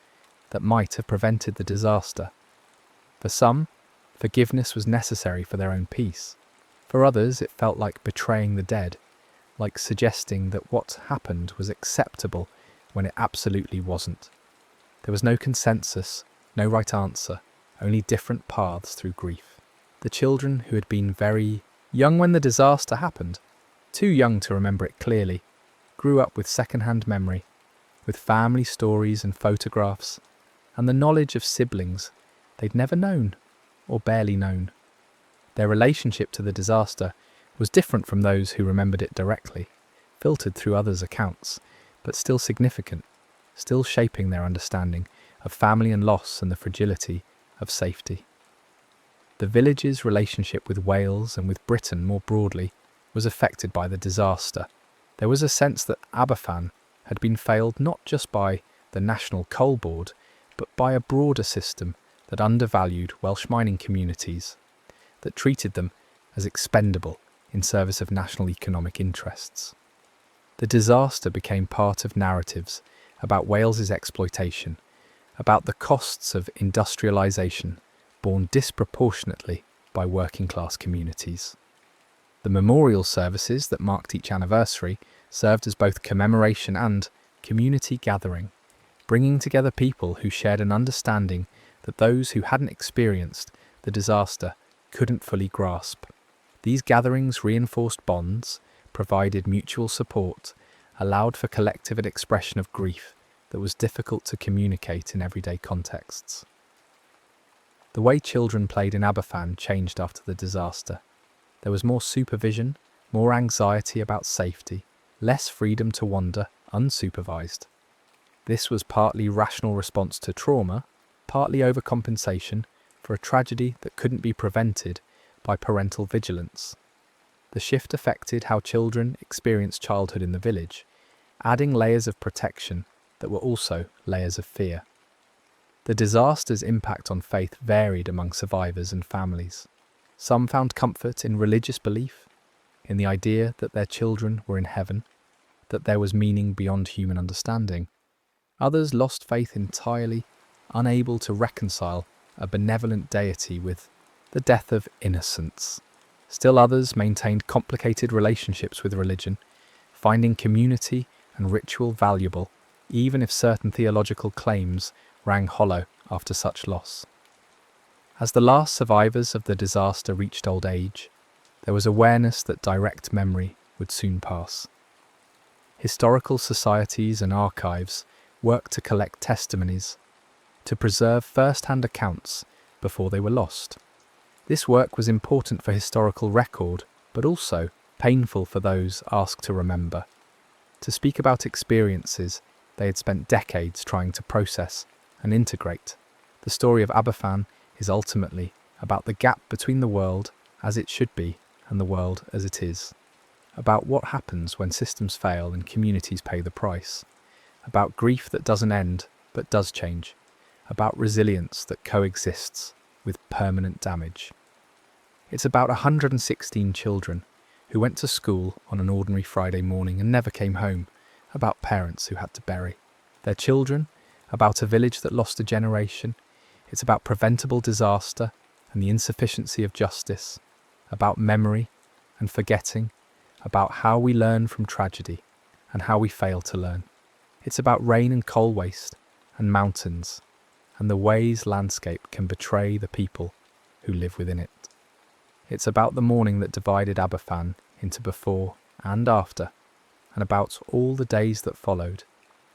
Speaker 1: that might have prevented the disaster? For some, forgiveness was necessary for their own peace. For others, it felt like betraying the dead, like suggesting that what happened was acceptable when it absolutely wasn't. There was no consensus, no right answer, only different paths through grief. The children who had been very young when the disaster happened, too young to remember it clearly, grew up with second-hand memory, with family stories and photographs, and the knowledge of siblings they'd never known or barely known. Their relationship to the disaster was different from those who remembered it directly, filtered through others' accounts, but still significant, still shaping their understanding of family and loss and the fragility of safety. The village's relationship with Wales and with Britain more broadly was affected by the disaster. There was a sense that Aberfan had been failed not just by the National Coal Board, but by a broader system that undervalued Welsh mining communities, that treated them as expendable in service of national economic interests. The disaster became part of narratives about Wales's exploitation, about the costs of industrialisation borne disproportionately by working-class communities. The memorial services that marked each anniversary served as both commemoration and community gathering, bringing together people who shared an understanding that those who hadn't experienced the disaster couldn't fully grasp. These gatherings reinforced bonds, provided mutual support, allowed for collective expression of grief that was difficult to communicate in everyday contexts. The way children played in Aberfan changed after the disaster. There was more supervision, more anxiety about safety, less freedom to wander unsupervised. This was partly rational response to trauma, partly overcompensation for a tragedy that couldn't be prevented by parental vigilance. The shift affected how children experienced childhood in the village, adding layers of protection that were also layers of fear. The disaster's impact on faith varied among survivors and families. Some found comfort in religious belief, in the idea that their children were in heaven, that there was meaning beyond human understanding. Others lost faith entirely, unable to reconcile a benevolent deity with the death of innocence. Still others maintained complicated relationships with religion, finding community and ritual valuable, even if certain theological claims rang hollow after such loss. As the last survivors of the disaster reached old age, there was awareness that direct memory would soon pass. Historical societies and archives worked to collect testimonies, to preserve first-hand accounts before they were lost. This work was important for historical record, but also painful for those asked to remember, to speak about experiences they had spent decades trying to process and integrate. The story of Aberfan is ultimately about the gap between the world as it should be and the world as it is, about what happens when systems fail and communities pay the price, about grief that doesn't end but does change, about resilience that coexists with permanent damage. It's about 116 children who went to school on an ordinary Friday morning and never came home, about parents who had to bury their children, about a village that lost a generation. It's about preventable disaster and the insufficiency of justice, about memory and forgetting, about how we learn from tragedy and how we fail to learn. It's about rain and coal waste and mountains and the ways landscape can betray the people who live within it. It's about the morning that divided Aberfan into before and after, and about all the days that followed,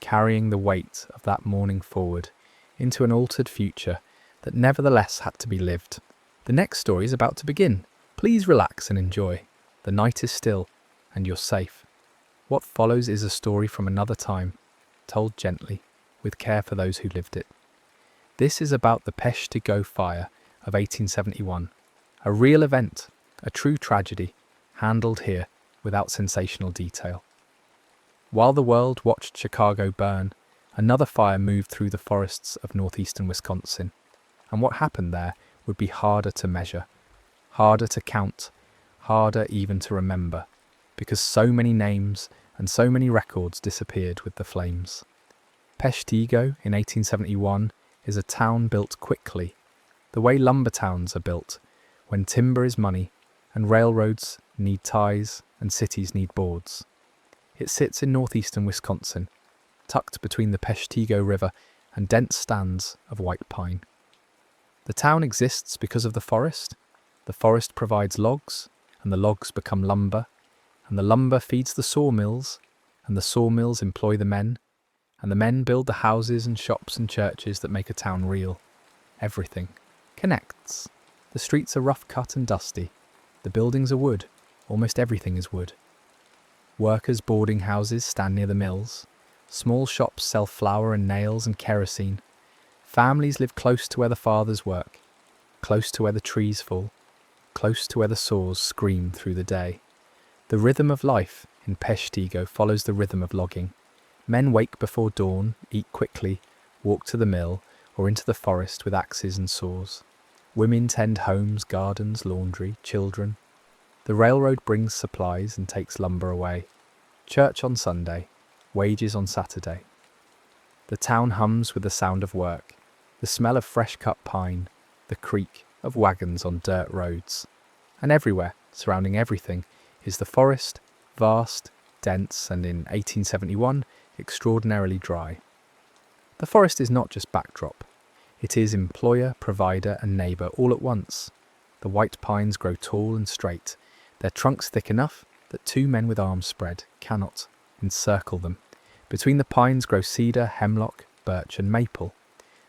Speaker 1: carrying the weight of that morning forward into an altered future that nevertheless had to be lived. The next story is about to begin. Please relax and enjoy. The night is still, and you're safe. What follows is a story from another time, told gently, with care for those who lived it. This is about the Peshtigo fire of 1871, a real event, a true tragedy, handled here without sensational detail. While the world watched Chicago burn, another fire moved through the forests of northeastern Wisconsin, and what happened there would be harder to measure, harder to count, harder even to remember, because so many names and so many records disappeared with the flames. Peshtigo in 1871 is a town built quickly, the way lumber towns are built, when timber is money and railroads need ties and cities need boards. It sits in northeastern Wisconsin, tucked between the Peshtigo River and dense stands of white pine. The town exists because of the forest. The forest provides logs, and the logs become lumber, and the lumber feeds the sawmills, and the sawmills employ the men, and the men build the houses and shops and churches that make a town real. Everything connects. The streets are rough cut and dusty. The buildings are wood. Almost everything is wood. Workers' boarding houses stand near the mills. Small shops sell flour and nails and kerosene. Families live close to where the fathers work, close to where the trees fall, close to where the saws scream through the day. The rhythm of life in Peshtigo follows the rhythm of logging. Men wake before dawn, eat quickly, walk to the mill or into the forest with axes and saws. Women tend homes, gardens, laundry, children. The railroad brings supplies and takes lumber away. Church on Sunday, wages on Saturday. The town hums with the sound of work, the smell of fresh cut pine, the creak of wagons on dirt roads. And everywhere, surrounding everything, is the forest, vast, dense, and in 1871, extraordinarily dry. The forest is not just backdrop. It is employer, provider, and neighbour all at once. The white pines grow tall and straight, their trunks thick enough that two men with arms spread cannot encircle them. Between the pines grow cedar, hemlock, birch, and maple.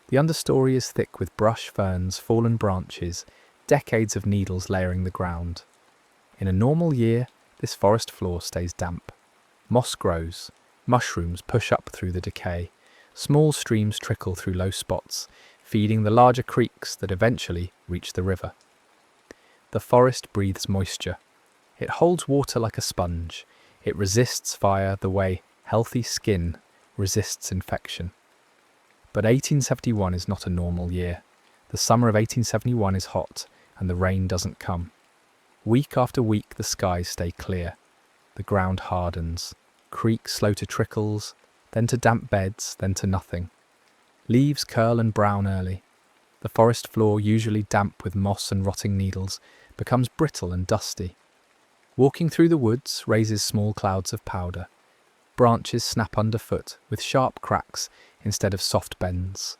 Speaker 1: The understory is thick with brush, ferns, fallen branches, decades of needles layering the ground. In a normal year, this forest floor stays damp. Moss grows, mushrooms push up through the decay, small streams trickle through low spots, feeding the larger creeks that eventually reach the river. The forest breathes moisture. It holds water like a sponge. It resists fire the way healthy skin resists infection. But 1871 is not a normal year. The summer of 1871 is hot, and the rain doesn't come. Week after week the skies stay clear. The ground hardens. Creeks slow to trickles, then to damp beds, then to nothing. Leaves curl and brown early. The forest floor, usually damp with moss and rotting needles, becomes brittle and dusty. Walking through the woods raises small clouds of powder. Branches snap underfoot with sharp cracks instead of soft bends.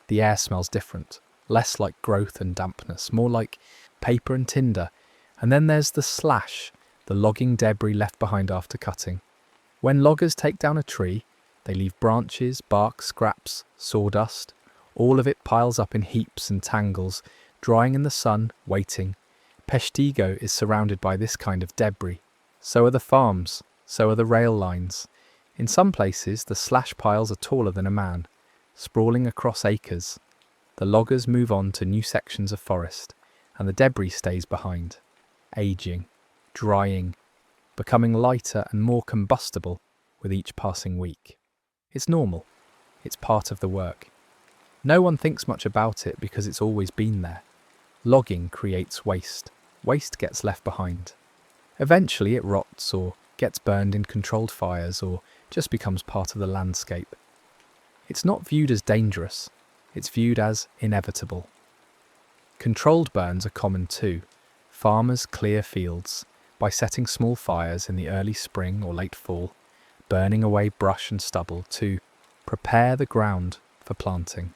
Speaker 1: The air smells different, less like growth and dampness, more like paper and tinder. And then there's the slash, the logging debris left behind after cutting. When loggers take down a tree, they leave branches, bark, scraps, sawdust. All of it piles up in heaps and tangles, drying in the sun, waiting. Peshtigo is surrounded by this kind of debris. So are the farms, so are the rail lines. In some places, the slash piles are taller than a man, sprawling across acres. The loggers move on to new sections of forest, and the debris stays behind, aging, drying, becoming lighter and more combustible with each passing week. It's normal. It's part of the work. No one thinks much about it because it's always been there. Logging creates waste. Waste gets left behind. Eventually it rots or gets burned in controlled fires or just becomes part of the landscape. It's not viewed as dangerous. It's viewed as inevitable. Controlled burns are common too. Farmers clear fields by setting small fires in the early spring or late fall, burning away brush and stubble to prepare the ground for planting.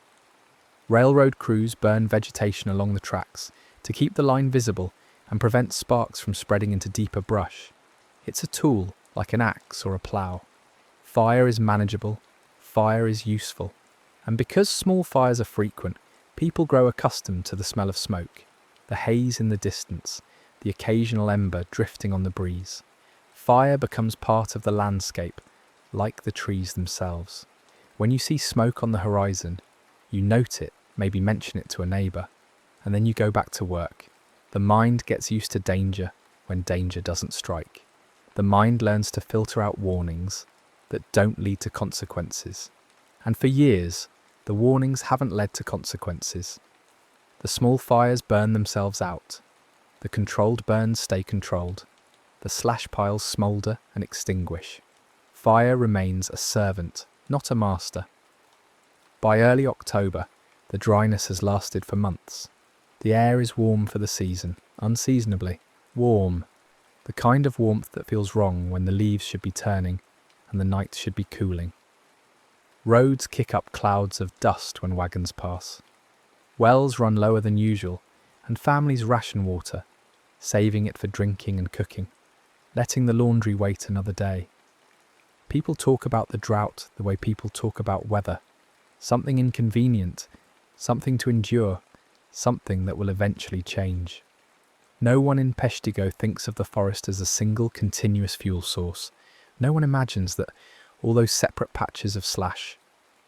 Speaker 1: Railroad crews burn vegetation along the tracks to keep the line visible and prevent sparks from spreading into deeper brush. It's a tool, like an axe or a plough. Fire is manageable, fire is useful, and because small fires are frequent, people grow accustomed to the smell of smoke, the haze in the distance, the occasional ember drifting on the breeze. Fire becomes part of the landscape, like the trees themselves. When you see smoke on the horizon, you note it, maybe mention it to a neighbour, and then you go back to work. The mind gets used to danger when danger doesn't strike. The mind learns to filter out warnings that don't lead to consequences. And for years, the warnings haven't led to consequences. The small fires burn themselves out. The controlled burns stay controlled. The slash piles smoulder and extinguish. Fire remains a servant, not a master. By early October, the dryness has lasted for months. The air is warm for the season, unseasonably warm. The kind of warmth that feels wrong when the leaves should be turning and the night should be cooling. Roads kick up clouds of dust when wagons pass. Wells run lower than usual, and families ration water, saving it for drinking and cooking, letting the laundry wait another day. People talk about the drought the way people talk about weather, something inconvenient, something to endure, something that will eventually change. No one in Peshtigo thinks of the forest as a single continuous fuel source. No one imagines that all those separate patches of slash,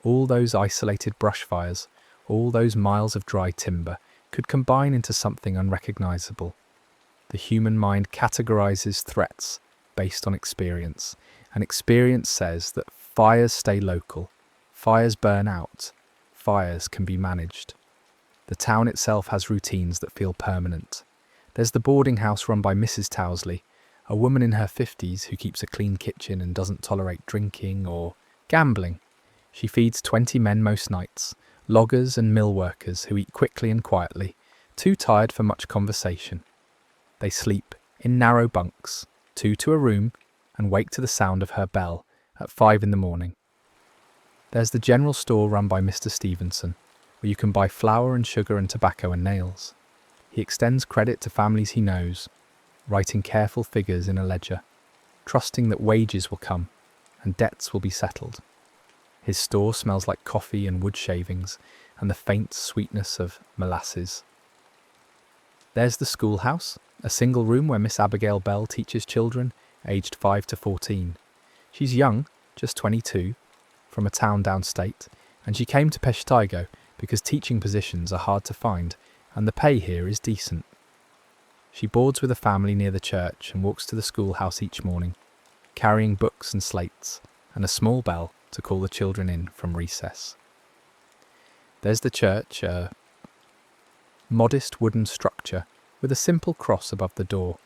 Speaker 1: all those isolated brush fires, all those miles of dry timber could combine into something unrecognizable. The human mind categorizes threats based on experience, and experience says that fires stay local, fires burn out, fires can be managed. The town itself has routines that feel permanent. There's the boarding house run by Mrs. Towsley, a woman in her 50s who keeps a clean kitchen and doesn't tolerate drinking or gambling. She feeds 20 men most nights, loggers and mill workers who eat quickly and quietly, too tired for much conversation. They sleep in narrow bunks, 2 to a room, and wake to the sound of her bell at 5 in the morning. There's the general store run by Mr. Stevenson, where you can buy flour and sugar and tobacco and nails. He extends credit to families he knows, writing careful figures in a ledger, trusting that wages will come and debts will be settled. His store smells like coffee and wood shavings and the faint sweetness of molasses. There's the schoolhouse, a single room where Miss Abigail Bell teaches children aged 5 to 14. She's young, just 22, from a town downstate, and she came to Peshtigo because teaching positions are hard to find and the pay here is decent. She boards with a family near the church and walks to the schoolhouse each morning, carrying books and slates and a small bell to call the children in from recess. There's the church, a modest wooden structure with a simple cross above the door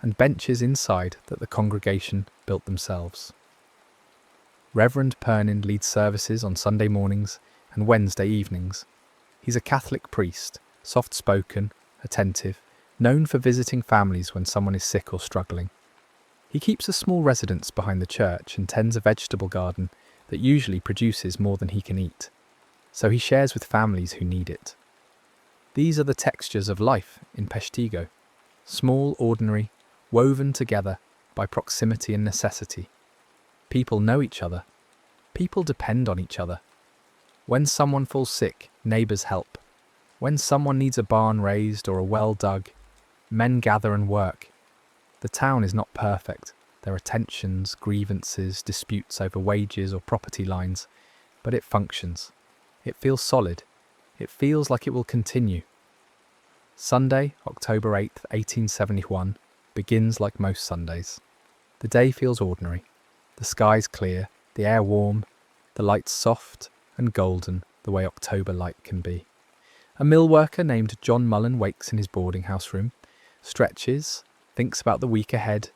Speaker 1: and benches inside that the congregation built themselves. Reverend Pernin leads services on Sunday mornings and Wednesday evenings. He's a Catholic priest, soft-spoken, attentive, known for visiting families when someone is sick or struggling. He keeps a small residence behind the church and tends a vegetable garden that usually produces more than he can eat, so he shares with families who need it. These are the textures of life in Peshtigo, small, ordinary, woven together by proximity and necessity. People know each other. People depend on each other. When someone falls sick, neighbours help. When someone needs a barn raised or a well dug, men gather and work. The town is not perfect. There are tensions, grievances, disputes over wages or property lines, but it functions. It feels solid. It feels like it will continue. Sunday, October 8th, 1871, begins like most Sundays. The day feels ordinary. The sky's clear, the air warm, the lights soft and golden the way October light can be. A mill worker named John Mullen wakes in his boarding house room, stretches, thinks about the week ahead.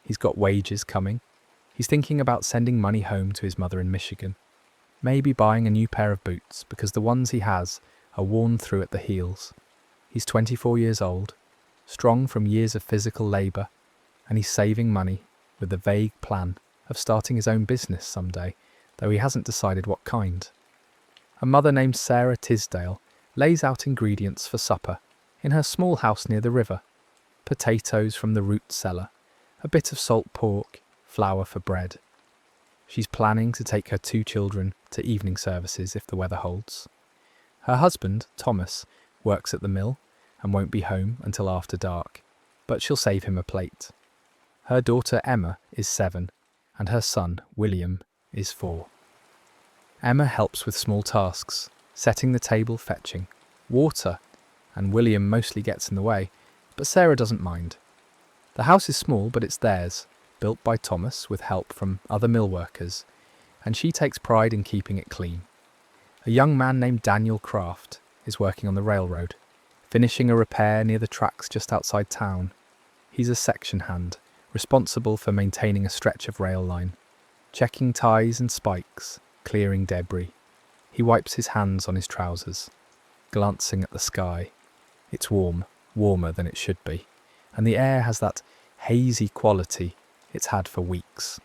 Speaker 1: He's got wages coming. He's thinking about sending money home to his mother in Michigan. Maybe buying a new pair of boots because the ones he has are worn through at the heels. He's 24 years old, strong from years of physical labour, and he's saving money with the vague plan of starting his own business someday, though he hasn't decided what kind. A mother named Sarah Tisdale lays out ingredients for supper in her small house near the river. Potatoes from the root cellar, a bit of salt pork, flour for bread. She's planning to take her 2 children to evening services if the weather holds. Her husband, Thomas, works at the mill and won't be home until after dark, but she'll save him a plate. Her daughter Emma is 7 and her son, William, is 4. Emma helps with small tasks, setting the table, fetching water, and William mostly gets in the way, but Sarah doesn't mind. The house is small, but it's theirs, built by Thomas with help from other mill workers, and she takes pride in keeping it clean. A young man named Daniel Kraft is working on the railroad, finishing a repair near the tracks just outside town. He's a section hand, responsible for maintaining a stretch of rail line, checking ties and spikes, clearing debris. He wipes his hands on his trousers, glancing at the sky. It's warm, warmer than it should be, and the air has that hazy quality it's had for weeks.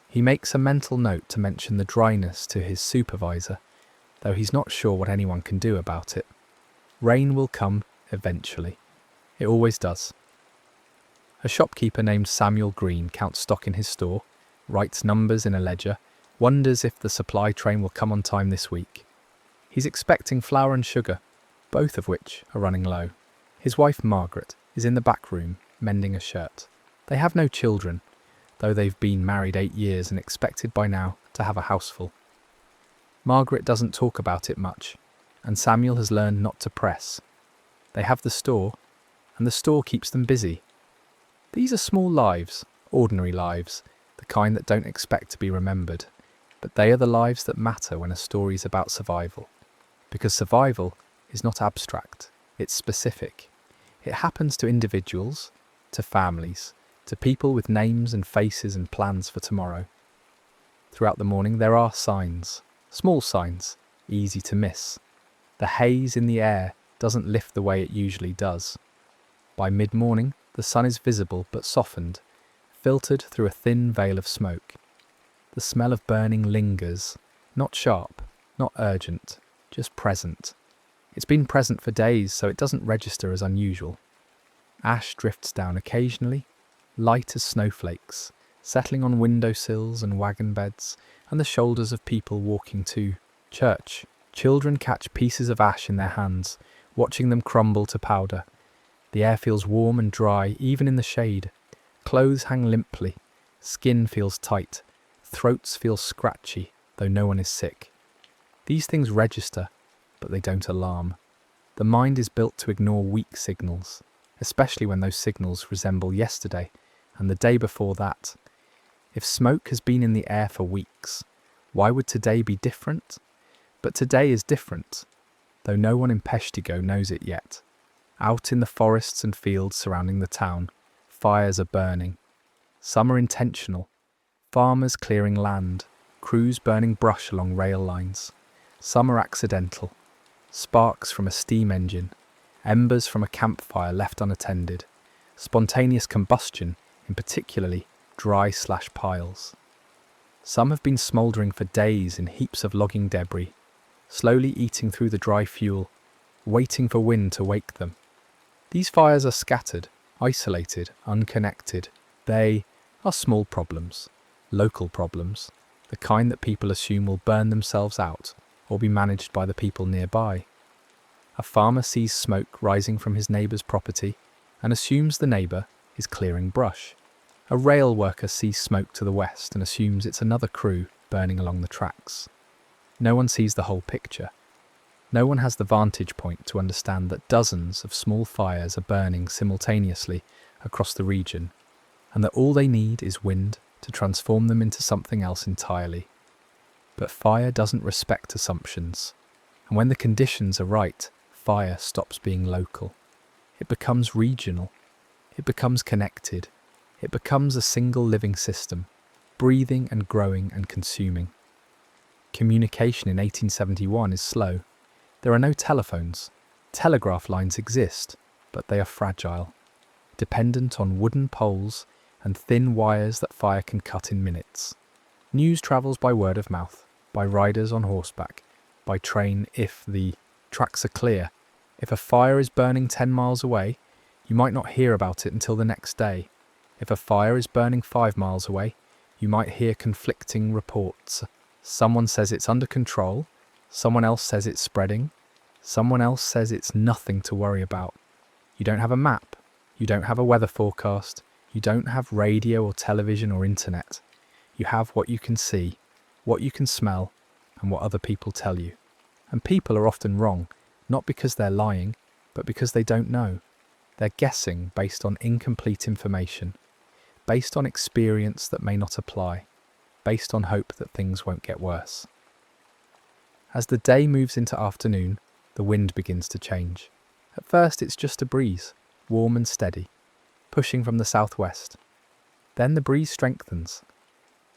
Speaker 1: He makes a mental note to mention the dryness to his supervisor, though he's not sure what anyone can do about it. Rain will come eventually. It always does. A shopkeeper named Samuel Green counts stock in his store, writes numbers in a ledger, wonders if the supply train will come on time this week. He's expecting flour and sugar, both of which are running low. His wife Margaret is in the back room mending a shirt. They have no children, though they've been married 8 years and expected by now to have a houseful. Margaret doesn't talk about it much, and Samuel has learned not to press. They have the store, and the store keeps them busy. These are small lives, ordinary lives, the kind that don't expect to be remembered, but they are the lives that matter when a story's about survival. Because survival is not abstract, it's specific. It happens to individuals, to families, to people with names and faces and plans for tomorrow. Throughout the morning there are signs, small signs, easy to miss. The haze in the air doesn't lift the way it usually does. By mid-morning, the sun is visible but softened, filtered through a thin veil of smoke. The smell of burning lingers, not sharp, not urgent, just present. It's been present for days, so it doesn't register as unusual. Ash drifts down occasionally, light as snowflakes, settling on windowsills and wagon beds and the shoulders of people walking to church. Children catch pieces of ash in their hands, watching them crumble to powder. The air feels warm and dry, even in the shade. Clothes hang limply, skin feels tight, throats feel scratchy, though no one is sick. These things register, but they don't alarm. The mind is built to ignore weak signals, especially when those signals resemble yesterday and the day before that. If smoke has been in the air for weeks, why would today be different? But today is different, though no one in Peshtigo knows it yet. Out in the forests and fields surrounding the town, fires are burning. Some are intentional, farmers clearing land, crews burning brush along rail lines. Some are accidental, sparks from a steam engine, embers from a campfire left unattended, spontaneous combustion in particularly dry/piles. Some have been smouldering for days in heaps of logging debris, slowly eating through the dry fuel, waiting for wind to wake them. These fires are scattered, isolated, unconnected. They are small problems, local problems, the kind that people assume will burn themselves out or be managed by the people nearby. A farmer sees smoke rising from his neighbour's property and assumes the neighbour is clearing brush. A rail worker sees smoke to the west and assumes it's another crew burning along the tracks. No one sees the whole picture. No one has the vantage point to understand that dozens of small fires are burning simultaneously across the region, and that all they need is wind to transform them into something else entirely. But fire doesn't respect assumptions, and when the conditions are right, fire stops being local. It becomes regional. It becomes connected. It becomes a single living system, breathing and growing and consuming. Communication in 1871 is slow. There are no telephones. Telegraph lines exist, but they are fragile, dependent on wooden poles and thin wires that fire can cut in minutes. News travels by word of mouth, by riders on horseback, by train if the tracks are clear. If a fire is burning 10 miles away, you might not hear about it until the next day. If a fire is burning 5 miles away, you might hear conflicting reports. Someone says it's under control, someone else says it's spreading, someone else says it's nothing to worry about. You don't have a map, you don't have a weather forecast, you don't have radio or television or internet. You have what you can see, what you can smell, and what other people tell you. And people are often wrong, not because they're lying, but because they don't know. They're guessing based on incomplete information, based on experience that may not apply, based on hope that things won't get worse. As the day moves into afternoon, the wind begins to change. At first it's just a breeze, warm and steady, pushing from the southwest. Then the breeze strengthens.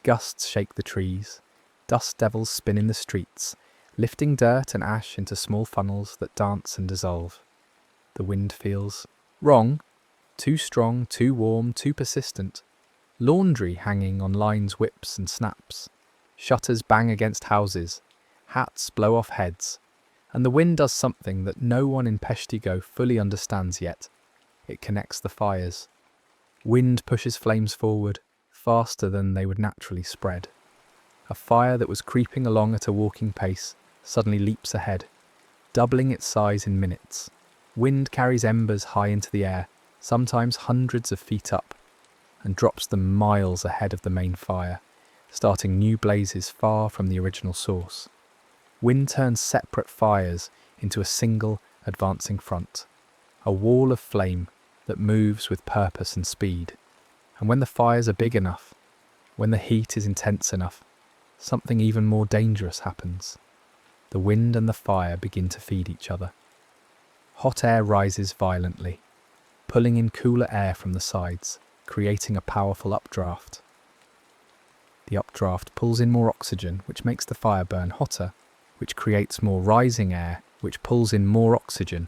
Speaker 1: Gusts shake the trees, dust devils spin in the streets, lifting dirt and ash into small funnels that dance and dissolve. The wind feels wrong, too strong, too warm, too persistent. Laundry hanging on lines whips and snaps. Shutters bang against houses. Hats blow off heads. And the wind does something that no one in Peshtigo fully understands yet. It connects the fires. Wind pushes flames forward, faster than they would naturally spread. A fire that was creeping along at a walking pace suddenly leaps ahead. doubling its size in minutes. Wind carries embers high into the air, sometimes hundreds of feet up, and drops them miles ahead of the main fire, starting new blazes far from the original source. Wind turns separate fires into a single advancing front, a wall of flame that moves with purpose and speed. And when the fires are big enough, when the heat is intense enough, something even more dangerous happens. The wind and the fire begin to feed each other. Hot air rises violently, pulling in cooler air from the sides, creating a powerful updraft. The updraft pulls in more oxygen, which makes the fire burn hotter, which creates more rising air, which pulls in more oxygen.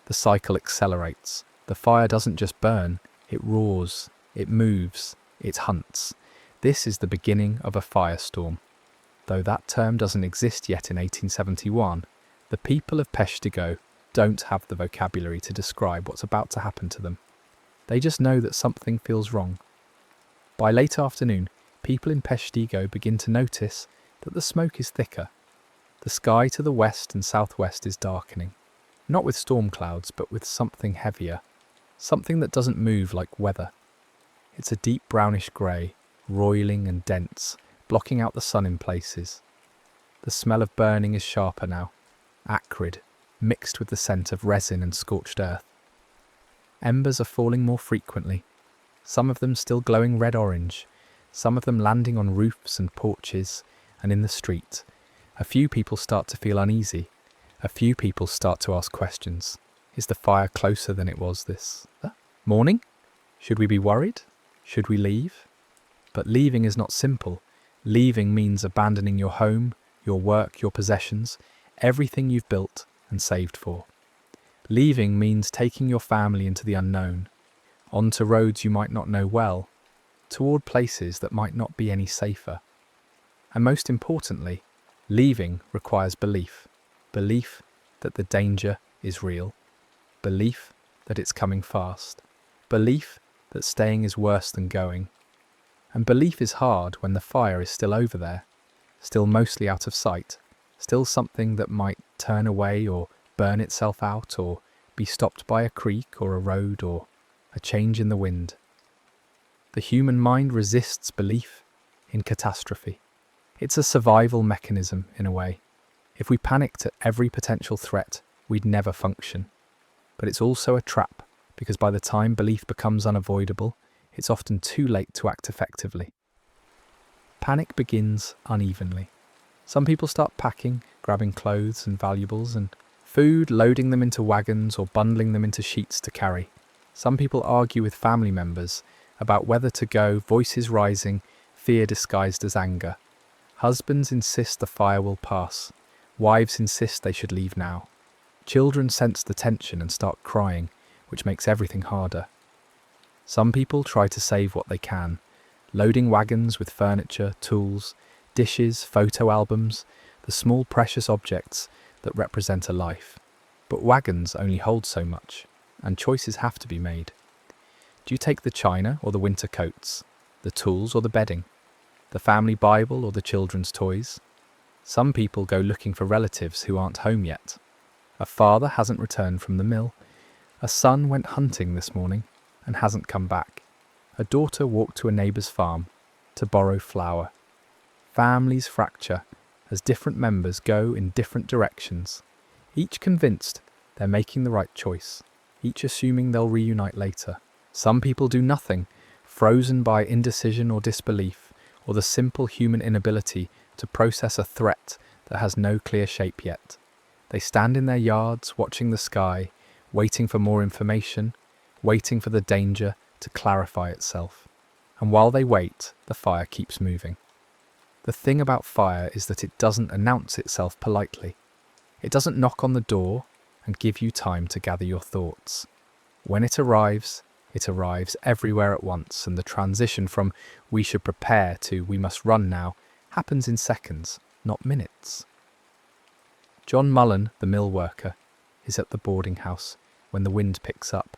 Speaker 1: The cycle accelerates. The fire doesn't just burn, it roars, it moves, it hunts. This is the beginning of a firestorm. Though that term doesn't exist yet in 1871, the people of Peshtigo don't have the vocabulary to describe what's about to happen to them. They just know that something feels wrong. By late afternoon, people in Peshtigo begin to notice that the smoke is thicker. The sky to the west and southwest is darkening, not with storm clouds, but with something heavier, something that doesn't move like weather. It's a deep brownish grey, roiling and dense, blocking out the sun in places. The smell of burning is sharper now, acrid, mixed with the scent of resin and scorched earth. Embers are falling more frequently, some of them still glowing red-orange, some of them landing on roofs and porches and in the street. A few people start to feel uneasy. A few people start to ask questions. Is the fire closer than it was this morning? Should we be worried? Should we leave? But leaving is not simple. Leaving means abandoning your home, your work, your possessions, everything you've built and saved for. Leaving means taking your family into the unknown, onto roads you might not know well, toward places that might not be any safer. And most importantly, leaving requires belief. Belief that the danger is real. Belief that it's coming fast. Belief that staying is worse than going. And belief is hard when the fire is still over there, still mostly out of sight, still something that might turn away or burn itself out or be stopped by a creek or a road or a change in the wind. The human mind resists belief in catastrophe. It's a survival mechanism in a way. If we panicked at every potential threat, we'd never function. But it's also a trap, because by the time belief becomes unavoidable, it's often too late to act effectively. Panic begins unevenly. Some people start packing, grabbing clothes and valuables and food, loading them into wagons or bundling them into sheets to carry. Some people argue with family members about whether to go, voices rising, fear disguised as anger. Husbands insist the fire will pass. Wives insist they should leave now. Children sense the tension and start crying, which makes everything harder. Some people try to save what they can, loading wagons with furniture, tools, dishes, photo albums, the small precious objects that represent a life. But wagons only hold so much, and choices have to be made. Do you take the china or the winter coats, the tools or the bedding, the family Bible or the children's toys? Some people go looking for relatives who aren't home yet. A father hasn't returned from the mill. A son went hunting this morning and hasn't come back. A daughter walked to a neighbour's farm to borrow flour. Families fracture as different members go in different directions, each convinced they're making the right choice, each assuming they'll reunite later. Some people do nothing, frozen by indecision or disbelief, or the simple human inability to process a threat that has no clear shape yet. They stand in their yards, watching the sky, waiting for more information, waiting for the danger to clarify itself. And while they wait, the fire keeps moving. The thing about fire is that it doesn't announce itself politely. It doesn't knock on the door and give you time to gather your thoughts. When it arrives everywhere at once, and the transition from we should prepare to we must run now happens in seconds, not minutes. John Mullen, the mill worker, is at the boarding house when the wind picks up.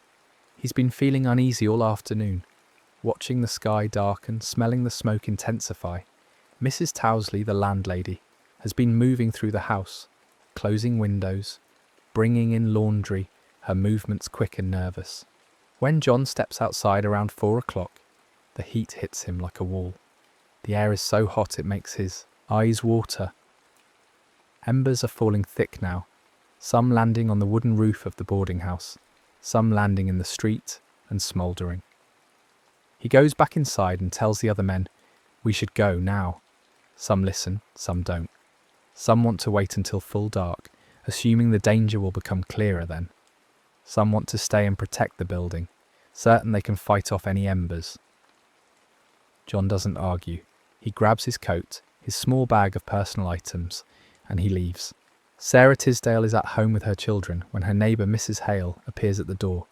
Speaker 1: He's been feeling uneasy all afternoon, watching the sky darken, smelling the smoke intensify. Mrs. Towsley, the landlady, has been moving through the house, closing windows, bringing in laundry, her movements quick and nervous. When John steps outside around 4 o'clock, the heat hits him like a wall. The air is so hot it makes his eyes water. Embers are falling thick now, some landing on the wooden roof of the boarding house, some landing in the street and smouldering. He goes back inside and tells the other men, "We should go now." Some listen, some don't. Some want to wait until full dark, assuming the danger will become clearer then. Some want to stay and protect the building, certain they can fight off any embers. John doesn't argue. He grabs his coat, his small bag of personal items, and he leaves. Sarah Tisdale is at home with her children when her neighbour Mrs. Hale appears at the door,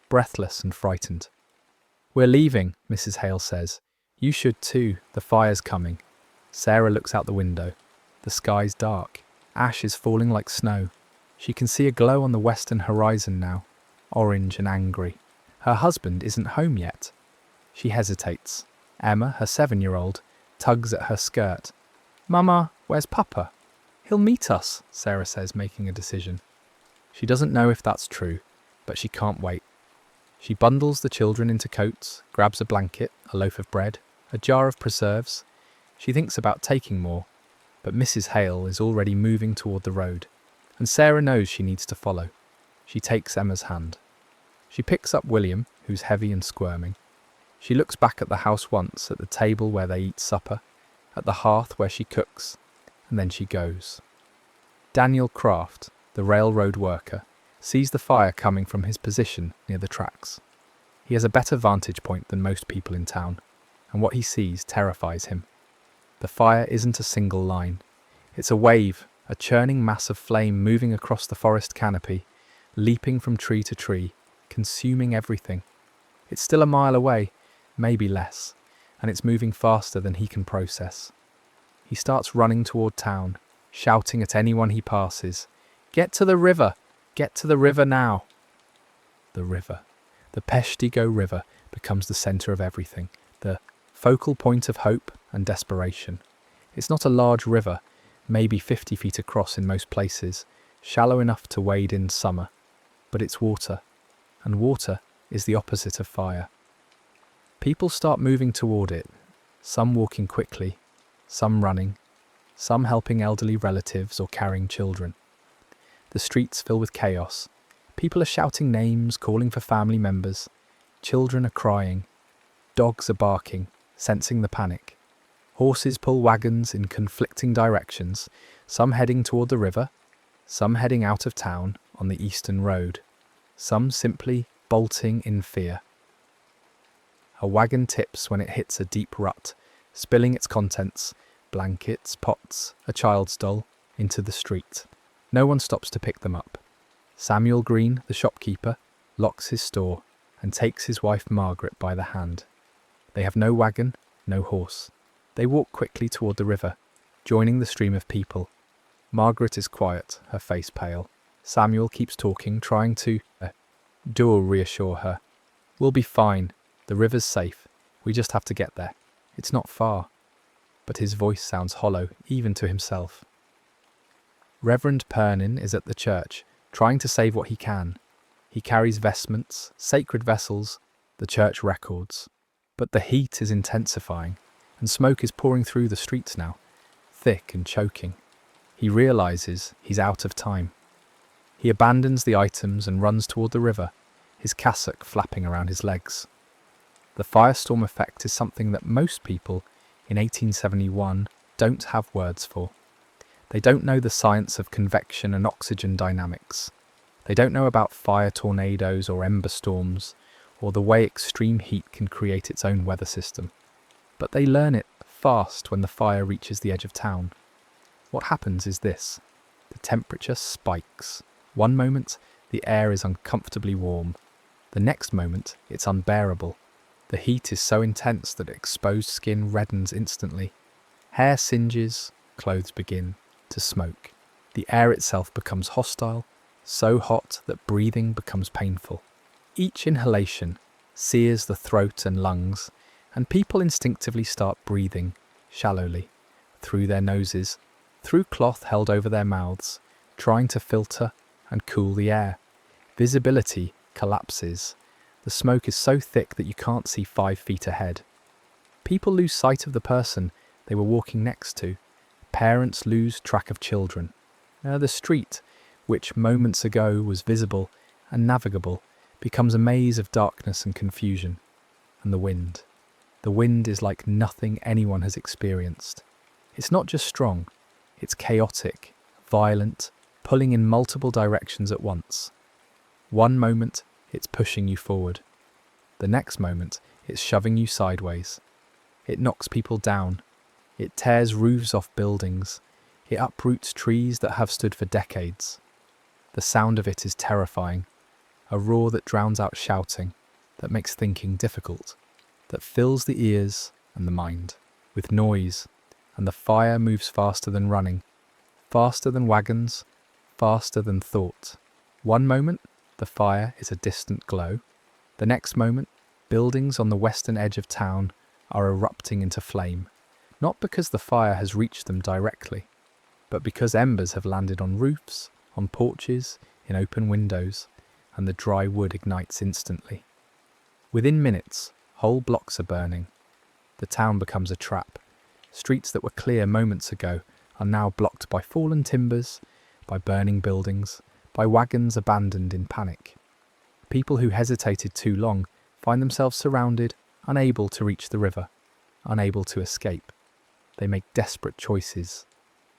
Speaker 1: breathless and frightened. "We're leaving," Mrs. Hale says. "You should too, the fire's coming." Sarah looks out the window. The sky's dark. Ash is falling like snow. She can see a glow on the western horizon now, orange and angry. Her husband isn't home yet. She hesitates. Emma, her 7-year-old, tugs at her skirt. "Mama, where's Papa?" "He'll meet us," Sarah says, making a decision. She doesn't know if that's true, but she can't wait. She bundles the children into coats, grabs a blanket, a loaf of bread, a jar of preserves. She thinks about taking more, but Mrs. Hale is already moving toward the road, and Sarah knows she needs to follow. She takes Emma's hand. She picks up William, who's heavy and squirming. She looks back at the house once, at the table where they eat supper, at the hearth where she cooks, and then she goes. Daniel Kraft, the railroad worker, sees the fire coming from his position near the tracks. He has a better vantage point than most people in town, and what he sees terrifies him. The fire isn't a single line. It's a wave, a churning mass of flame moving across the forest canopy, leaping from tree to tree, consuming everything. It's still a mile away, maybe less, and it's moving faster than he can process. He starts running toward town, shouting at anyone he passes, "Get to the river! Get to the river now!" The river. The Peshtigo River becomes the centre of everything, the focal point of hope and desperation. It's not a large river, maybe 50 feet across in most places, shallow enough to wade in summer, but it's water, and water is the opposite of fire. People start moving toward it, some walking quickly, some running, some helping elderly relatives or carrying children. The streets fill with chaos. People are shouting names, calling for family members. Children are crying. Dogs are barking, sensing the panic. Horses pull wagons in conflicting directions, some heading toward the river, some heading out of town on the eastern road, some simply bolting in fear. A wagon tips when it hits a deep rut, spilling its contents, blankets, pots, a child's doll, into the street. No one stops to pick them up. Samuel Green, the shopkeeper, locks his store and takes his wife Margaret by the hand. They have no wagon, no horse. They walk quickly toward the river, joining the stream of people. Margaret is quiet, her face pale. Samuel keeps talking, trying to reassure her. "We'll be fine. The river's safe. We just have to get there. It's not far." But his voice sounds hollow, even to himself. Reverend Pernin is at the church, trying to save what he can. He carries vestments, sacred vessels, the church records. But the heat is intensifying, and smoke is pouring through the streets now, thick and choking. He realizes he's out of time. He abandons the items and runs toward the river, his cassock flapping around his legs. The firestorm effect is something that most people in 1871 don't have words for. They don't know the science of convection and oxygen dynamics. They don't know about fire tornadoes or ember storms, or the way extreme heat can create its own weather system. But they learn it fast when the fire reaches the edge of town. What happens is this: the temperature spikes. One moment, the air is uncomfortably warm. The next moment, it's unbearable. The heat is so intense that exposed skin reddens instantly. Hair singes, clothes begin to smoke. The air itself becomes hostile, so hot that breathing becomes painful. Each inhalation sears the throat and lungs, and people instinctively start breathing shallowly, through their noses, through cloth held over their mouths, trying to filter and cool the air. Visibility collapses. The smoke is so thick that you can't see 5 feet ahead. People lose sight of the person they were walking next to. Parents lose track of children. The street, which moments ago was visible and navigable, becomes a maze of darkness and confusion. And the wind. The wind is like nothing anyone has experienced. It's not just strong, it's chaotic, violent, pulling in multiple directions at once. One moment, it's pushing you forward. The next moment, it's shoving you sideways. It knocks people down. It tears roofs off buildings. It uproots trees that have stood for decades. The sound of it is terrifying, a roar that drowns out shouting, that makes thinking difficult, that fills the ears and the mind with noise, and the fire moves faster than running, faster than wagons, faster than thought. One moment, the fire is a distant glow. The next moment, buildings on the western edge of town are erupting into flame, not because the fire has reached them directly, but because embers have landed on roofs, on porches, in open windows, and the dry wood ignites instantly. Within minutes, whole blocks are burning. The town becomes a trap. Streets that were clear moments ago are now blocked by fallen timbers, by burning buildings, by wagons abandoned in panic. People who hesitated too long find themselves surrounded, unable to reach the river, unable to escape. They make desperate choices.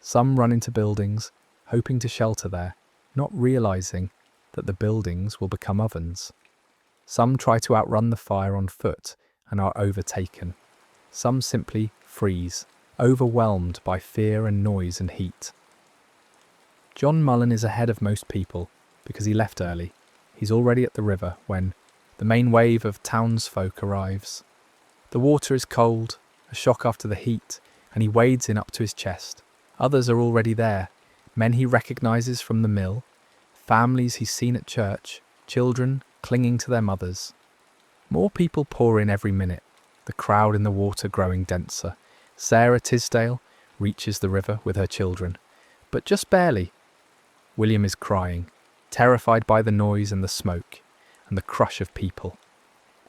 Speaker 1: Some run into buildings, hoping to shelter there, not realizing that the buildings will become ovens. Some try to outrun the fire on foot and are overtaken. Some simply freeze, overwhelmed by fear and noise and heat. John Mullen is ahead of most people because he left early. He's already at the river when the main wave of townsfolk arrives. The water is cold, a shock after the heat, and he wades in up to his chest. Others are already there, men he recognises from the mill, families he's seen at church, children clinging to their mothers. More people pour in every minute, the crowd in the water growing denser. Sarah Tisdale reaches the river with her children, but just barely. William is crying, terrified by the noise and the smoke, and the crush of people.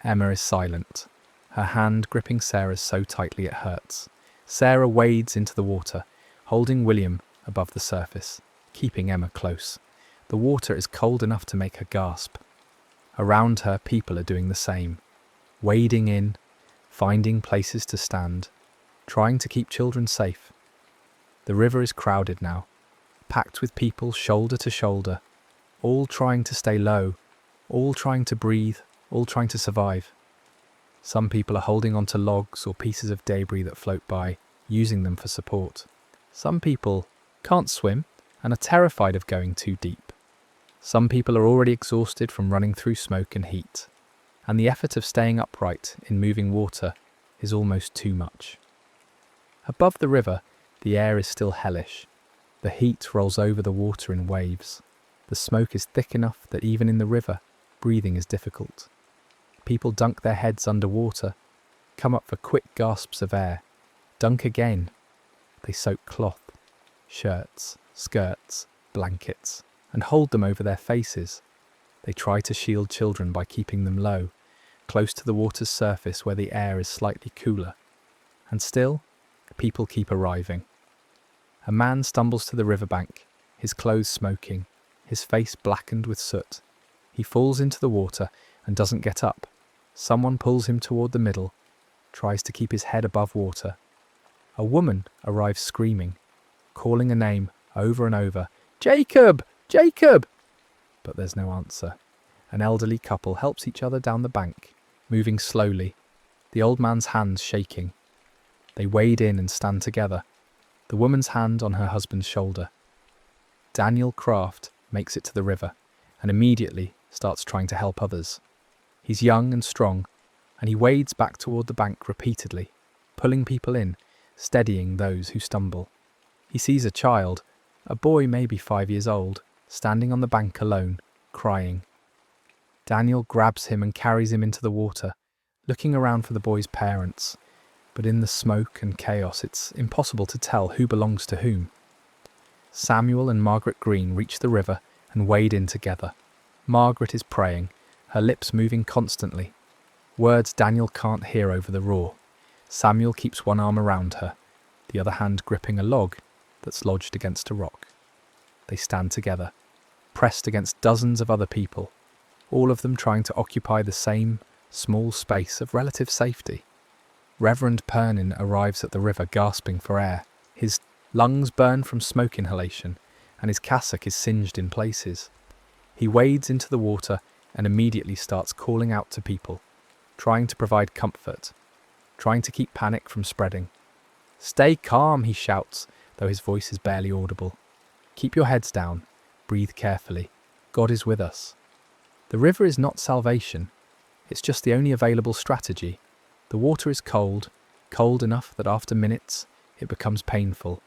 Speaker 1: Emma is silent, her hand gripping Sarah's so tightly it hurts. Sarah wades into the water, holding William above the surface, keeping Emma close. The water is cold enough to make her gasp. Around her, people are doing the same, wading in, finding places to stand, trying to keep children safe. The river is crowded now, packed with people shoulder to shoulder, all trying to stay low, all trying to breathe, all trying to survive. Some people are holding onto logs or pieces of debris that float by, using them for support. Some people can't swim and are terrified of going too deep. Some people are already exhausted from running through smoke and heat, and the effort of staying upright in moving water is almost too much. Above the river, the air is still hellish. The heat rolls over the water in waves. The smoke is thick enough that even in the river, breathing is difficult. People dunk their heads under water, come up for quick gasps of air, dunk again. They soak cloth, shirts, skirts, blankets, and hold them over their faces. They try to shield children by keeping them low, close to the water's surface where the air is slightly cooler. And still, people keep arriving. A man stumbles to the riverbank, his clothes smoking, his face blackened with soot. He falls into the water and doesn't get up. Someone pulls him toward the middle, tries to keep his head above water. A woman arrives screaming, calling a name over and over. "Jacob! Jacob!" But there's no answer. An elderly couple helps each other down the bank, moving slowly, the old man's hands shaking. They wade in and stand together, the woman's hand on her husband's shoulder. Daniel Kraft makes it to the river and immediately starts trying to help others. He's young and strong, and he wades back toward the bank repeatedly, pulling people in, steadying those who stumble. He sees a child, a boy maybe 5 years old, standing on the bank alone, crying. Daniel grabs him and carries him into the water, looking around for the boy's parents, but in the smoke and chaos it's impossible to tell who belongs to whom. Samuel and Margaret Green reach the river and wade in together. Margaret is praying, her lips moving constantly. Words Daniel can't hear over the roar. Samuel keeps one arm around her, the other hand gripping a log that's lodged against a rock. They stand together, pressed against dozens of other people, all of them trying to occupy the same small space of relative safety. Reverend Pernin arrives at the river gasping for air. His lungs burn from smoke inhalation, and his cassock is singed in places. He wades into the water and immediately starts calling out to people, trying to provide comfort, trying to keep panic from spreading. "Stay calm," he shouts, though his voice is barely audible. "Keep your heads down. Breathe carefully. God is with us." The river is not salvation. It's just the only available strategy. The water is cold, cold enough that after minutes it becomes painful.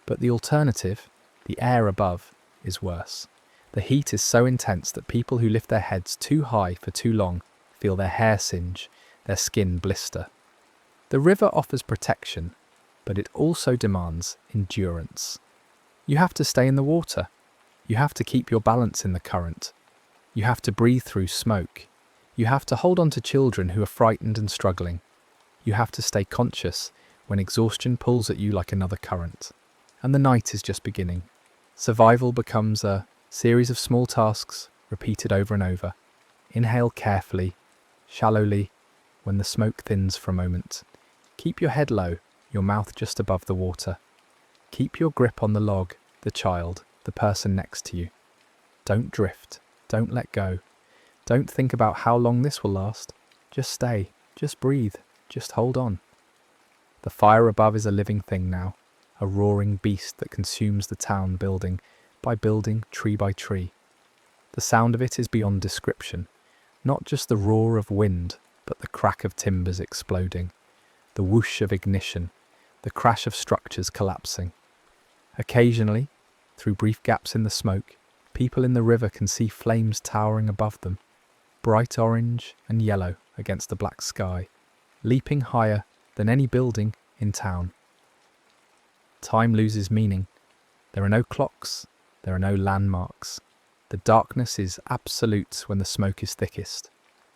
Speaker 1: But the alternative, the air above, is worse. The heat is so intense that people who lift their heads too high for too long feel their hair singe, their skin blister. The river offers protection, but it also demands endurance. You have to stay in the water. You have to keep your balance in the current. You have to breathe through smoke. You have to hold on to children who are frightened and struggling. You have to stay conscious when exhaustion pulls at you like another current. And the night is just beginning. Survival becomes a series of small tasks repeated over and over. Inhale carefully, shallowly, when the smoke thins for a moment. Keep your head low, your mouth just above the water. Keep your grip on the log, the child, the person next to you. Don't drift. Don't let go. Don't think about how long this will last. Just stay. Just breathe. Just hold on. The fire above is a living thing now, a roaring beast that consumes the town building by building, tree by tree. The sound of it is beyond description, not just the roar of wind, but the crack of timbers exploding, the whoosh of ignition, the crash of structures collapsing. Occasionally, through brief gaps in the smoke, people in the river can see flames towering above them, bright orange and yellow against the black sky, leaping higher than any building in town. Time loses meaning. There are no clocks, there are no landmarks. The darkness is absolute when the smoke is thickest,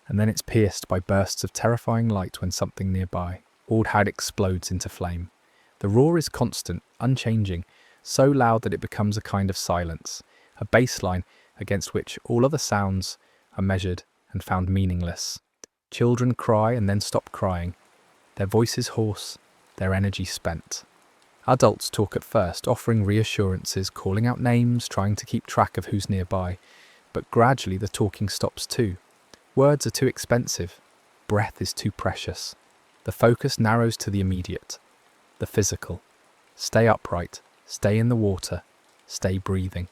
Speaker 1: and then it's pierced by bursts of terrifying light when something nearby, all how it explodes into flame. The roar is constant, unchanging, so loud that it becomes a kind of silence, a baseline against which all other sounds are measured and found meaningless. Children cry and then stop crying, their voices hoarse, their energy spent. Adults talk at first, offering reassurances, calling out names, trying to keep track of who's nearby, but gradually the talking stops too. Words are too expensive, breath is too precious. The focus narrows to the immediate, the physical. Stay upright, stay in the water, stay breathing.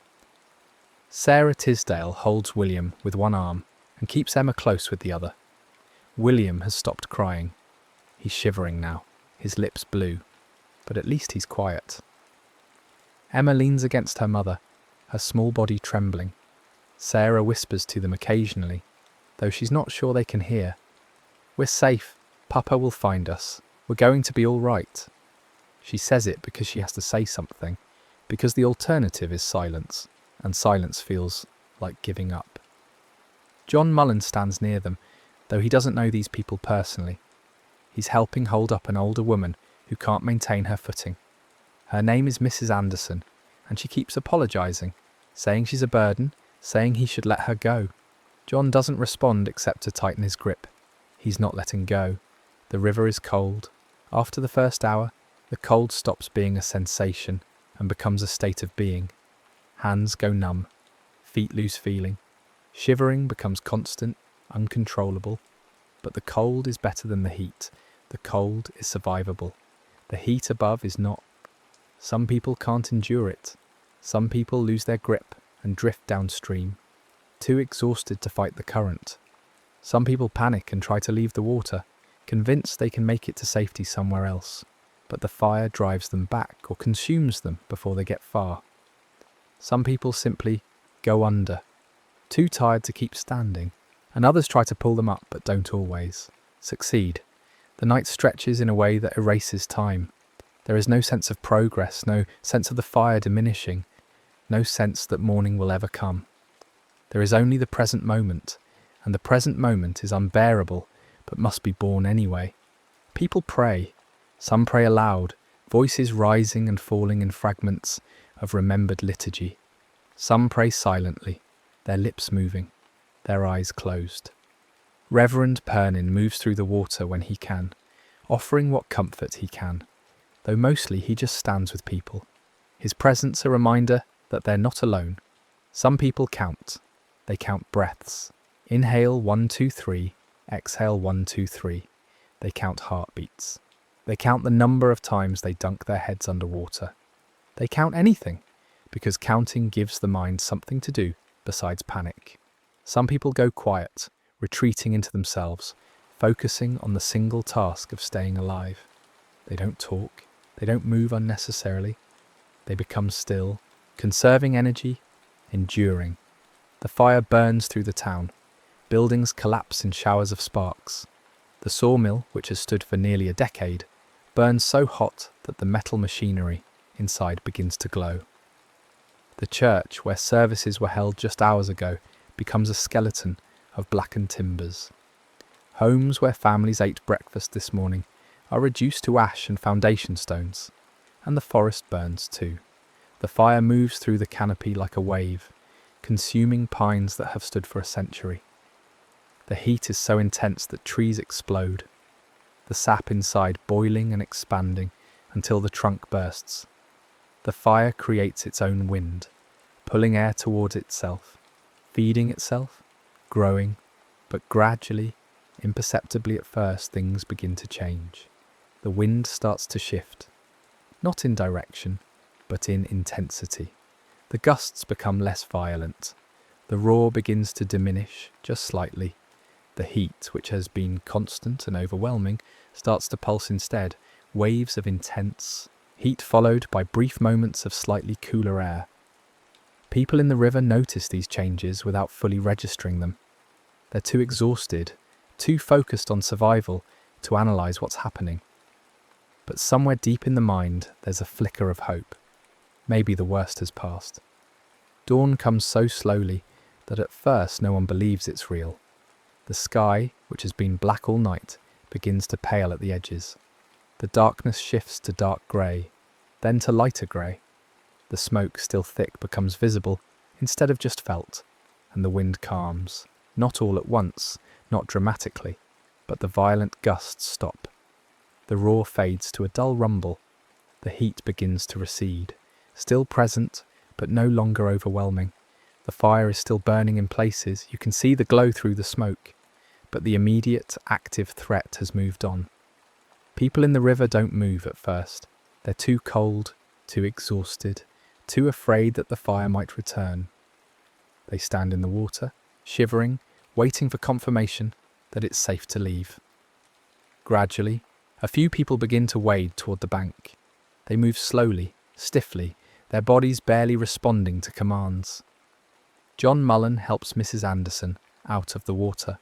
Speaker 1: Sarah Tisdale holds William with one arm and keeps Emma close with the other. William has stopped crying. He's shivering now, his lips blue, but at least he's quiet. Emma leans against her mother, her small body trembling. Sarah whispers to them occasionally, though she's not sure they can hear. "We're safe. Papa will find us. We're going to be all right." She says it because she has to say something, because the alternative is silence, and silence feels like giving up. John Mullen stands near them, though he doesn't know these people personally. He's helping hold up an older woman who can't maintain her footing. Her name is Mrs. Anderson, and she keeps apologising, saying she's a burden, saying he should let her go. John doesn't respond except to tighten his grip. He's not letting go. The river is cold. After the first hour, the cold stops being a sensation and becomes a state of being. Hands go numb. Feet lose feeling. Shivering becomes constant, uncontrollable. But the cold is better than the heat. The cold is survivable. The heat above is not. Some people can't endure it. Some people lose their grip and drift downstream, too exhausted to fight the current. Some people panic and try to leave the water, convinced they can make it to safety somewhere else. But the fire drives them back or consumes them before they get far. Some people simply go under, too tired to keep standing, and others try to pull them up but don't always succeed. The night stretches in a way that erases time. There is no sense of progress, no sense of the fire diminishing, no sense that morning will ever come. There is only the present moment, and the present moment is unbearable, but must be borne anyway. People pray. Some pray aloud, voices rising and falling in fragments of remembered liturgy. Some pray silently, their lips moving, their eyes closed. Reverend Pernin moves through the water when he can, offering what comfort he can, though mostly he just stands with people. His presence a reminder that they're not alone. Some people count. They count breaths. Inhale 1, 2, 3, exhale 1, 2, 3. They count heartbeats. They count the number of times they dunk their heads underwater. They count anything, because counting gives the mind something to do besides panic. Some people go quiet, retreating into themselves, focusing on the single task of staying alive. They don't talk, they don't move unnecessarily. They become still, conserving energy, enduring. The fire burns through the town. Buildings collapse in showers of sparks. The sawmill, which has stood for nearly a decade, burns so hot that the metal machinery inside begins to glow. The church, where services were held just hours ago, becomes a skeleton of blackened timbers. Homes where families ate breakfast this morning are reduced to ash and foundation stones, and the forest burns too. The fire moves through the canopy like a wave, consuming pines that have stood for a century. The heat is so intense that trees explode, the sap inside boiling and expanding until the trunk bursts. The fire creates its own wind, pulling air towards itself, feeding itself, growing, but gradually, imperceptibly at first, things begin to change. The wind starts to shift, not in direction, but in intensity. The gusts become less violent. The roar begins to diminish, just slightly. The heat, which has been constant and overwhelming, starts to pulse instead, waves of intense heat followed by brief moments of slightly cooler air. People in the river notice these changes without fully registering them. They're too exhausted, too focused on survival to analyse what's happening. But somewhere deep in the mind, there's a flicker of hope. Maybe the worst has passed. Dawn comes so slowly that at first no one believes it's real. The sky, which has been black all night, begins to pale at the edges. The darkness shifts to dark grey, then to lighter grey. The smoke, still thick, becomes visible instead of just felt, and the wind calms, not all at once, not dramatically, but the violent gusts stop. The roar fades to a dull rumble. The heat begins to recede, still present, but no longer overwhelming. The fire is still burning in places, you can see the glow through the smoke, but the immediate, active threat has moved on. People in the river don't move at first. They're too cold, too exhausted, too afraid that the fire might return. They stand in the water, shivering, waiting for confirmation that it's safe to leave. Gradually, a few people begin to wade toward the bank. They move slowly, stiffly, their bodies barely responding to commands. John Mullen helps Mrs. Anderson out of the water,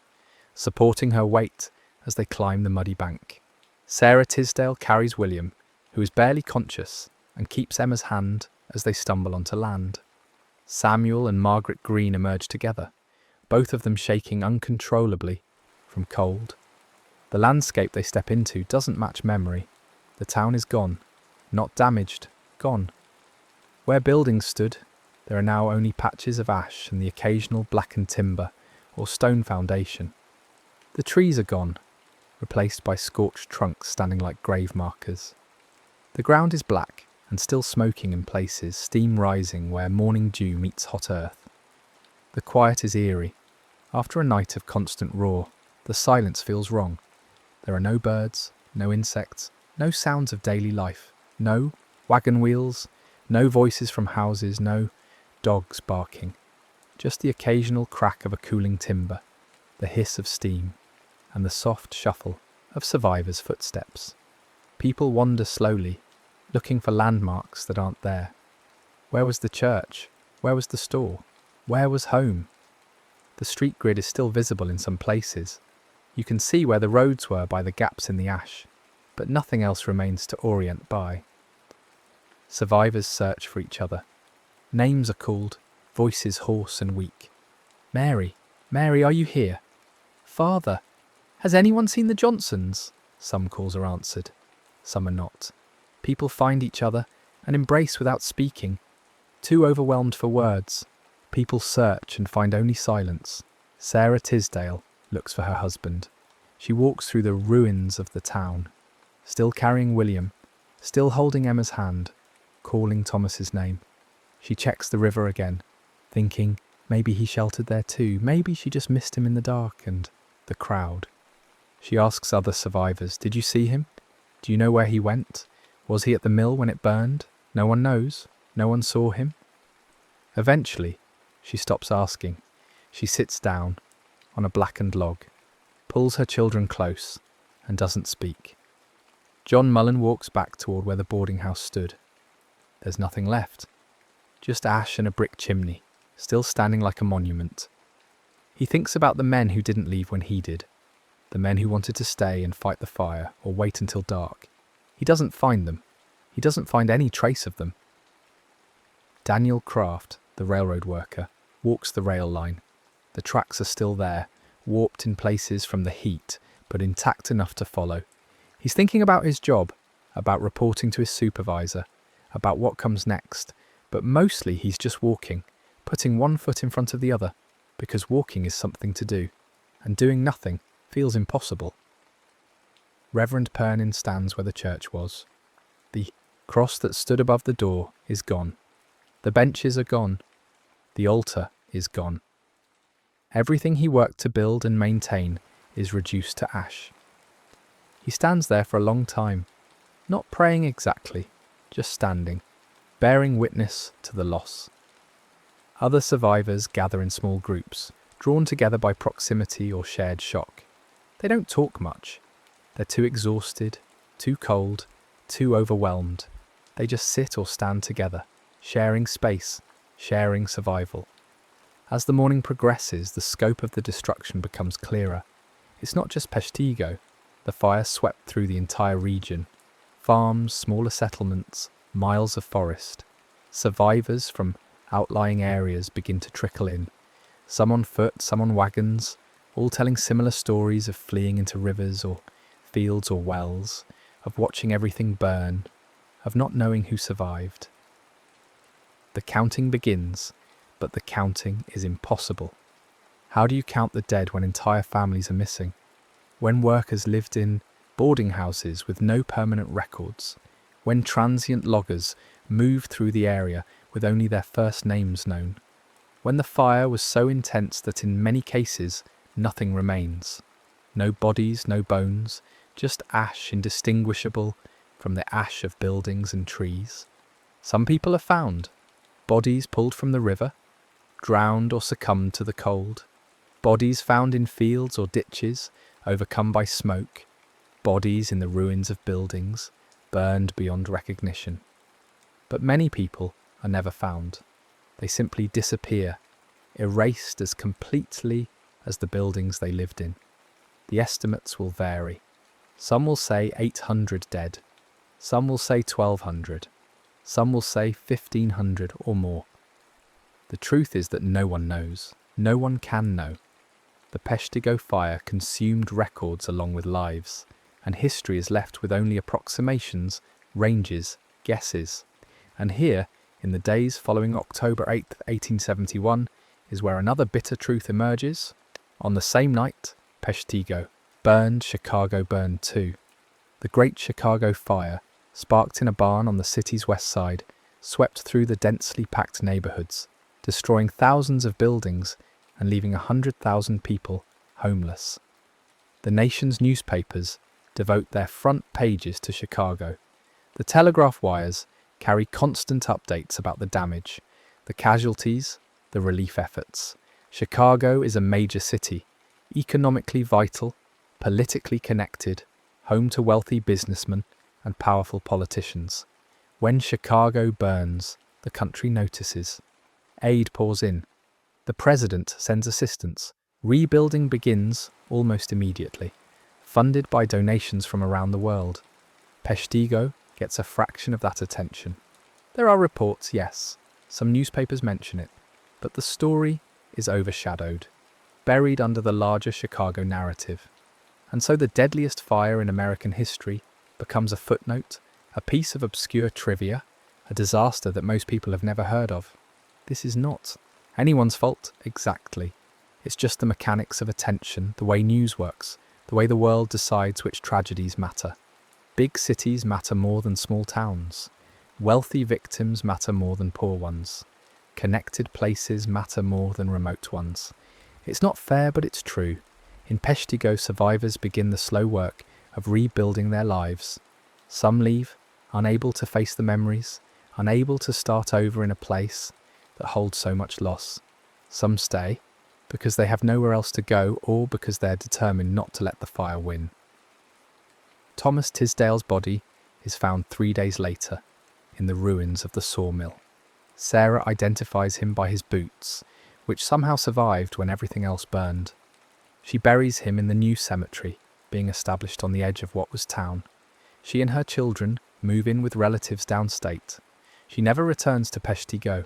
Speaker 1: supporting her weight as they climb the muddy bank. Sarah Tisdale carries William, who is barely conscious, and keeps Emma's hand as they stumble onto land. Samuel and Margaret Green emerge together, both of them shaking uncontrollably from cold. The landscape they step into doesn't match memory. The town is gone, not damaged, gone. Where buildings stood, there are now only patches of ash and the occasional blackened timber or stone foundation. The trees are gone, replaced by scorched trunks standing like grave markers. The ground is black and still smoking in places, steam rising where morning dew meets hot earth. The quiet is eerie. After a night of constant roar, the silence feels wrong. There are no birds, no insects, no sounds of daily life, no wagon wheels, no voices from houses, no dogs barking. Just the occasional crack of a cooling timber, the hiss of steam, and the soft shuffle of survivors' footsteps. People wander slowly, looking for landmarks that aren't there. Where was the church? Where was the store? Where was home? The street grid is still visible in some places. You can see where the roads were by the gaps in the ash, but nothing else remains to orient by. Survivors search for each other. Names are called, voices hoarse and weak. Mary, Mary, are you here? Father, has anyone seen the Johnsons? Some calls are answered, some are not. People find each other and embrace without speaking. Too overwhelmed for words, people search and find only silence. Sarah Tisdale looks for her husband. She walks through the ruins of the town, still carrying William, still holding Emma's hand, calling Thomas's name. She checks the river again, thinking maybe he sheltered there too, maybe she just missed him in the dark and the crowd. She asks other survivors, did you see him? Do you know where he went? Was he at the mill when it burned? No one knows. No one saw him. Eventually, she stops asking. She sits down on a blackened log, pulls her children close, and doesn't speak. John Mullen walks back toward where the boarding house stood. There's nothing left. Just ash and a brick chimney, still standing like a monument. He thinks about the men who didn't leave when he did. The men who wanted to stay and fight the fire or wait until dark. He doesn't find them. He doesn't find any trace of them. Daniel Kraft, the railroad worker, walks the rail line. The tracks are still there, warped in places from the heat, but intact enough to follow. He's thinking about his job, about reporting to his supervisor, about what comes next, but mostly he's just walking, putting one foot in front of the other, because walking is something to do, and doing nothing feels impossible. Reverend Pernin stands where the church was. The cross that stood above the door is gone. The benches are gone. The altar is gone. Everything he worked to build and maintain is reduced to ash. He stands there for a long time, not praying exactly, just standing, bearing witness to the loss. Other survivors gather in small groups, drawn together by proximity or shared shock. They don't talk much. They're too exhausted, too cold, too overwhelmed. They just sit or stand together, sharing space, sharing survival. As the morning progresses, the scope of the destruction becomes clearer. It's not just Peshtigo. The fire swept through the entire region. Farms, smaller settlements, miles of forest. Survivors from outlying areas begin to trickle in. Some on foot, some on wagons, all telling similar stories of fleeing into rivers or fields or wells, of watching everything burn, of not knowing who survived. The counting begins, but the counting is impossible. How do you count the dead when entire families are missing? When workers lived in boarding houses with no permanent records? When transient loggers moved through the area with only their first names known? When the fire was so intense that in many cases nothing remains? No bodies, no bones, just ash indistinguishable from the ash of buildings and trees. Some people are found, bodies pulled from the river, drowned or succumbed to the cold, bodies found in fields or ditches, overcome by smoke, bodies in the ruins of buildings, burned beyond recognition. But many people are never found. They simply disappear, erased as completely as the buildings they lived in. The estimates will vary. Some will say 800 dead. Some will say 1,200. Some will say 1,500 or more. The truth is that no one knows. No one can know. The Peshtigo fire consumed records along with lives, and history is left with only approximations, ranges, guesses. And here, in the days following October 8th, 1871, is where another bitter truth emerges. On the same night, Peshtigo burned, Chicago burned too. The Great Chicago Fire, sparked in a barn on the city's west side, swept through the densely packed neighborhoods, destroying thousands of buildings and leaving 100,000 people homeless. The nation's newspapers devote their front pages to Chicago. The telegraph wires carry constant updates about the damage, the casualties, the relief efforts. Chicago is a major city, economically vital, politically connected, home to wealthy businessmen and powerful politicians. When Chicago burns, the country notices. Aid pours in. The president sends assistance. Rebuilding begins almost immediately, funded by donations from around the world. Peshtigo gets a fraction of that attention. There are reports, yes, some newspapers mention it, but the story is overshadowed, buried under the larger Chicago narrative. And so the deadliest fire in American history becomes a footnote, a piece of obscure trivia, a disaster that most people have never heard of. This is not anyone's fault, exactly. It's just the mechanics of attention, the way news works, the way the world decides which tragedies matter. Big cities matter more than small towns. Wealthy victims matter more than poor ones. Connected places matter more than remote ones. It's not fair, but it's true. In Peshtigo, survivors begin the slow work of rebuilding their lives. Some leave, unable to face the memories, unable to start over in a place that holds so much loss. Some stay, because they have nowhere else to go or because they're determined not to let the fire win. Thomas Tisdale's body is found 3 days later in the ruins of the sawmill. Sarah identifies him by his boots, which somehow survived when everything else burned. She buries him in the new cemetery, being established on the edge of what was town. She and her children move in with relatives downstate. She never returns to Peshtigo.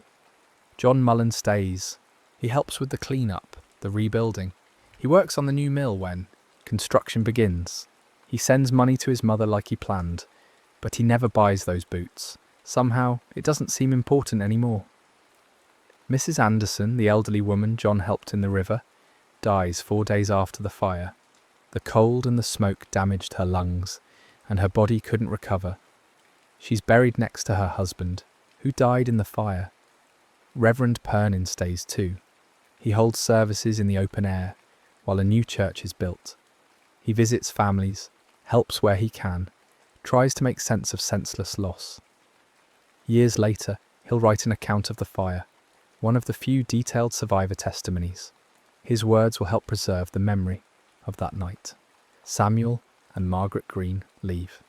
Speaker 1: John Mullen stays. He helps with the clean-up, the rebuilding. He works on the new mill when construction begins. He sends money to his mother like he planned, but he never buys those boots. Somehow, it doesn't seem important anymore. Mrs. Anderson, the elderly woman John helped in the river, dies 4 days after the fire. The cold and the smoke damaged her lungs, and her body couldn't recover. She's buried next to her husband, who died in the fire. Reverend Pernin stays too. He holds services in the open air, while a new church is built. He visits families, helps where he can, tries to make sense of senseless loss. Years later, he'll write an account of the fire, one of the few detailed survivor testimonies. His words will help preserve the memory of that night. Samuel and Margaret Green leave.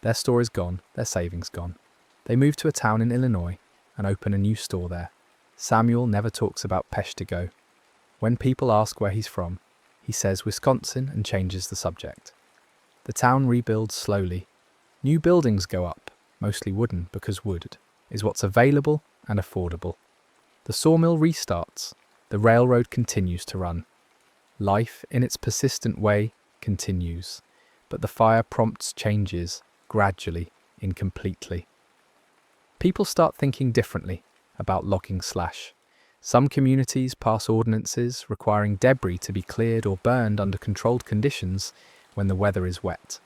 Speaker 1: Their store is gone, their savings gone. They move to a town in Illinois and open a new store there. Samuel never talks about Peshtigo. When people ask where he's from, he says Wisconsin and changes the subject. The town rebuilds slowly. New buildings go up, mostly wooden because wood is what's available and affordable. The sawmill restarts. The railroad continues to run. Life, in its persistent way, continues, but the fire prompts changes, gradually, incompletely. People start thinking differently about logging slash. Some communities pass ordinances requiring debris to be cleared or burned under controlled conditions when the weather is wet.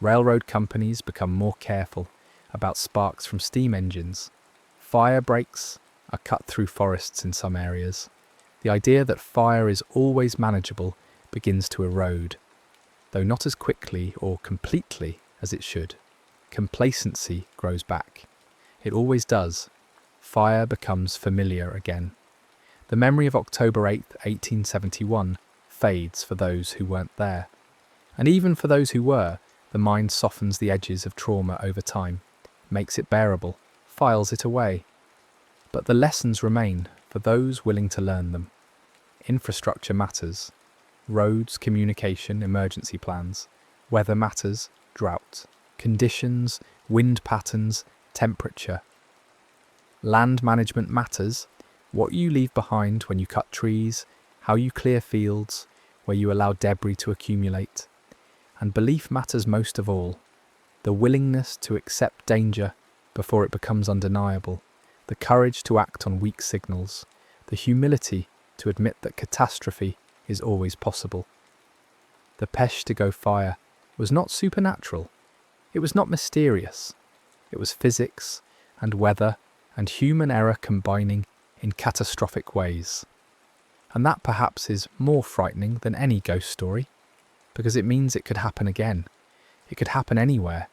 Speaker 1: Railroad companies become more careful about sparks from steam engines. Fire breaks are cut through forests in some areas. The idea that fire is always manageable begins to erode, though not as quickly or completely as it should. Complacency grows back. It always does. Fire becomes familiar again. The memory of October 8th, 1871 fades for those who weren't there. And even for those who were, the mind softens the edges of trauma over time, makes it bearable, files it away. But the lessons remain for those willing to learn them. Infrastructure matters. Roads, communication, emergency plans. Weather matters, drought. Conditions, wind patterns, temperature. Land management matters. What you leave behind when you cut trees, how you clear fields, where you allow debris to accumulate. And belief matters most of all. The willingness to accept danger before it becomes undeniable. The courage to act on weak signals. The humility to admit that catastrophe is always possible. The Peshtigo fire was not supernatural. It was not mysterious. It was physics and weather and human error combining in catastrophic ways. And that perhaps is more frightening than any ghost story, because it means it could happen again. It could happen anywhere.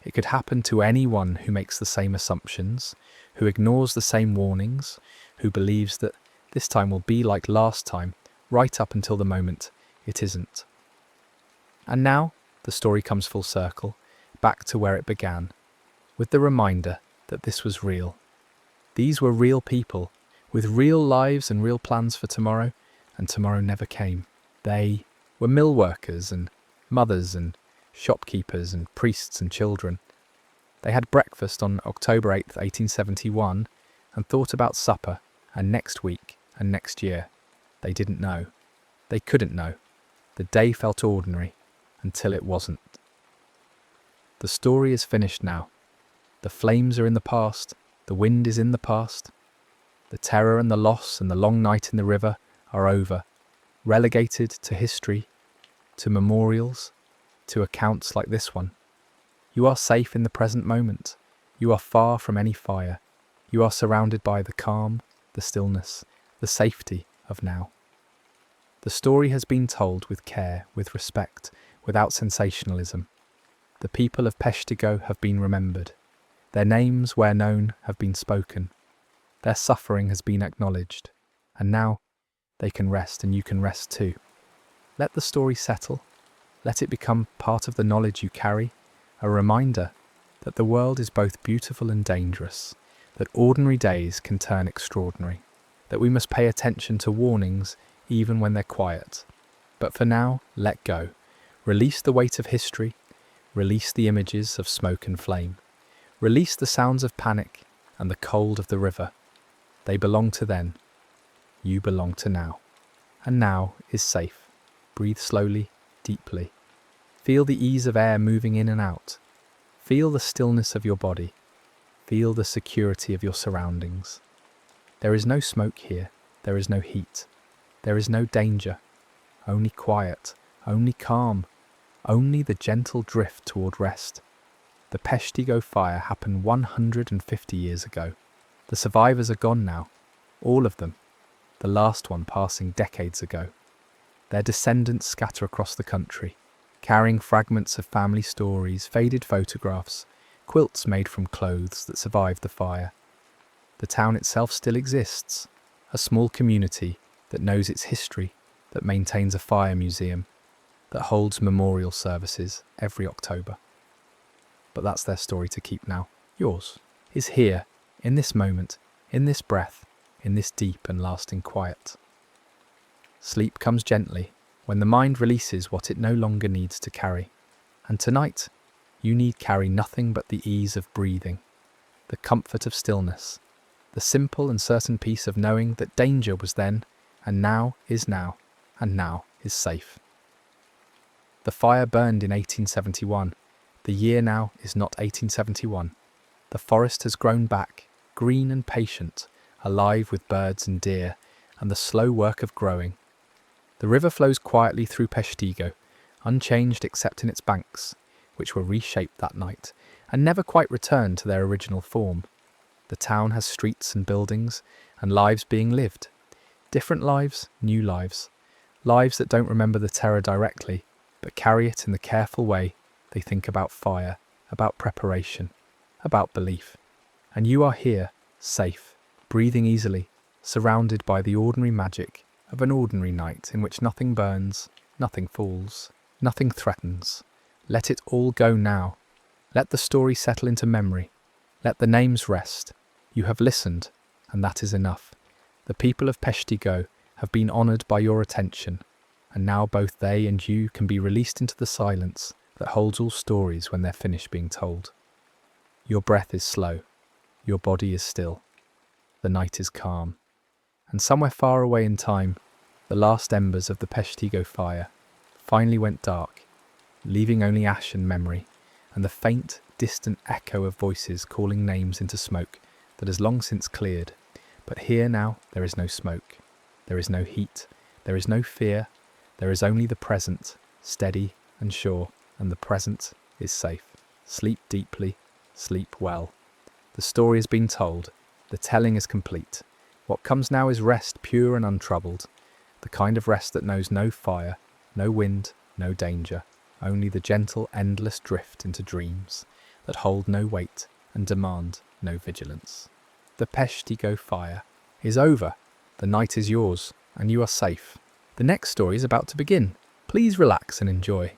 Speaker 1: It could happen to anyone who makes the same assumptions, who ignores the same warnings, who believes that this time will be like last time, right up until the moment it isn't. And now the story comes full circle, back to where it began, with the reminder that this was real. These were real people, with real lives and real plans for tomorrow, and tomorrow never came. They were mill workers and mothers and shopkeepers and priests and children. They had breakfast on October 8th, 1871, and thought about supper and next week and next year. They didn't know. They couldn't know. The day felt ordinary until it wasn't. The story is finished now. The flames are in the past. The wind is in the past. The terror and the loss and the long night in the river are over, relegated to history, to memorials, to accounts like this one. You are safe in the present moment. You are far from any fire. You are surrounded by the calm, the stillness, the safety of now. The story has been told with care, with respect, without sensationalism. The people of Peshtigo have been remembered. Their names, where known, have been spoken. Their suffering has been acknowledged. And now they can rest, and you can rest too. Let the story settle. Let it become part of the knowledge you carry, a reminder that the world is both beautiful and dangerous, that ordinary days can turn extraordinary, that we must pay attention to warnings even when they're quiet. But for now, let go. Release the weight of history. Release the images of smoke and flame. Release the sounds of panic and the cold of the river. They belong to then. You belong to now. And now is safe. Breathe slowly, deeply. Feel the ease of air moving in and out. Feel the stillness of your body. Feel the security of your surroundings. There is no smoke here. There is no heat. There is no danger. Only quiet. Only calm. Only the gentle drift toward rest. The Peshtigo fire happened 150 years ago. The survivors are gone now. All of them. The last one passing decades ago. Their descendants scatter across the country, carrying fragments of family stories, faded photographs, quilts made from clothes that survived the fire. The town itself still exists, a small community that knows its history, that maintains a fire museum, that holds memorial services every October. But that's their story to keep now. Yours is here, in this moment, in this breath, in this deep and lasting quiet. Sleep comes gently when the mind releases what it no longer needs to carry. And tonight, you need carry nothing but the ease of breathing, the comfort of stillness, the simple and certain peace of knowing that danger was then, and now is now, and now is safe. The fire burned in 1871. The year now is not 1871. The forest has grown back, green and patient, alive with birds and deer, and the slow work of growing. The river flows quietly through Peshtigo, unchanged except in its banks, which were reshaped that night, and never quite returned to their original form. The town has streets and buildings, and lives being lived. Different lives, new lives. Lives that don't remember the terror directly, but carry it in the careful way they think about fire, about preparation, about belief. And you are here, safe, breathing easily, surrounded by the ordinary magic of an ordinary night in which nothing burns, nothing falls, nothing threatens. Let it all go now. Let the story settle into memory. Let the names rest. You have listened, and that is enough. The people of Peshtigo have been honoured by your attention, and now both they and you can be released into the silence that holds all stories when they're finished being told. Your breath is slow. Your body is still. The night is calm. And somewhere far away in time, the last embers of the Peshtigo fire finally went dark, leaving only ash and memory, and the faint, distant echo of voices calling names into smoke that has long since cleared. But here now there is no smoke, there is no heat, there is no fear, there is only the present, steady and sure, and the present is safe. Sleep deeply, sleep well. The story has been told, the telling is complete. What comes now is rest, pure and untroubled, the kind of rest that knows no fire, no wind, no danger, only the gentle, endless drift into dreams that hold no weight and demand no vigilance. The Peshtigo fire is over. The night is yours, and you are safe. The next story is about to begin. Please relax and enjoy.